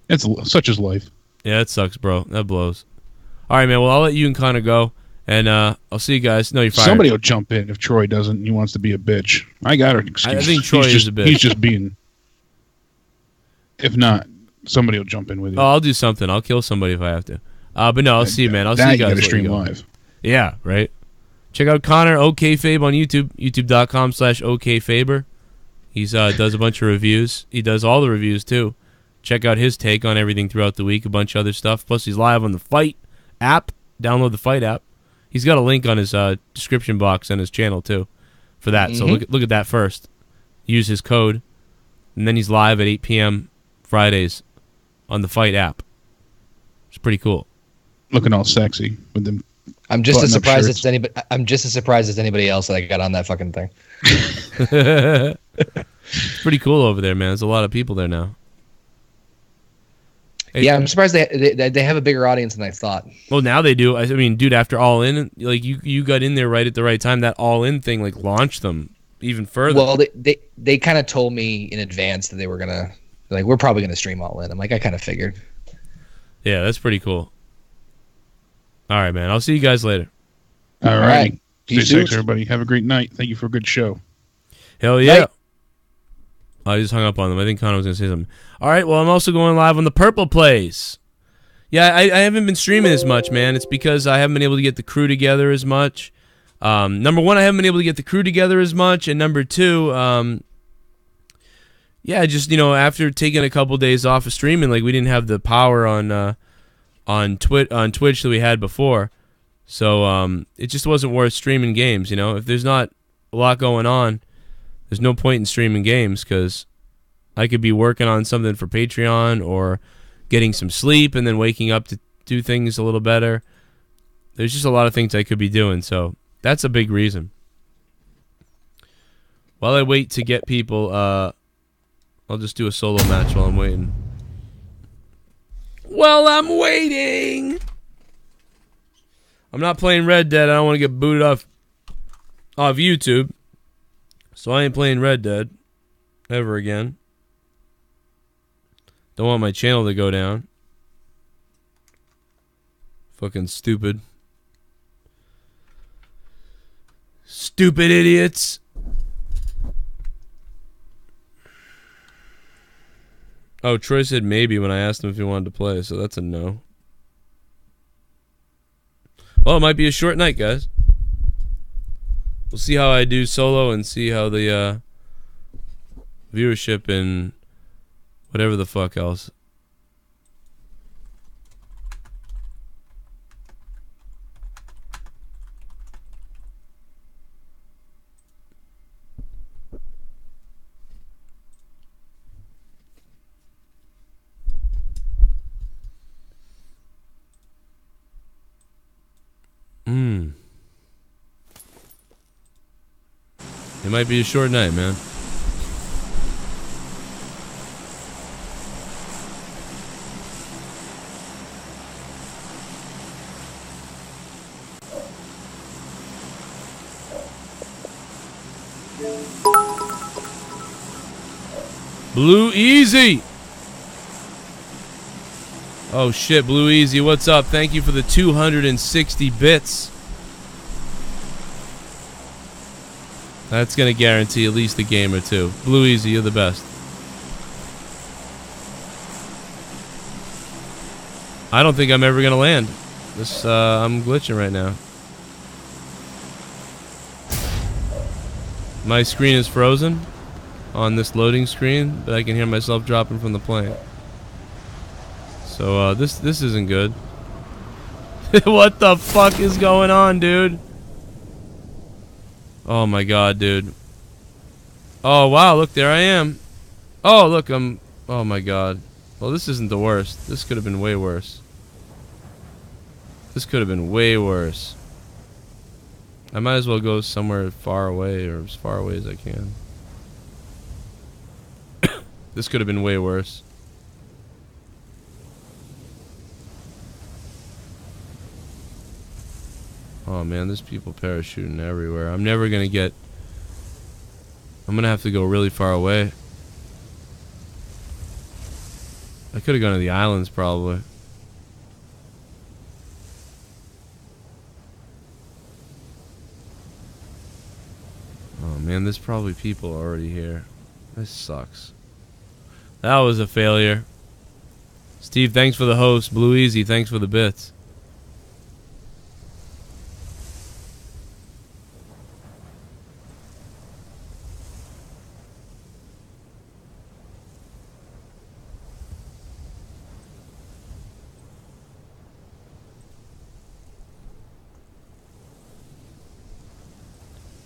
It's such as life. Yeah, that sucks, bro. That blows. All right, man. Well, I'll let you and Connor go, and I'll see you guys. No, you're fired. Somebody will jump in if Troy doesn't and he wants to be a bitch. I got an excuse. I think Troy is a bitch. He's just being... If not, somebody will jump in with you. Oh, I'll do something. I'll kill somebody if I have to. But no, I'll see you, man. I'll see you guys. You gotta stream live. Yeah, right. Check out Connor OKFabe on YouTube, youtube.com/OKFaber. He does a bunch of reviews. He does all the reviews, too. Check out his take on everything throughout the week, a bunch of other stuff. Plus, he's live on the Fight app. Download the Fight app. He's got a link on his description box and his channel, too, for that. So look at that first. Use his code. And then he's live at 8 p.m. Fridays on the Fight app. It's pretty cool. Looking all sexy with them. I'm just as surprised as anybody. I'm just as surprised as anybody else that I got on that fucking thing. It's pretty cool over there, man. There's a lot of people there now. Hey, yeah, I'm surprised they have a bigger audience than I thought. Well, now they do. I mean, dude, after All In, like you got in there right at the right time. That All In thing like launched them even further. Well, they kind of told me in advance that they were gonna we're probably gonna stream All In. I'm like, I kind of figured. Yeah, that's pretty cool. All right, man. I'll see you guys later. All right. Stay safe, everybody. Have a great night. Thank you for a good show. Hell yeah. Night. I just hung up on them. I think Connor was going to say something. All right, well, I'm also going live on the Purple Plays. Yeah, I haven't been streaming as much, man. It's because I haven't been able to get the crew together as much. Number one, I haven't been able to get the crew together as much. And number two, yeah, just, after taking a couple days off of streaming, like, we didn't have the power on Twitch that we had before. So it just wasn't worth streaming games, If there's not a lot going on, there's no point in streaming games, because I could be working on something for Patreon or getting some sleep and then waking up to do things a little better. There's just a lot of things I could be doing, so that's a big reason. While I wait to get people, I'll just do a solo match while I'm waiting. Well, I'm waiting. I'm not playing Red Dead. I don't want to get booted off YouTube. So I ain't playing Red Dead ever again. Don't want my channel to go down. Fucking stupid. Stupid idiots. Oh, Troy said maybe when I asked him if he wanted to play, so that's a no. Well, it might be a short night, guys. We'll see how I do solo and see how the viewership and whatever the fuck else. It might be a short night, man. Blue Easy. Oh shit, Blue Easy, what's up? Thank you for the 260 bits. That's going to guarantee at least a game or two. Blue Easy, you're the best. I don't think I'm ever going to land. This, I'm glitching right now. My screen is frozen on this loading screen, but I can hear myself dropping from the plane. So, this isn't good. What the fuck is going on, dude? Oh my god, dude. Oh wow, look, there I am. Oh, look, I'm... Oh my god. Well, this isn't the worst. This could have been way worse. This could have been way worse. I might as well go somewhere far away, or as far away as I can. This could have been way worse. Oh man, there's people parachuting everywhere. I'm never gonna get... I'm gonna have to go really far away. I could have gone to the islands, probably. Oh man, there's probably people already here. This sucks. That was a failure. Steve, thanks for the host. Blue Easy, thanks for the bits.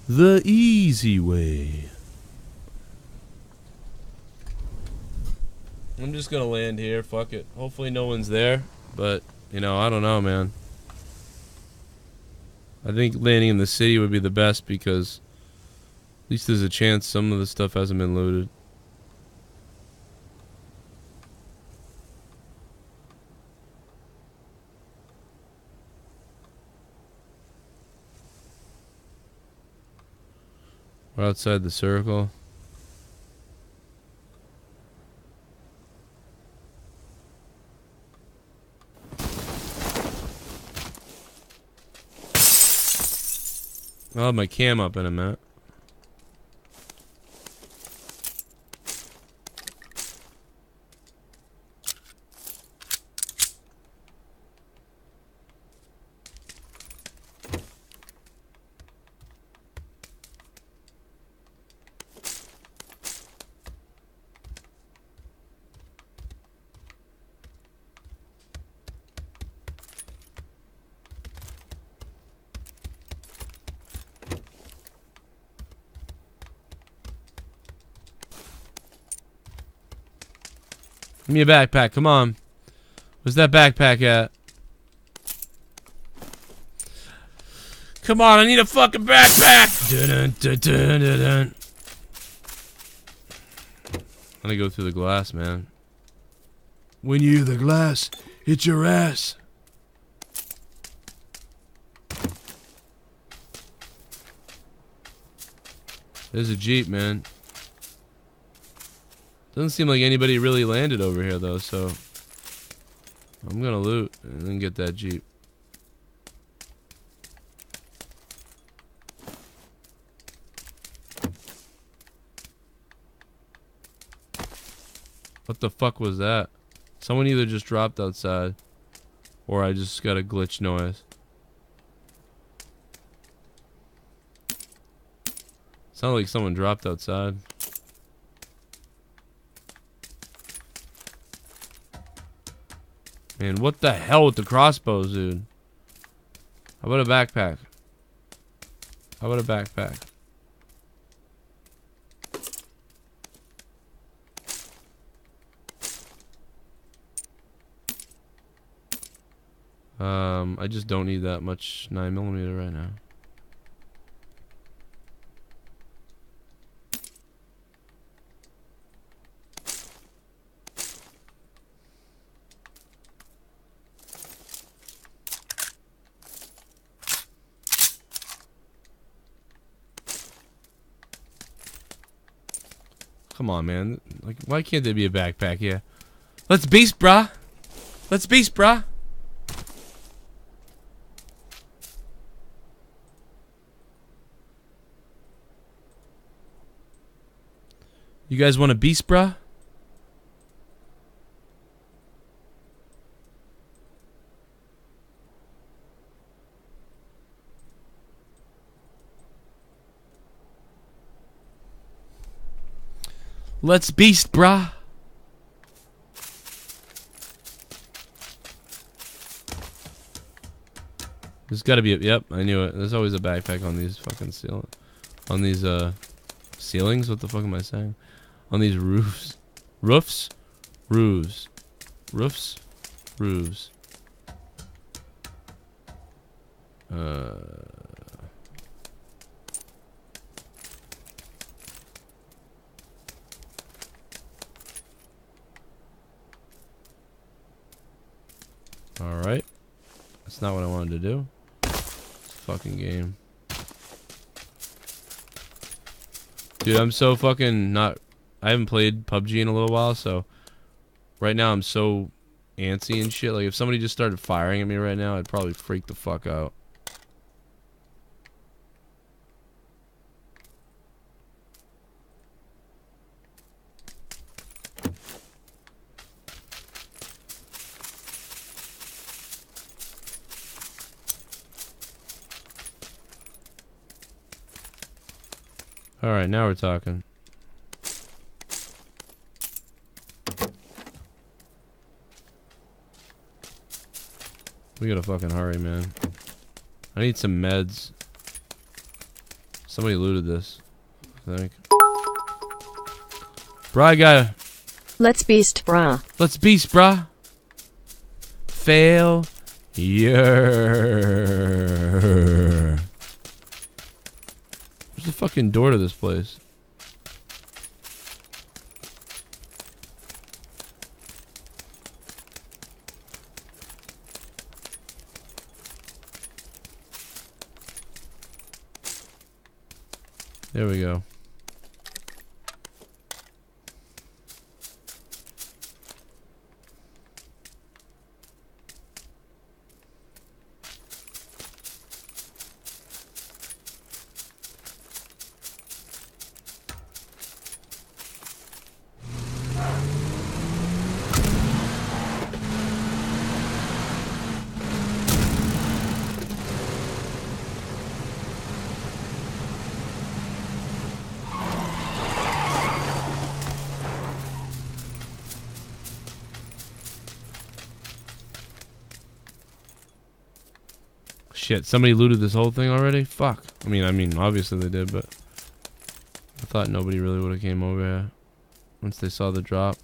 The easy way. I'm just gonna land here, fuck it. Hopefully no one's there, but, you know, I don't know, man. I think landing in the city would be the best because at least there's a chance some of the stuff hasn't been looted. We're outside the circle. I'll have my cam up in a minute. Give me a backpack, come on. Where's that backpack at? Come on, I need a fucking backpack! Dun, dun, dun, dun, dun. I'm gonna go through the glass, man. When you hear the glass, hit your ass. There's a Jeep, man. Doesn't seem like anybody really landed over here, though, so I'm gonna loot and then get that Jeep. What the fuck was that? Someone either just dropped outside or I just got a glitch noise. Sounded like someone dropped outside. Man, what the hell with the crossbows, dude? How about a backpack? How about a backpack? I just don't need that much 9mm right now. Come on, man. Like, why can't there be a backpack here? Let's beast, brah. Let's beast, brah. You guys want a beast, brah? Let's beast, brah. There's got to be a... Yep, I knew it. There's always a backpack on these fucking ceilings? What the fuck am I saying? On these roofs. Roofs? Roofs. Roofs? Roofs. Alright. That's not what I wanted to do. Fucking game. Dude, I'm so fucking not... I haven't played PUBG in a little while, so... Right now I'm so antsy and shit. Like, if somebody just started firing at me right now, I'd probably freak the fuck out. Alright, now we're talking. We gotta fucking hurry, man. I need some meds. Somebody looted this, I think. Bruh, I gotta... Let's beast, bruh. Let's beast, bruh. Fail. Yeah. Where's the fucking door to this place? There we go. Shit, somebody looted this whole thing already? Fuck. I mean, obviously they did, but I thought nobody really would have came over here once they saw the drop.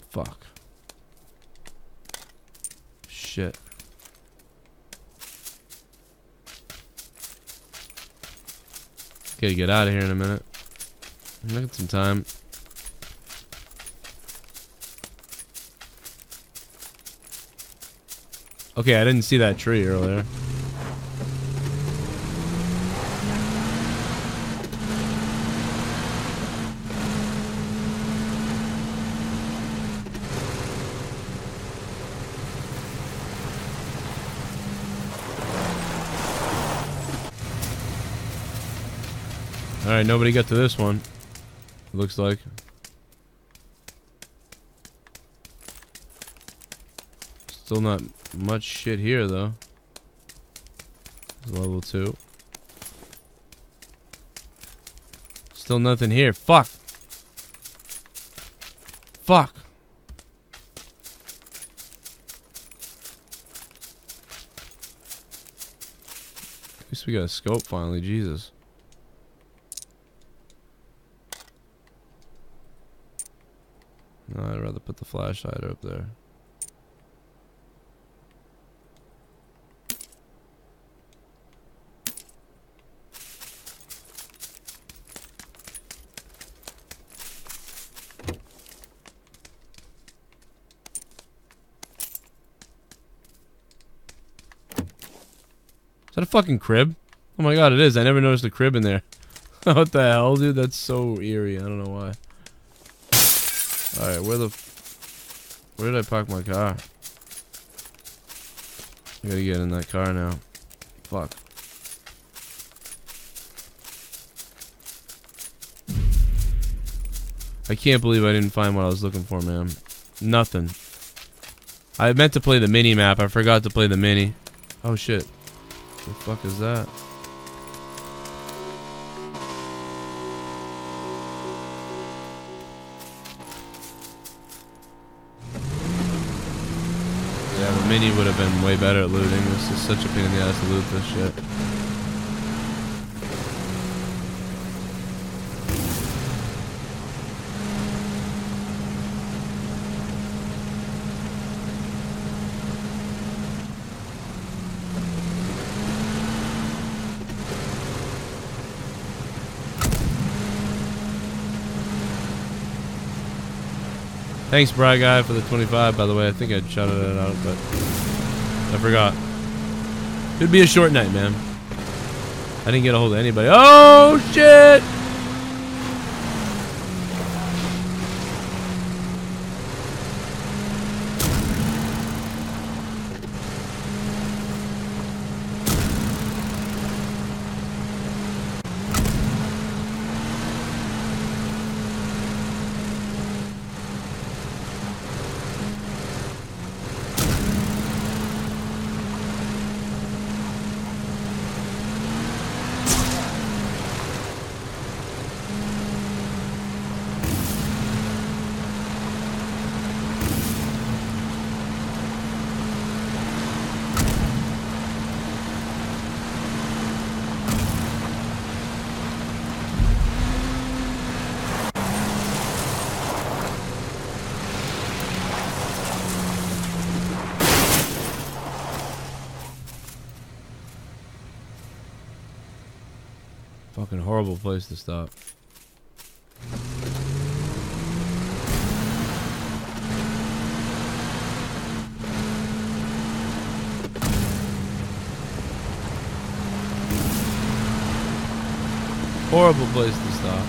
Fuck. Shit. Gotta get out of here in a minute. Look at some time. Okay, I didn't see that tree earlier. Alright, nobody got to this one. It looks like. Still not much shit here, though. Level 2. Still nothing here. Fuck! Fuck! At least we got a scope finally, Jesus. No, I'd rather put the flashlight up there. Is that a fucking crib? Oh my god, it is. I never noticed a crib in there. What the hell, dude? That's so eerie. I don't know why. Alright, where did I park my car? I gotta get in that car now. Fuck. I can't believe I didn't find what I was looking for, man. Nothing. I meant to play the mini map. I forgot to play the mini. Oh shit. What the fuck is that? Yeah, the mini would have been way better at looting. This is such a pain in the ass to loot this shit. Thanks, Bry Guy, for the 25, by the way. I think I shouted it out, but I forgot. Could be a short night, man. I didn't get a hold of anybody. Oh, shit! Fucking horrible place to stop. Horrible place to stop.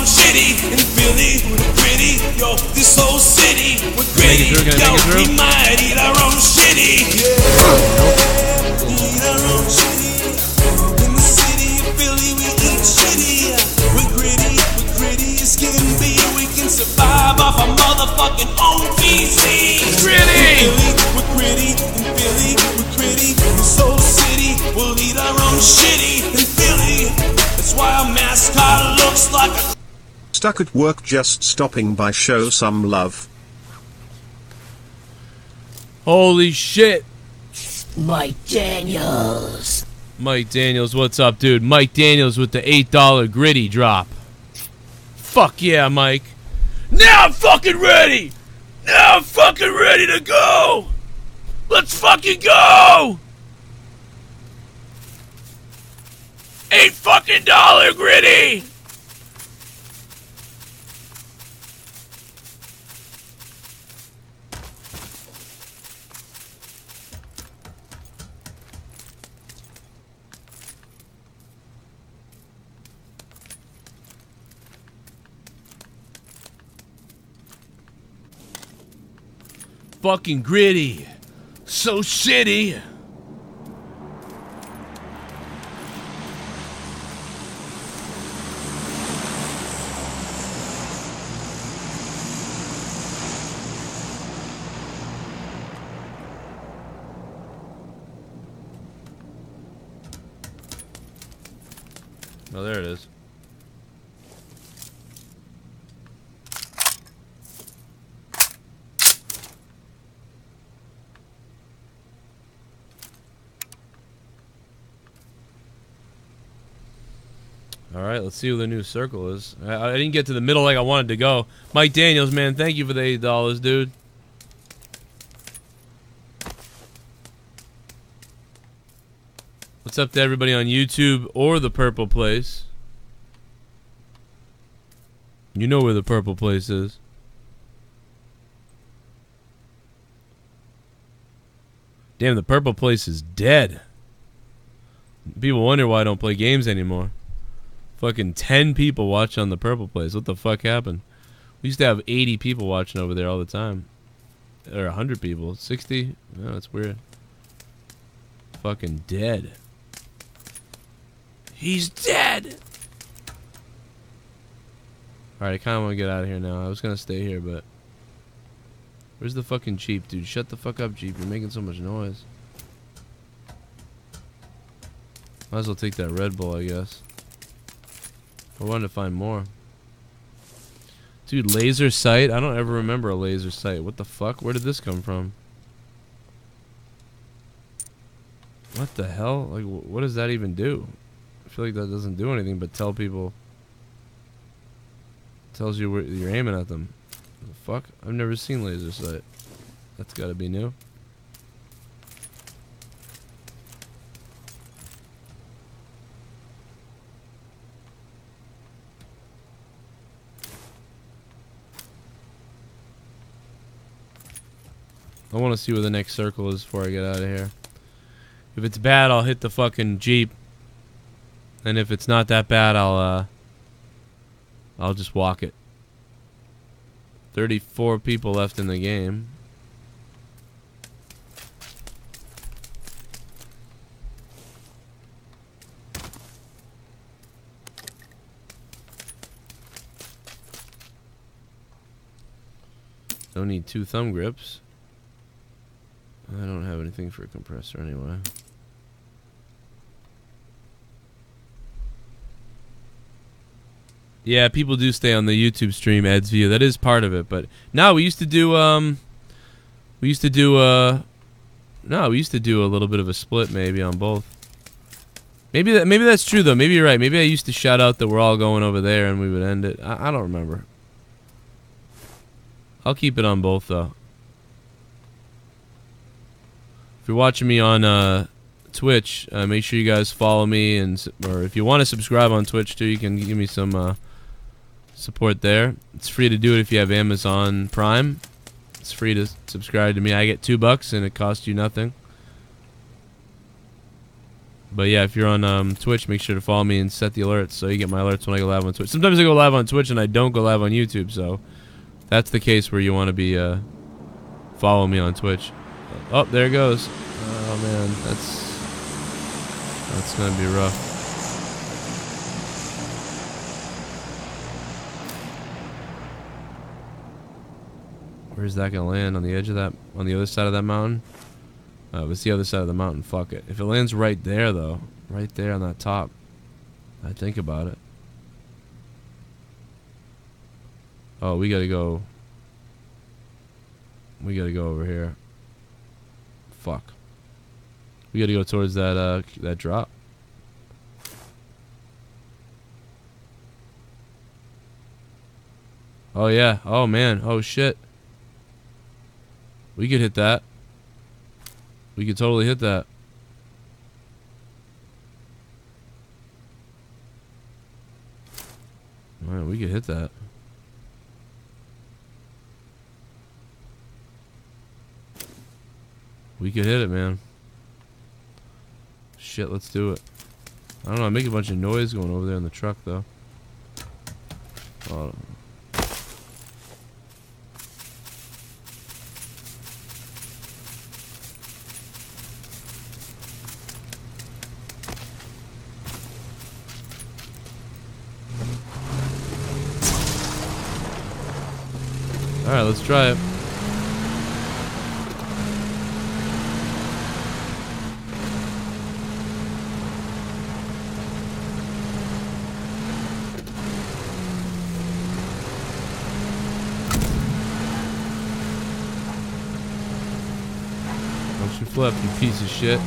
City in Philly, pretty, yo, this whole city, we're gritty, yo, we might eat our own shitty, yeah, eat our own shitty, in the city of Philly we eat shitty, we're gritty as can be, we can survive off our motherfucking own PC, gritty, we're gritty, in Philly, we're gritty, this whole city, we'll eat our own shitty, in Philly, that's why our mascot looks like a Stuck at work just stopping by, show some love. Holy shit. Mike Daniels. Mike Daniels, what's up, dude? Mike Daniels with the $8 gritty drop. Fuck yeah, Mike. Now I'm fucking ready! Now I'm fucking ready to go! Let's fucking go! $8 fucking gritty! Fucking gritty. So shitty. Oh, there it is. Alright, let's see who the new circle is. I didn't get to the middle like I wanted to go. Mike Daniels, man, thank you for the $8, dude. What's up to everybody on YouTube or the Purple Place? You know where the Purple Place is. Damn, the Purple Place is dead. People wonder why I don't play games anymore. Fucking 10 people watch on the Purple Place. What the fuck happened? We used to have 80 people watching over there all the time. or 100 people. 60? No, that's weird. Fucking dead. He's dead! Alright, I kinda wanna get out of here now. I was gonna stay here, but... Where's the fucking Jeep, dude? Shut the fuck up, Jeep. You're making so much noise. Might as well take that Red Bull, I guess. I wanted to find more. Dude, laser sight? I don't ever remember a laser sight. What the fuck? Where did this come from? What the hell? Like, what does that even do? I feel like that doesn't do anything but tell people... Tells you where you're aiming at them. The fuck? I've never seen laser sight. That's gotta be new. I want to see where the next circle is before I get out of here. If it's bad, I'll hit the fucking Jeep. And if it's not that bad, I'll just walk it. 34 people left in the game. Don't need 2 thumb grips. I don't have anything for a compressor anyway. Yeah, people do stay on the YouTube stream ads view. That is part of it, but no, we used to do a little bit of a split maybe on both. Maybe that's true though. Maybe you're right. Maybe I used to shout out that we're all going over there and we would end it. I don't remember. I'll keep it on both though. If you're watching me on Twitch, make sure you guys follow me, or if you want to subscribe on Twitch too, you can give me some support there. It's free to do it if you have Amazon Prime. It's free to subscribe to me. I get $2 and it costs you nothing. But yeah, if you're on Twitch, make sure to follow me and set the alerts so you get my alerts when I go live on Twitch. Sometimes I go live on Twitch and I don't go live on YouTube, so that's the case where you want to be following me on Twitch. Oh, there it goes. Oh man, that's gonna be rough. Where's that gonna land? On the edge of that? On the other side of that mountain? If it's the other side of the mountain, fuck it. If it lands right there, though, right there on that top, I'd think about it. Oh, we gotta go. We gotta go over here. Fuck. We gotta go towards that that drop. Oh yeah. Oh man. Oh shit. We could hit that. We could totally hit that. Alright, we could hit that. We could hit it, man. Shit, let's do it. I don't know, I make a bunch of noise going over there in the truck, though. Oh. Alright, let's try it. Don't you flip, you piece of shit.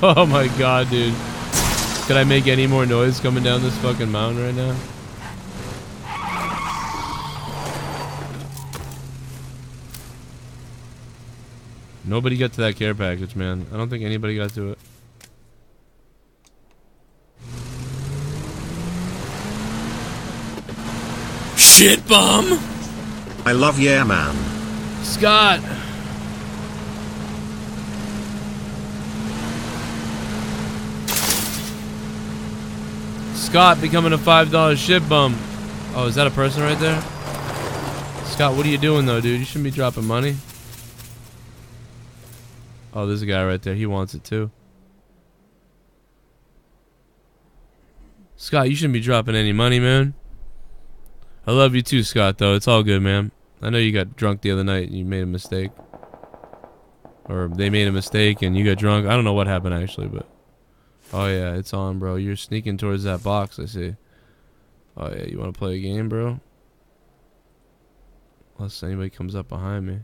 Oh my god, dude. Could I make any more noise coming down this fucking mountain right now? Nobody got to that care package, man. I don't think anybody got to it. Shit bomb! I love yeah, man. Scott! Scott becoming a $5 shit bum. Oh, is that a person right there? Scott, what are you doing though, dude? You shouldn't be dropping money. Oh, there's a guy right there. He wants it too. Scott, you shouldn't be dropping any money, man. I love you too, Scott, though. It's all good, man. I know you got drunk the other night and you made a mistake. Or they made a mistake and you got drunk. I don't know what happened, actually, but... Oh, yeah, it's on, bro. You're sneaking towards that box, I see. Oh, yeah, you want to play a game, bro? Unless anybody comes up behind me.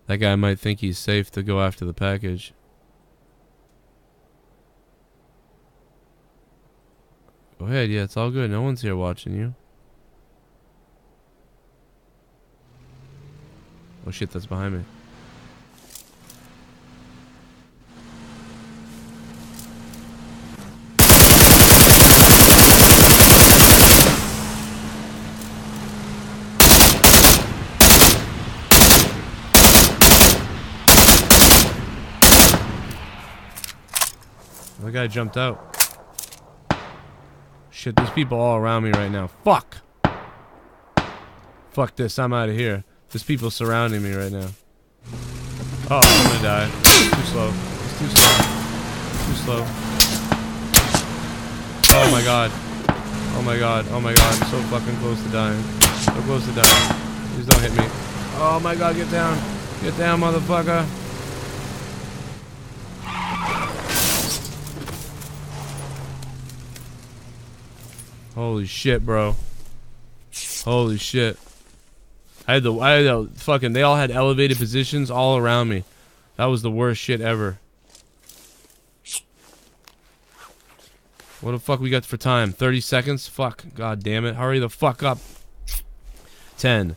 That guy might think he's safe to go after the package. Go ahead, yeah, it's all good. No one's here watching you. Oh shit, that's behind me. The guy jumped out. Shit, there's people all around me right now. Fuck! Fuck this, I'm out of here. There's people surrounding me right now. Oh, I'm gonna die. Too slow. It's too slow. Too slow. Oh my god. Oh my god. Oh my god. I'm so fucking close to dying. So close to dying. Please don't hit me. Oh my god, get down. Get down, motherfucker. Holy shit, bro. Holy shit. I had the fucking, they all had elevated positions all around me. That was the worst shit ever. What the fuck we got for time? 30 seconds? Fuck. God damn it. Hurry the fuck up. 10,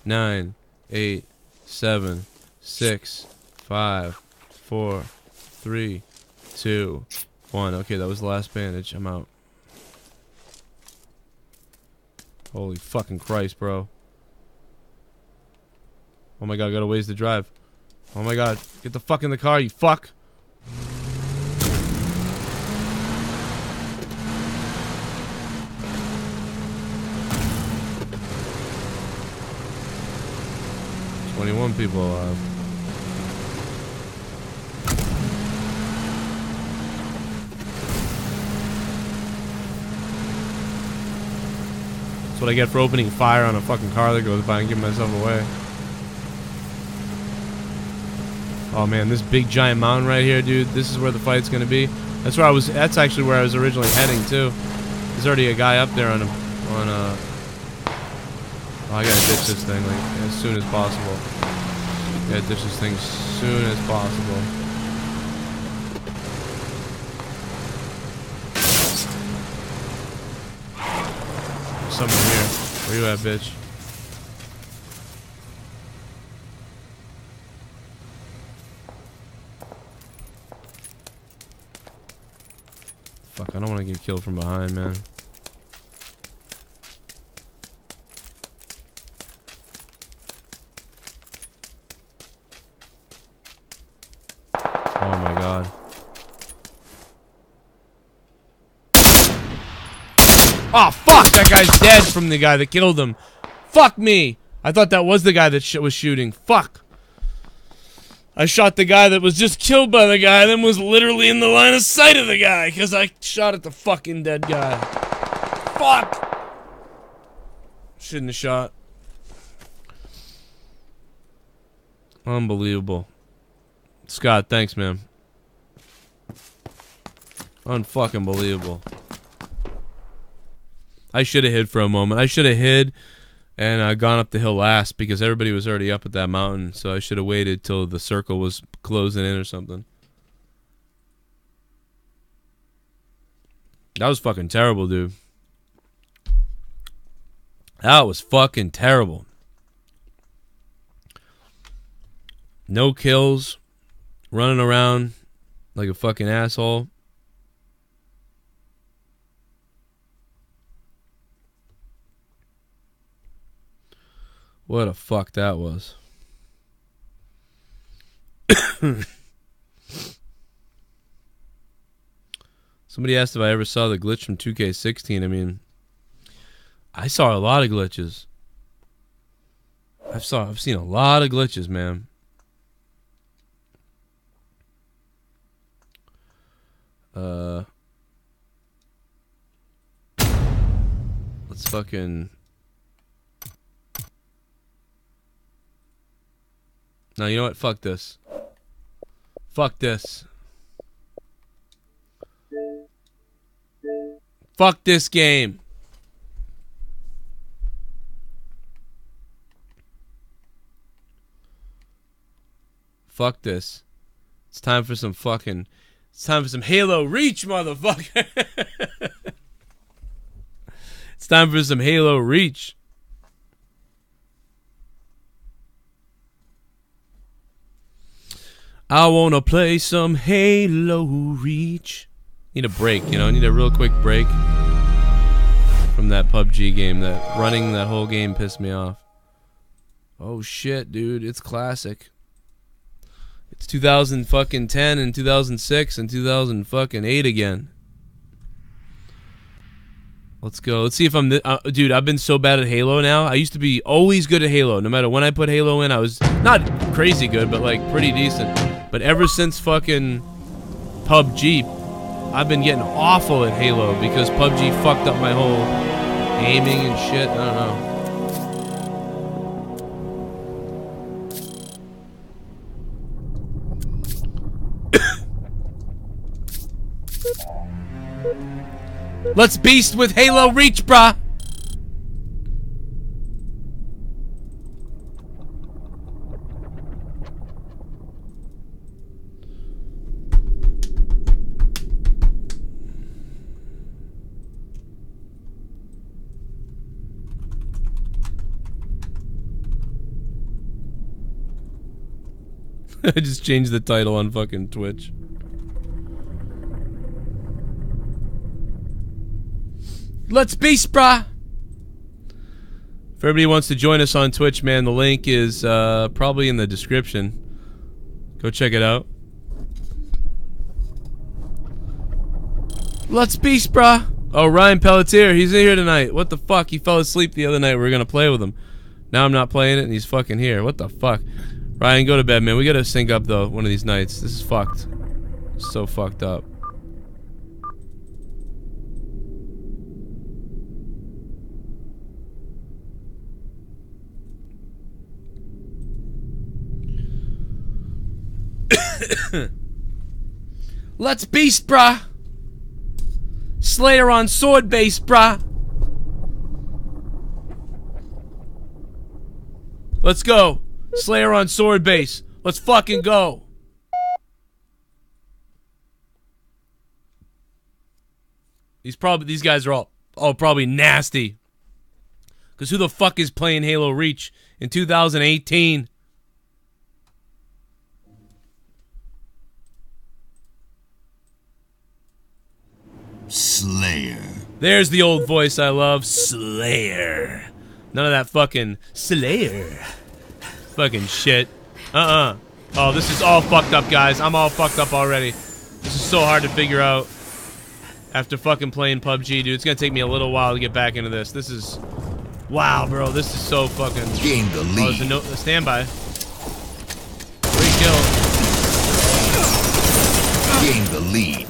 9, 8, 7, 6, 5, 4, 3, 2, 1. Okay, that was the last bandage. I'm out. Holy fucking Christ, bro. Oh my god, I got a ways to drive. Oh my god, get the fuck in the car, you fuck! "21 people alive." That's what I get for opening fire on a fucking car that goes by and giving myself away. Oh man, this big giant mountain right here, dude. This is where the fight's gonna be. That's where I was. That's actually where I was originally heading too. There's already a guy up there on a. Oh, I gotta ditch this thing like as soon as possible. Gotta ditch this thing as soon as possible. There's someone here. Where you at, bitch? Fuck, I don't want to get killed from behind, man. Oh my god. Oh fuck! That guy's dead from the guy that killed him. Fuck me! I thought that was the guy that was shooting. Fuck! I shot the guy that was just killed by the guy, then was literally in the line of sight of the guy, because I shot at the fucking dead guy. Fuck! Shouldn't have shot. Unbelievable. Scott, thanks, man. Unfucking believable. I should have hid for a moment. I should have hid and gone up the hill last because everybody was already up at that mountain. So I should have waited till the circle was closing in or something. That was fucking terrible, dude. That was fucking terrible. No kills. Running around like a fucking asshole. What a fuck that was. Somebody asked if I ever saw the glitch from 2K16. I mean, I saw a lot of glitches. I've seen a lot of glitches, man. Let's fucking... No, you know what? Fuck this. Fuck this. Fuck this game. Fuck this. It's time for some fucking... It's time for some Halo Reach, motherfucker. It's time for some Halo Reach. I wanna play some Halo Reach. Need a break, you know, need a real quick break from that PUBG game. That running that whole game pissed me off. Oh shit, dude, it's classic. It's 2010 and 2006 and 2008 again. Let's go. Let's see if I'm... dude, I've been so bad at Halo now. I used to be always good at Halo. No matter when I put Halo in, I was not crazy good, but like pretty decent. But ever since fucking PUBG, I've been getting awful at Halo because PUBG fucked up my whole aiming and shit. I don't know. Let's beast with Halo Reach, brah! I just changed the title on fucking Twitch. Let's beast, brah! If everybody wants to join us on Twitch, man, the link is probably in the description. Go check it out. Let's beast, brah! Oh, Ryan Pelletier, he's in here tonight. What the fuck? He fell asleep the other night. We were gonna play with him. Now I'm not playing it, and he's fucking here. What the fuck? Ryan, go to bed, man. We gotta sync up, though, one of these nights. This is fucked. So fucked up. Let's beast, brah! Slayer on sword base, brah! Let's go! Slayer on sword base. Let's fucking go! These guys are all probably nasty. Cause who the fuck is playing Halo Reach in 2018? Slayer. There's the old voice I love. Slayer. None of that fucking Slayer. Fucking shit. Oh, this is all fucked up, guys. I'm all fucked up already. This is so hard to figure out after fucking playing PUBG, dude. It's gonna take me a little while to get back into this. This is... Wow, bro. This is so fucking... Gain the lead. Oh, there's a standby. Great kill. Gain the lead.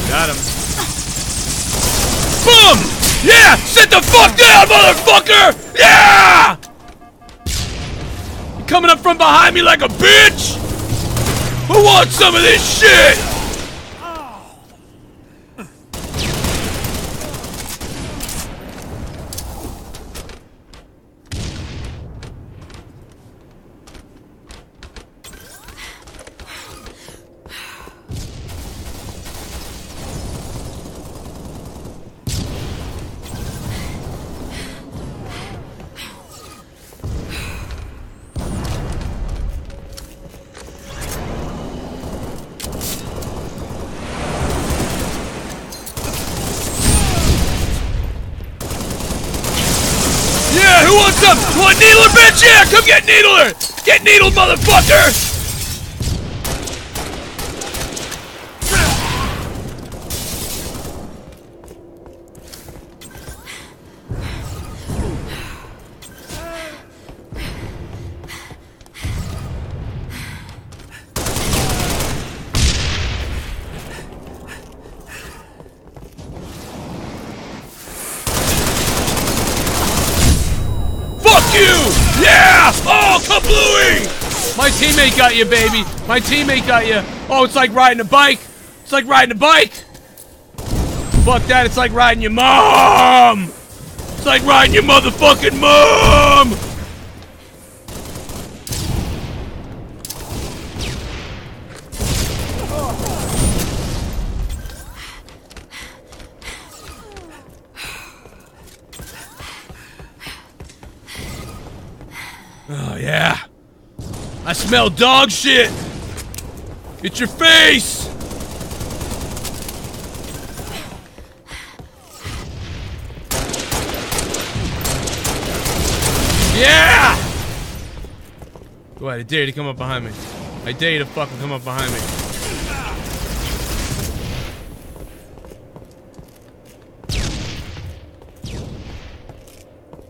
Got him. Boom! Yeah! Sit the fuck down, motherfucker! Yeah! You coming up from behind me like a bitch? Who wants some of this shit? him! You want Needler, bitch? Yeah, come get Needler! Get Needled, motherfucker! Yeah! Oh, kablooey! My teammate got you, baby. My teammate got you. Oh, it's like riding a bike. It's like riding a bike. Fuck that. It's like riding your mom. It's like riding your motherfucking mom. Oh, yeah. I smell dog shit. It's your face. Yeah! Go ahead, I dare you to come up behind me. I dare you to fucking come up behind me.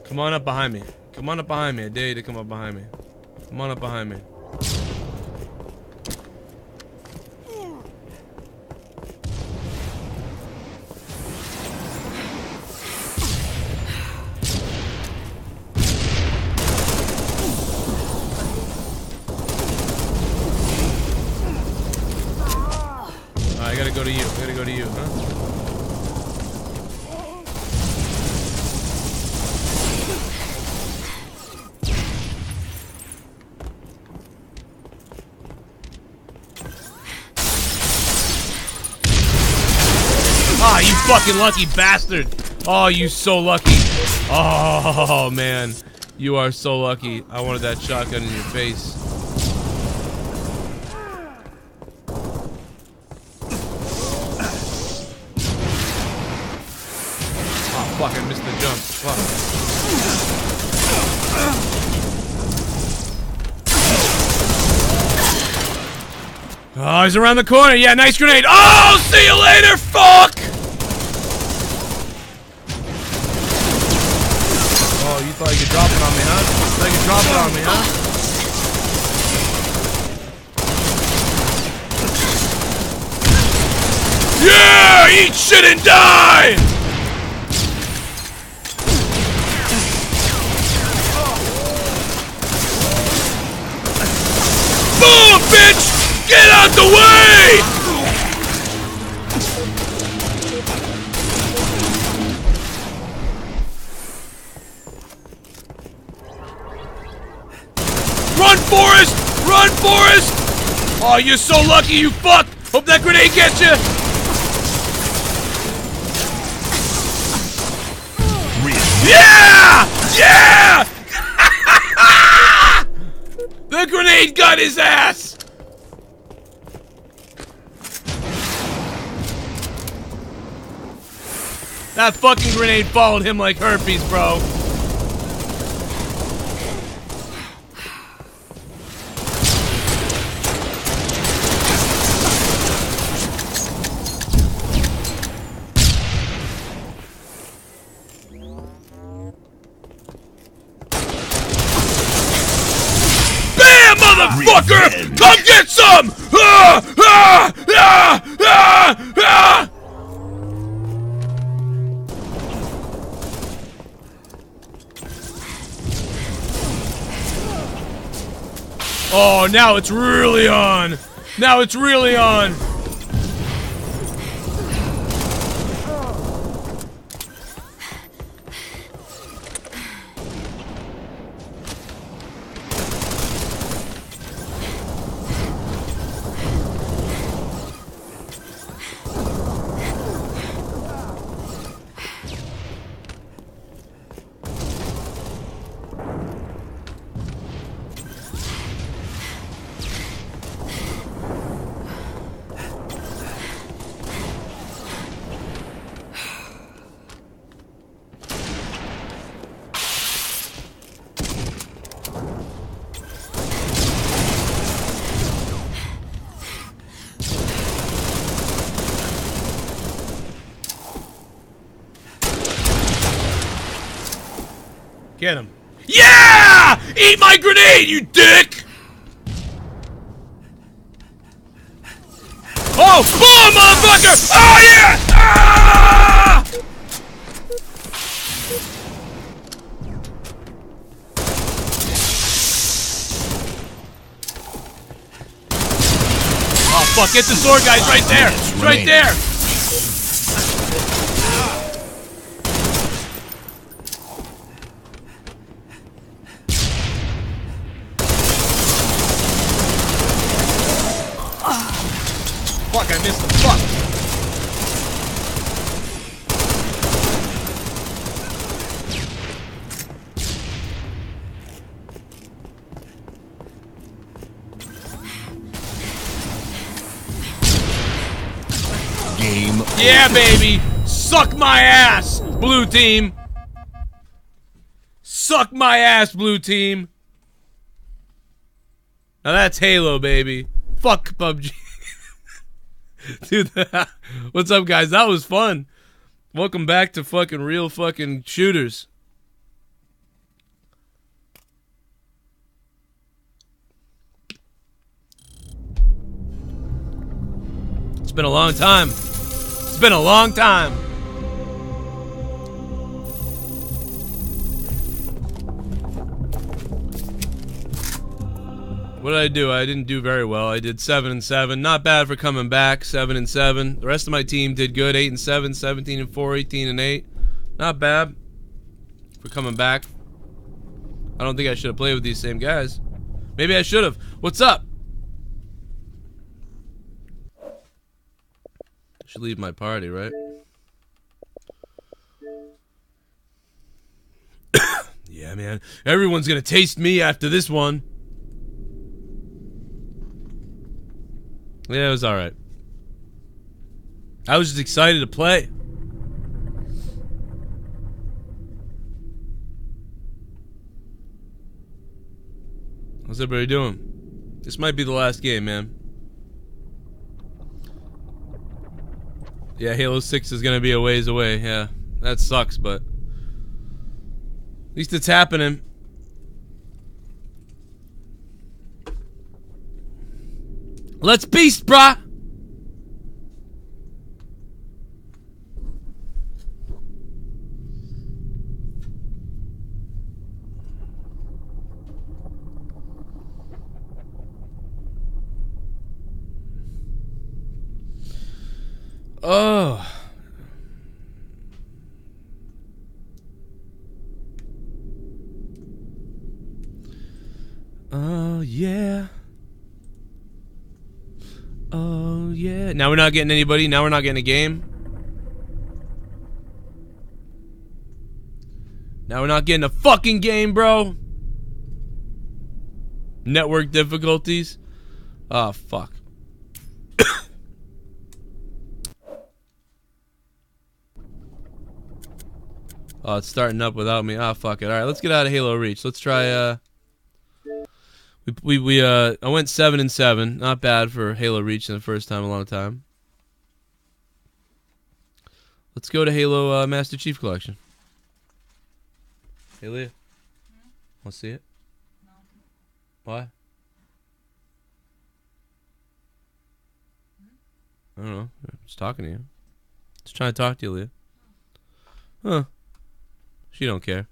Come on up behind me. Come on up behind me. I dare you to come up behind me. Come on up behind me. Alright, I gotta go to you. I gotta go to you, huh? Ah, you fucking lucky bastard! Oh, you so lucky! Oh man, you are so lucky. I wanted that shotgun in your face. Oh fuck! I missed the jump. Fuck. Oh, he's around the corner. Yeah, nice grenade. Oh, see you later. Fuck. Oh, you thought you could drop it on me, huh? You thought you could drop it on me, huh? Yeah! Eat shit and die! Boom, bitch! Get out the way! Run, Forrest! Run, Forrest! Oh, you're so lucky, you fuck! Hope that grenade gets you! Yeah! Yeah! The grenade got his ass! That fucking grenade followed him like herpes, bro. Motherfucker! Come get some! Ah! Ah! Ah! Ah! Ah! Oh, now it's really on! Now it's really on! Get him. Yeah! Eat my grenade, you dick! Oh, boom, motherfucker! Oh, yeah! Ah! Oh, fuck, get the sword, guys, right there! It's right there! Fuck, I missed him. Fuck. Game. Yeah, baby. Suck my ass, blue team. Suck my ass, blue team. Now that's Halo, baby. Fuck PUBG. Dude, what's up, guys? That was fun. Welcome back to fucking real fucking shooters. It's been a long time. It's been a long time. What did I do? I didn't do very well. I did 7-7. Not bad for coming back. 7-7. The rest of my team did good. 8-7, 17-4, 18-8. Not bad for coming back. I don't think I should have played with these same guys. Maybe I should have. What's up? I should leave my party, right? Yeah, man. Everyone's gonna taste me after this one. Yeah, it was alright. I was just excited to play. How's everybody doing? This might be the last game, man. Yeah, Halo 6 is gonna be a ways away. Yeah, that sucks, but at least it's happening. Let's beast, brah! Oh. Oh, yeah. Oh, yeah. Now we're not getting anybody. Now we're not getting a game. Now we're not getting a fucking game, bro. Network difficulties. Oh, fuck. Oh, it's starting up without me. Ah, fuck it. All right, let's get out of Halo Reach. Let's try, I went 7-7. Not bad for Halo Reach in the first time in a long time. Let's go to Halo Master Chief Collection. Hey, Leah. Want to see it? No. Why? I don't know. I'm just talking to you. Just trying to talk to you, Leah. Huh. She don't care.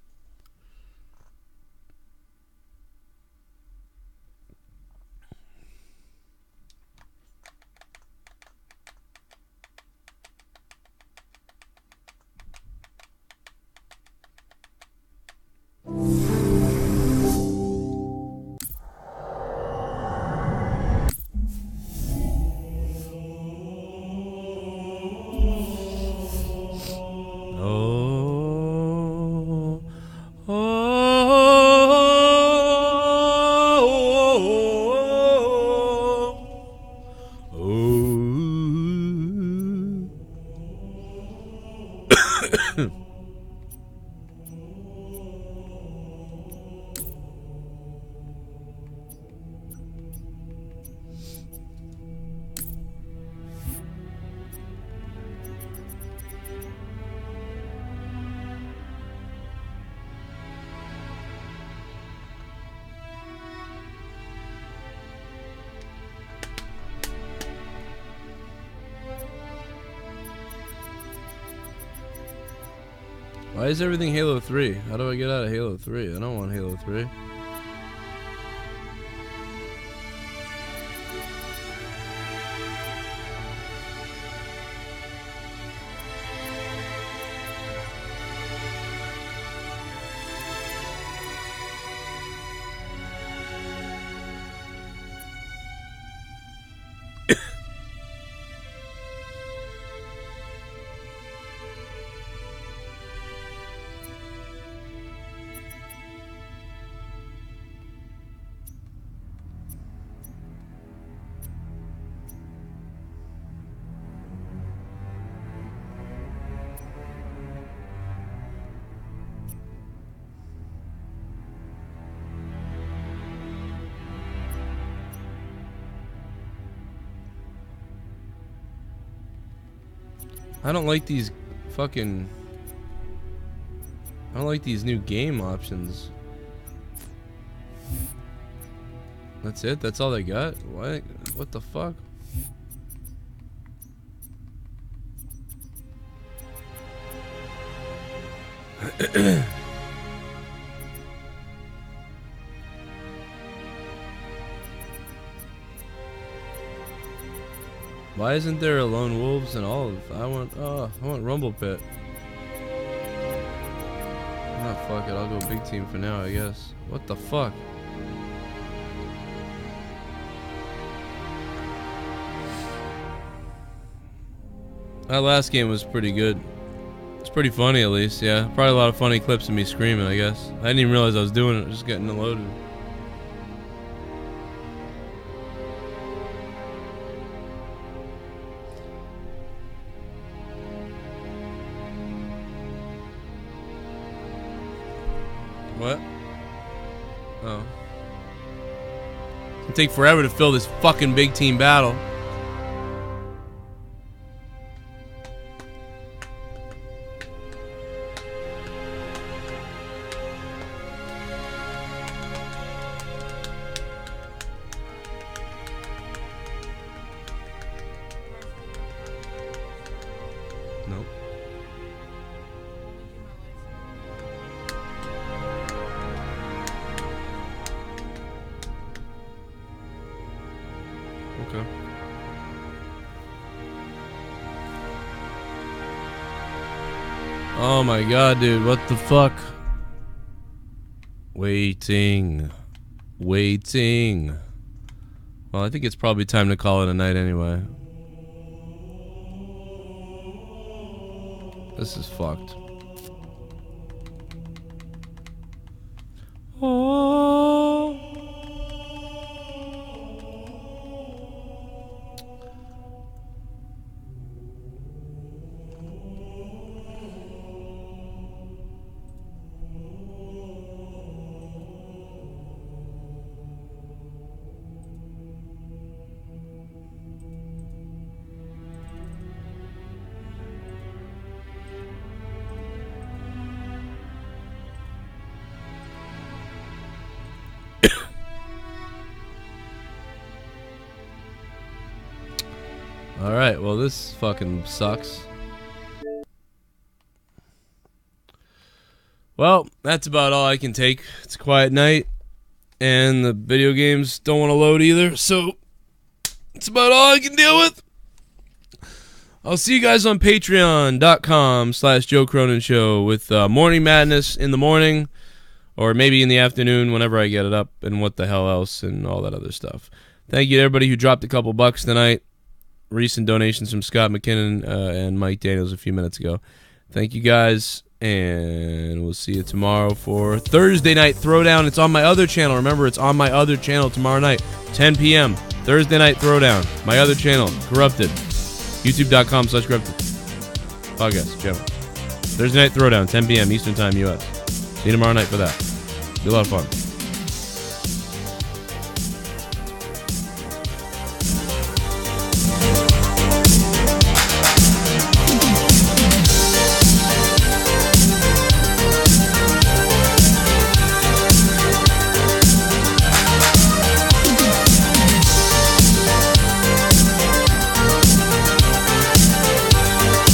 Why is everything Halo 3? How do I get out of Halo 3? I don't want Halo 3. I don't like these fucking... I don't like these new game options. That's it? That's all they got? What? What the fuck? Why isn't there a Lone Wolves and Olive? I want Rumble Pit. Ah, fuck it. I'll go big team for now, I guess. What the fuck? That last game was pretty good. It's pretty funny, at least, yeah. Probably a lot of funny clips of me screaming, I guess. I didn't even realize I was doing it, just getting it loaded. What? Oh. It's gonna take forever to fill this fucking big team battle. Nope. Okay. Oh my god, dude, what the fuck? Waiting. Waiting. Well, I think it's probably time to call it a night anyway. This is fucked. Oh. Alright, well this fucking sucks. Well, that's about all I can take. It's a quiet night, and the video games don't want to load either, so it's about all I can deal with. I'll see you guys on patreon.com/Joe Cronin Show with Morning Madness in the morning, or maybe in the afternoon whenever I get it up, and what the hell else, and all that other stuff. Thank you to everybody who dropped a couple bucks tonight. Recent donations from Scott McKinnon and Mike Daniels a few minutes ago. Thank you guys, and we'll see you tomorrow for Thursday Night Throwdown. It's on my other channel. Remember, it's on my other channel tomorrow night, 10 p.m. Thursday Night Throwdown. My other channel, Corrupted. YouTube.com/Corrupted. Podcast channel. Thursday Night Throwdown, 10 p.m. Eastern Time, U.S. See you tomorrow night for that. Be a lot of fun.